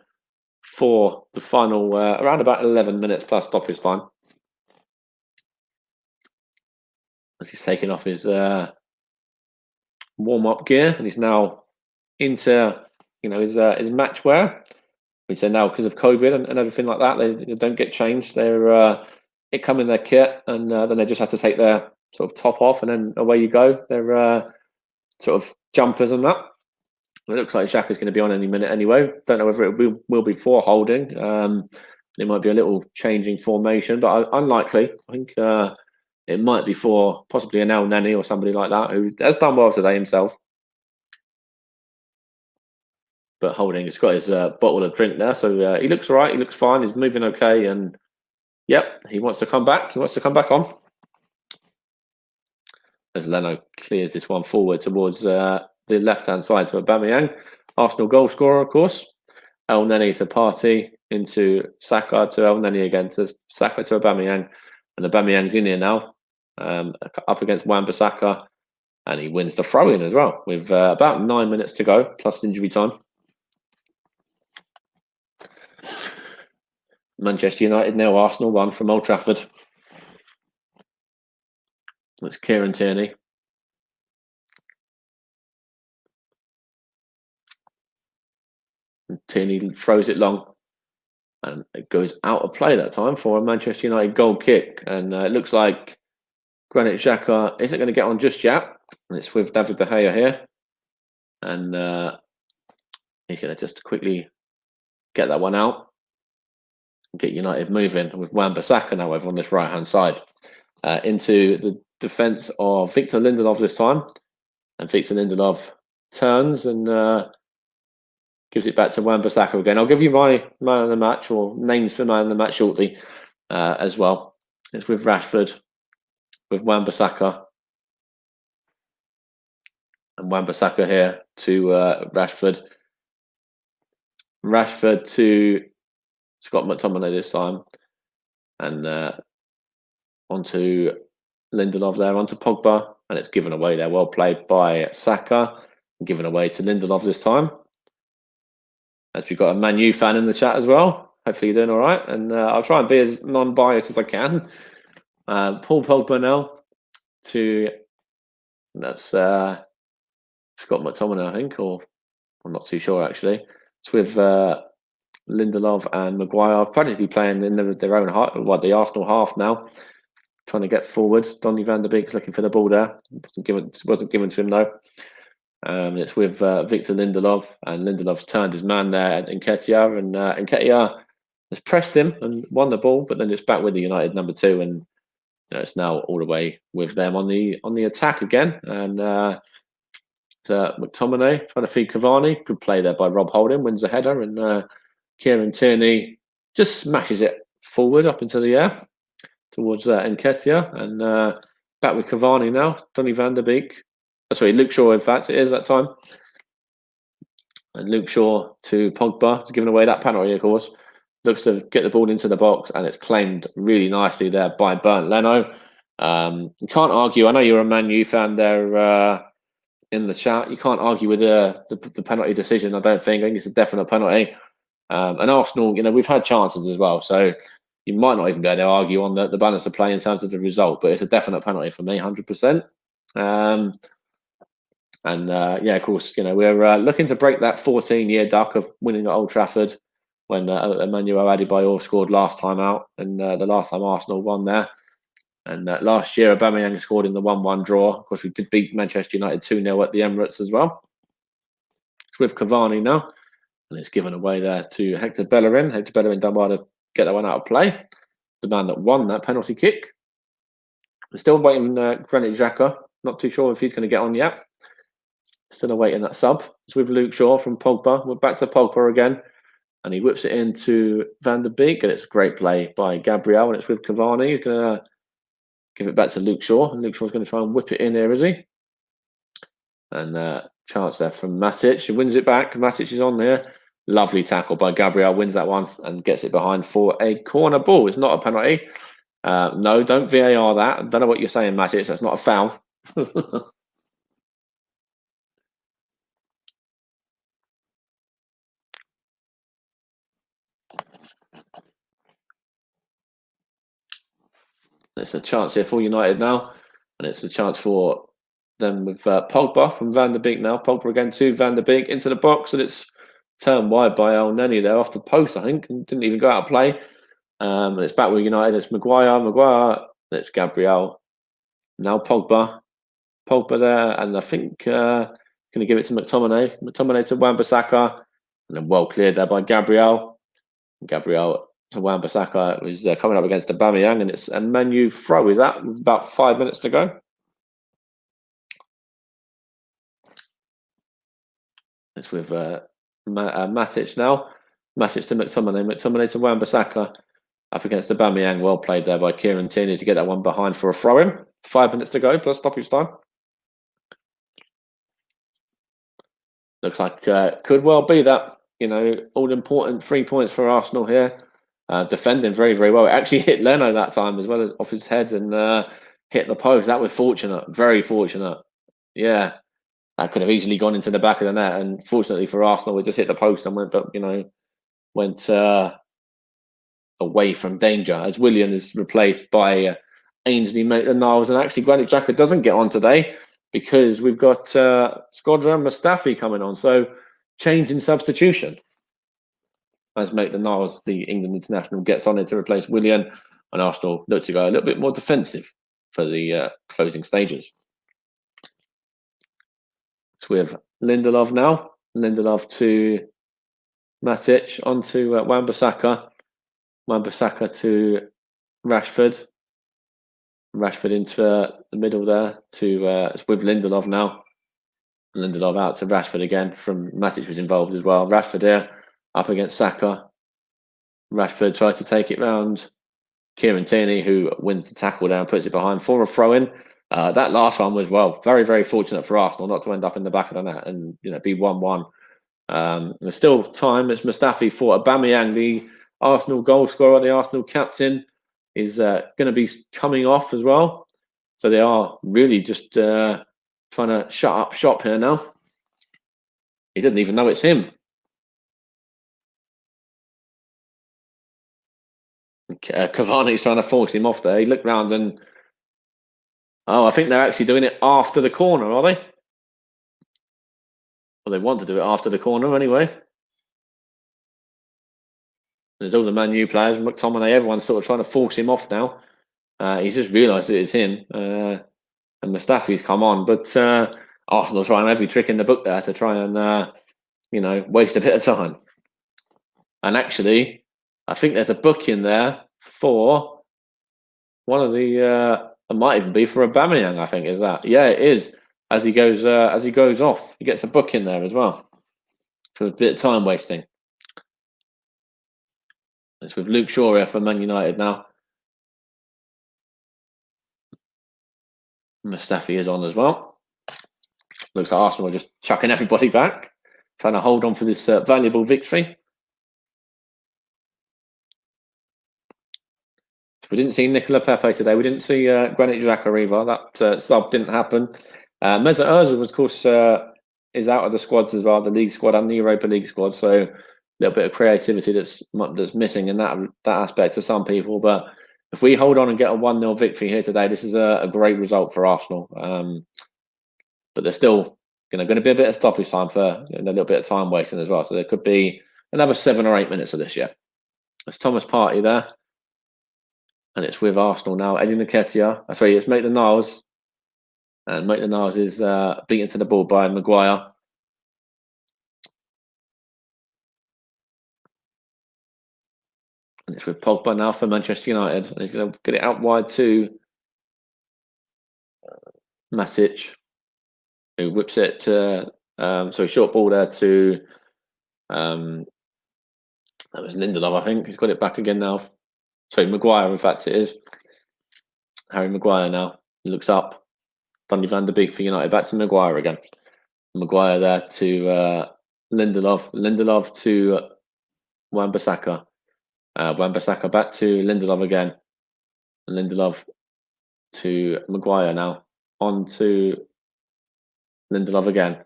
for the final, around about 11 minutes plus stoppage time. As he's taking off his warm-up gear, and he's now into his match wear, which they now, because of COVID and everything like that, they don't get changed. It come in their kit, and then they just have to take their sort of top off, and then away you go. Their sort of jumpers and that. It looks like Xhaka's going to be on any minute anyway. Don't know whether it will be for Holding. It might be a little changing formation, but unlikely. I think it might be for possibly an El Neni or somebody like that who has done well today himself. But Holding has got his bottle of drink there, so he looks all right. He looks fine. He's moving okay, and yep, he wants to come back. He wants to come back on. as Leno clears this one forward towards the left-hand side to Aubameyang. Arsenal goal scorer, of course. El Neni to Partey, into Saka, to El Neni again, to Saka, to Aubameyang. And Aubameyang's in here now, up against Wan-Bissaka. And he wins the throw-in as well, with about 9 minutes to go, plus injury time. Manchester United 0, Arsenal 1 from Old Trafford. That's Kieran Tierney. And Tierney throws it long. And it goes out of play that time for a Manchester United goal kick. And it looks like Granit Xhaka isn't going to get on just yet. And it's with David De Gea here. And he's going to just quickly get that one out. And get United moving with Wan-Bissaka now over on this right-hand side. Into the defence of Victor Lindelof this time. And Victor Lindelof turns and gives it back to Wan-Bissaka again. I'll give you my man of the match, or names for man of the match shortly as well. It's with Rashford, with Wan-Bissaka. And Wan-Bissaka here to Rashford. Rashford to Scott McTominay this time. And onto Lindelof there, onto Pogba. And it's given away there. Well played by Saka. Given away to Lindelof this time. As we've got a Man U fan in the chat as well. Hopefully you're doing all right. And I'll try and be as non-biased as I can. Paul Pogba now to... That's Scott McTominay, I think. Or I'm not too sure, actually. It's with Lindelof and Maguire practically playing in their own half, the Arsenal half now. Trying to get forward. Donny van de Beek's looking for the ball there. Wasn't given to him, though. It's with Victor Lindelof, and Lindelof's turned his man there at Nketiah, and Nketiah has pressed him and won the ball, but then it's back with the United number 2, and it's now all the way with them on the attack again. And McTominay trying to feed Cavani, good play there by Rob Holding, wins the header, and Kieran Tierney just smashes it forward up into the air towards Nketiah, and back with Cavani now. Donny van de Beek. Sorry, Luke Shaw, in fact, it is that time. And Luke Shaw to Pogba, giving away that penalty, of course. Looks to get the ball into the box, and it's claimed really nicely there by Bernd Leno. You can't argue. I know you're a Man U fan there in the chat. You can't argue with the penalty decision, I don't think. I think it's a definite penalty. And Arsenal, we've had chances as well. So you might not even be able to argue on the balance of play in terms of the result, but it's a definite penalty for me, 100%. Of course, we're looking to break that 14-year duck of winning at Old Trafford when Emmanuel Adebayor scored last time out, and the last time Arsenal won there. And last year, Aubameyang scored in the 1-1 draw. Of course, we did beat Manchester United 2-0 at the Emirates as well. It's with Cavani now, and it's given away there to Hector Bellerin. Hector Bellerin done well to get that one out of play. The man that won that penalty kick. We're still waiting Granit Xhaka. Not too sure if he's going to get on yet. Still awaiting that sub. It's with Luke Shaw from Pogba. We're back to Pogba again. And he whips it into Van der Beek. And it's a great play by Gabriel. And it's with Cavani. He's going to give it back to Luke Shaw. And Luke Shaw's going to try and whip it in here, is he? And chance there from Matic. He wins it back. Matic is on there. Lovely tackle by Gabriel. Wins that one and gets it behind for a corner ball. It's not a penalty. No, don't VAR that. I don't know what you're saying, Matic. That's not a foul. It's a chance here for United now, and it's a chance for them with Pogba from Van der Beek now. Pogba again to Van der Beek into the box, and it's turned wide by El Neni there off the post, I think, and didn't even go out of play. And it's back with United. It's Maguire. It's Gabriel. Now Pogba there, and I think going to give it to McTominay. McTominay to Wan-Bissaka, and then well cleared there by Gabriel. Gabriel to Wan-Bissaka. It was coming up against Aubameyang, and it's a Man U throw. Is that with about 5 minutes to go? It's with Matic now. Matic to McTominay. McTominay to Wan-Bissaka. Up against Aubameyang. Well played there by Kieran Tierney to get that one behind for a throw-in. 5 minutes to go plus stoppage time. Looks like could well be that, all important 3 points for Arsenal here. Defending very, very well. It actually hit Leno that time as well as off his head and hit the post. That was fortunate, very fortunate. Yeah, that could have easily gone into the back of the net. And fortunately for Arsenal, it just hit the post and went away from danger as Willian is replaced by Ainsley Maitland-Niles. And actually, Granit Xhaka doesn't get on today because we've got Shkodran Mustafi coming on. So change in substitution as Maitland-Niles, the England international, gets on it to replace Willian, and Arsenal look to go a little bit more defensive for the closing stages. It's with Lindelof now. Lindelof to Matic, onto Wan-Bissaka. Wan-Bissaka to Rashford. Rashford into the middle there to it's with Lindelof now. Lindelof out to Rashford again. From Matic was involved as well. Rashford here up against Saka. Rashford tries to take it round Kieran Tierney, who wins the tackle down, puts it behind for a throw-in. That last one was, very, very fortunate for Arsenal not to end up in the back of the net and be 1-1. There's still time. It's Mustafi for Aubameyang, the Arsenal goal scorer, the Arsenal captain, is going to be coming off as well. So they are really just trying to shut up shop here now. He doesn't even know it's him. Cavani's trying to force him off there. He looked round and... I think they're actually doing it after the corner, are they? Well, they want to do it after the corner anyway. There's all the Man U players, McTominay, everyone's sort of trying to force him off now. He's just realised it's him. And Mustafi's come on. But Arsenal trying every trick in the book there to try and, waste a bit of time. And actually, I think there's a book in there for one of the... it might even be for Aubameyang, I think, is that? Yeah, it is. As he goes off, he gets a book in there as well for a bit of time wasting. It's with Luke Shaw here for Man United now. Mustafi is on as well. Looks like Arsenal are just chucking everybody back, trying to hold on for this valuable victory. We didn't see Nicola Pepe today. We didn't see Granit Xhaka either. That sub didn't happen. Mesut Ozil, of course, is out of the squads as well, the league squad and the Europa League squad. So a little bit of creativity that's missing in that aspect to some people. But if we hold on and get a 1-0 victory here today, this is a great result for Arsenal. But there's still going to be a bit of stoppage time for a little bit of time wasting as well. So there could be another 7 or 8 minutes of this yet. There's Thomas Partey there. And it's with Arsenal now. Eddie Nketiah. Sorry, it's Maitland-Niles. And Maitland-Niles is beaten to the ball by Maguire. And it's with Pogba now for Manchester United. And he's going to get it out wide to Matic, who whips it to... short ball there to... that was Lindelof, I think. He's got it back again now. Sorry, Maguire, in fact, it is. Harry Maguire now. He looks up. Donny van de Beek for United. Back to Maguire again. Maguire there to Lindelof. Lindelof to Wan-Bissaka. Wan-Bissaka back to Lindelof again. And Lindelof to Maguire now. On to Lindelof again.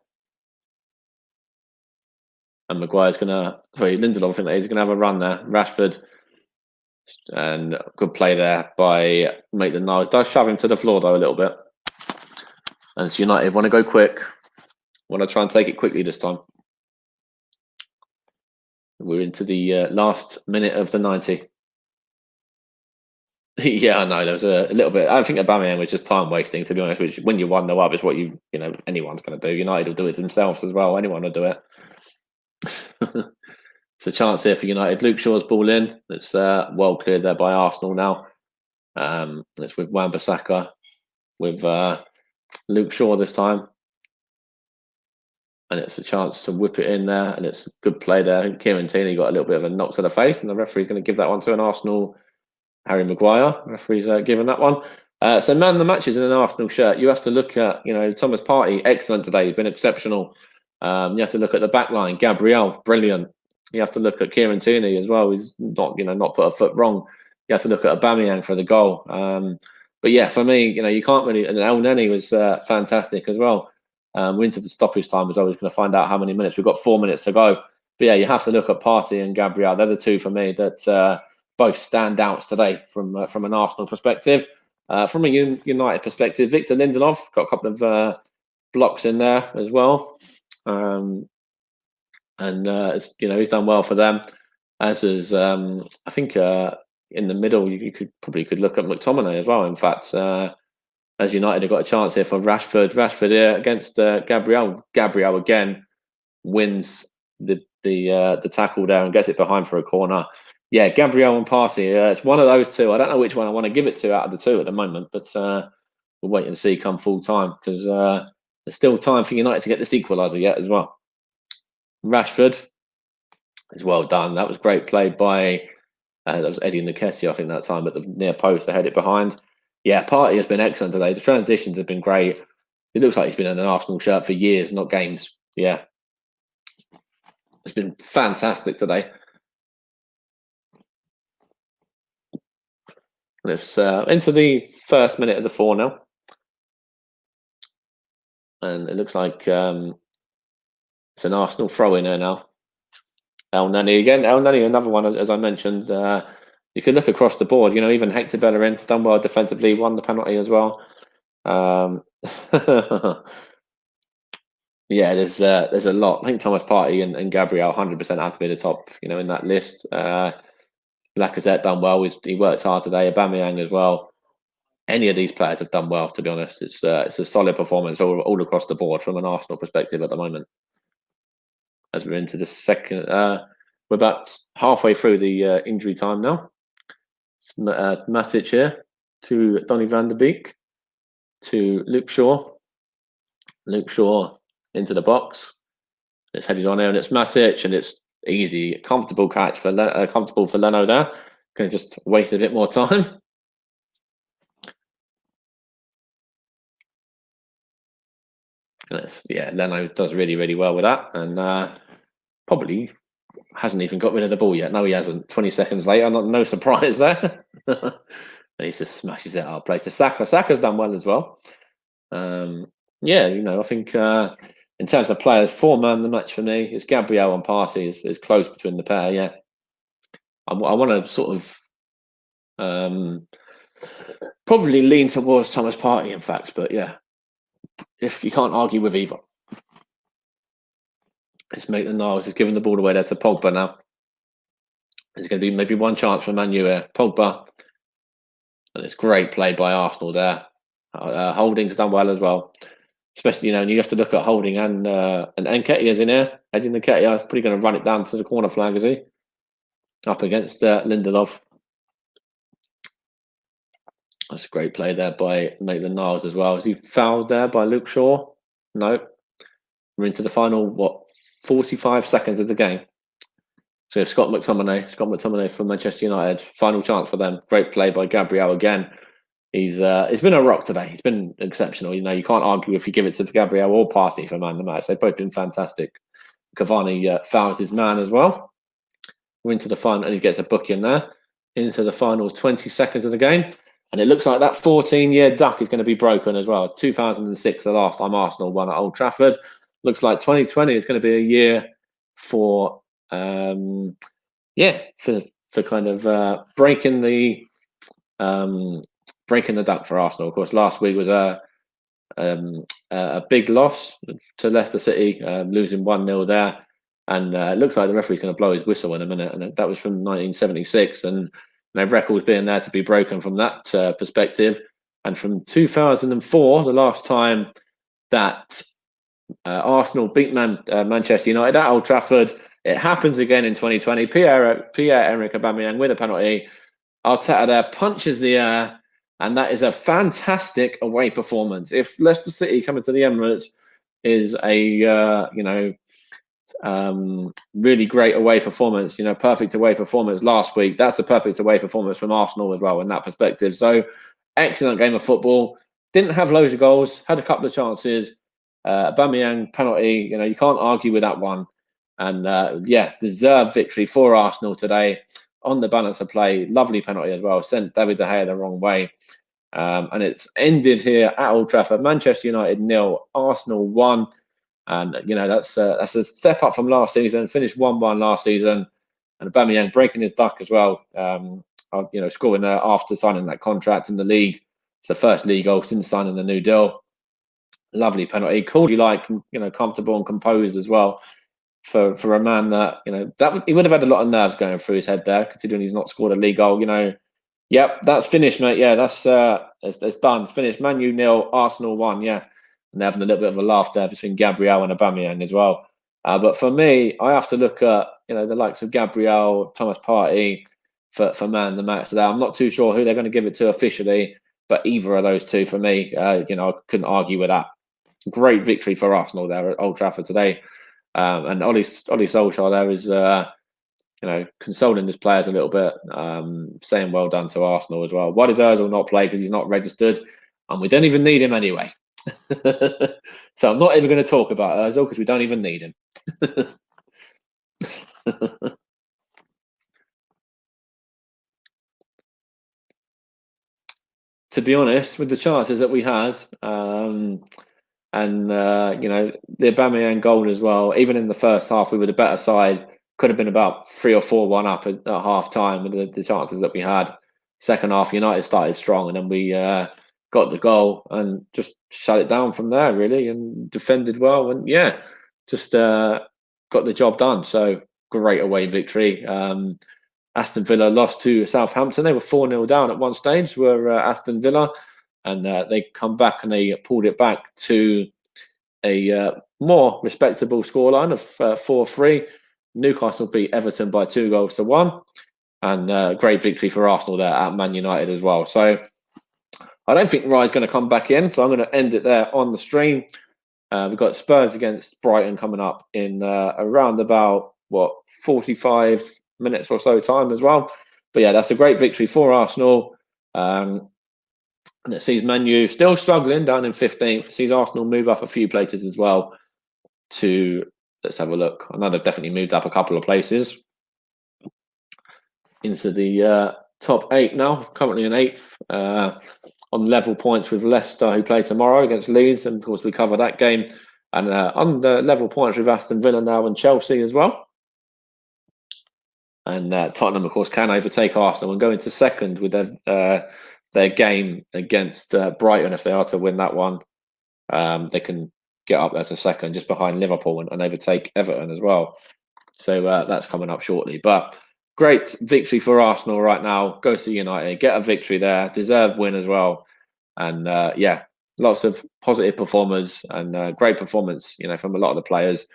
And Maguire's going to... Sorry, Lindelof, I think he's going to have a run there. Rashford... And good play there by Maitland-Niles. Does shove him to the floor though a little bit. And it's United want to go quick. Want to try and take it quickly this time. We're into the last minute of the 90. Yeah, I know. There was a little bit. I think Aubameyang was just time wasting, to be honest. Which when you're 1-0 up, it's what anyone's going to do. United will do it themselves as well. Anyone will do it. It's a chance here for United. Luke Shaw's ball in. It's well cleared there by Arsenal now. It's with Wan-Bissaka, with Luke Shaw this time. And it's a chance to whip it in there. And it's a good play there. I think Kieran Tierney got a little bit of a knock to the face. And the referee's going to give that one to an Arsenal, Harry Maguire. The referee's given that one. So man of the match is in an Arsenal shirt. You have to look at, Thomas Partey, excellent today. He's been exceptional. You have to look at the back line. Gabriel, brilliant. You have to look at Kieran Tierney as well. He's not put a foot wrong. You have to look at Aubameyang for the goal. But yeah, for me, you can't really. And Elneny was fantastic as well. We're into the stoppage time as well. We're going to find out how many minutes. We've got 4 minutes to go. But yeah, you have to look at Partey and Gabriel. They're the two for me that both standouts today from an Arsenal perspective. From a United perspective, Victor Lindelof got a couple of blocks in there as well. He's done well for them. As is, I think in the middle you could look at McTominay as well. In fact, as United have got a chance here for Rashford. Rashford here against Gabriel. Gabriel again wins the tackle there and gets it behind for a corner. Yeah, Gabriel and Partey. It's one of those two. I don't know which one I want to give it to out of the two at the moment, but we'll wait and see come full time because there's still time for United to get this equaliser yet as well. Rashford is well done. That was great play by that was Eddie Nketiah, I think, that time at the near post to head it behind. Yeah, Partey has been excellent today. The transitions have been great. It looks like he's been in an Arsenal shirt for years, not games. Yeah. It's been fantastic today. Let's into the first minute of the 4 now. And it looks like it's an Arsenal throw in there now. Elneny again. Elneny, another one, as I mentioned. You could look across the board. Even Hector Bellerin done well defensively, won the penalty as well. Yeah, there's a lot. I think Thomas Partey and Gabriel 100% have to be the top, in that list. Lacazette done well. He worked hard today. Aubameyang as well. Any of these players have done well, to be honest. It's a solid performance all across the board from an Arsenal perspective at the moment. As we're into the second, we're about halfway through the injury time now. It's Matic here to Donny van de Beek to Luke Shaw. Luke Shaw into the box. It's headed on there, and it's Matic, and it's easy, comfortable catch for comfortable for Leno there. Going to just waste a bit more time. Yeah, Leno does really, really well with that, and probably hasn't even got rid of the ball yet. No, he hasn't. 20 seconds later, no surprise there. And he just smashes it out. Play to Saka. Saka's done well as well. Yeah, I think in terms of players, 4-man the match for me is Gabriel and Partey. Is close between the pair. Yeah, I want to sort of probably lean towards Thomas Partey, in fact. But yeah, if you can't argue with either. Let's make the Niles. He's giving the ball away there to Pogba now. There's going to be maybe one chance for Man U here. Pogba. And it's great play by Arsenal there. Holding's done well as well. Especially, you have to look at Holding and Nketiah's in here. Eddie Nketiah is probably going to run it down to the corner flag, is he? Up against Lindelof. That's a great play there by Maitland-Niles as well. Is he fouled there by Luke Shaw? No. We're into the final, 45 seconds of the game. So Scott McTominay from Manchester United. Final chance for them. Great play by Gabriel again. He's been a rock today. He's been exceptional. You can't argue if you give it to Gabriel or Partey for man of the match. They've both been fantastic. Cavani fouls his man as well. We're into the final, and he gets a book in there. Into the final 20 seconds of the game. And it looks like that 14-year duck is going to be broken as well. 2006, the last time Arsenal won at Old Trafford. Looks like 2020 is going to be a year for kind of breaking the duck for Arsenal. Of course, last week was a big loss to Leicester City, losing 1-0 there. And it looks like the referee's going to blow his whistle in a minute. And that was from 1976. And records being there to be broken from that perspective. And from 2004, the last time that Arsenal beat Manchester United at Old Trafford, it happens again in 2020. Pierre-Emerick Aubameyang with a penalty. Arteta there punches the air, and that is a fantastic away performance. If Leicester City coming to the Emirates is a really great away performance, perfect away performance last week, that's a perfect away performance from Arsenal as well in that perspective. So excellent game of football. Didn't have loads of goals, had a couple of chances, Aubameyang penalty, you can't argue with that one. And yeah, deserved victory for Arsenal today on the balance of play. Lovely penalty as well. Sent David De Gea the wrong way. And it's ended here at Old Trafford. Manchester United 0, Arsenal 1. And that's a step up from last season. Finished 1-1 last season, and Aubameyang breaking his duck as well. Scoring after signing that contract in the league. It's the first league goal since signing the new deal. Lovely penalty. Called comfortable and composed as well for a man that he would have had a lot of nerves going through his head there, considering he's not scored a league goal. Yep, that's finished, mate. Yeah, that's it's done. It's finished. Man U 0, Arsenal 1. Yeah. And they're having a little bit of a laugh there between Gabriel and Aubameyang as well. But for me, I have to look at the likes of Gabriel, Thomas Partey for man the match today. I'm not too sure who they're going to give it to officially, but either of those two for me, I couldn't argue with that. Great victory for Arsenal there at Old Trafford today, and Ole Solskjaer there is consoling his players a little bit, saying well done to Arsenal as well. Wadi Durz will not play because he's not registered, and we don't even need him anyway. So I'm not even going to talk about Ozil because we don't even need him. To be honest, with the chances that we had, and the Aubameyang goal as well, even in the first half, we were the better side. Could have been about 3 or 4-1 up at half time with the chances that we had. Second half, United started strong, and then we got the goal and just shut it down from there, really, and defended well. And yeah, just got the job done. So great away victory. Aston Villa lost to Southampton. They were 4-0 down at one stage, were Aston Villa. And they come back and they pulled it back to a more respectable scoreline of 4-3. Newcastle beat Everton by 2-1. And great victory for Arsenal there at Man United as well. So I don't think Rye's going to come back in, so I'm going to end it there on the stream. We've got Spurs against Brighton coming up in around about, 45 minutes or so time as well. But yeah, that's a great victory for Arsenal. And it sees Man U still struggling down in 15th. It sees Arsenal move up a few places as well let's have a look. I know they've definitely moved up a couple of places into the top 8 now, currently in 8th. On level points with Leicester, who play tomorrow against Leeds, and of course we cover that game. And on the level points with Aston Villa now and Chelsea as well. And Tottenham, of course, can overtake Arsenal and go into second with their game against Brighton. If they are to win that one, they can get up there to second, just behind Liverpool, and overtake Everton as well. So that's coming up shortly. But great victory for Arsenal right now. Go to United, get a victory there. Deserved win as well. And yeah, lots of positive performers and great performance, from a lot of the players.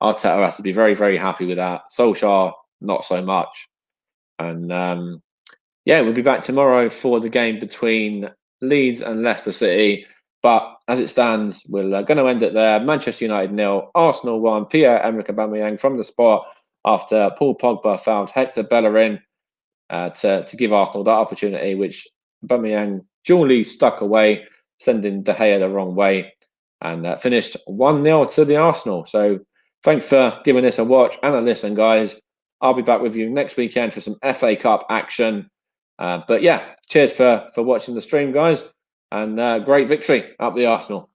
Arteta has to be very, very happy with that. Solskjaer, not so much. And yeah, we'll be back tomorrow for the game between Leeds and Leicester City. But as it stands, we're going to end it there. Manchester United 0, Arsenal 1. Pierre-Emerick Aubameyang from the spot after Paul Pogba found Hector Bellerin to give Arsenal that opportunity, which Aubameyang duly stuck away, sending De Gea the wrong way, and finished 1-0 to the Arsenal. So thanks for giving this a watch and a listen, guys. I'll be back with you next weekend for some FA Cup action. But yeah, cheers for watching the stream, guys. And great victory up the Arsenal.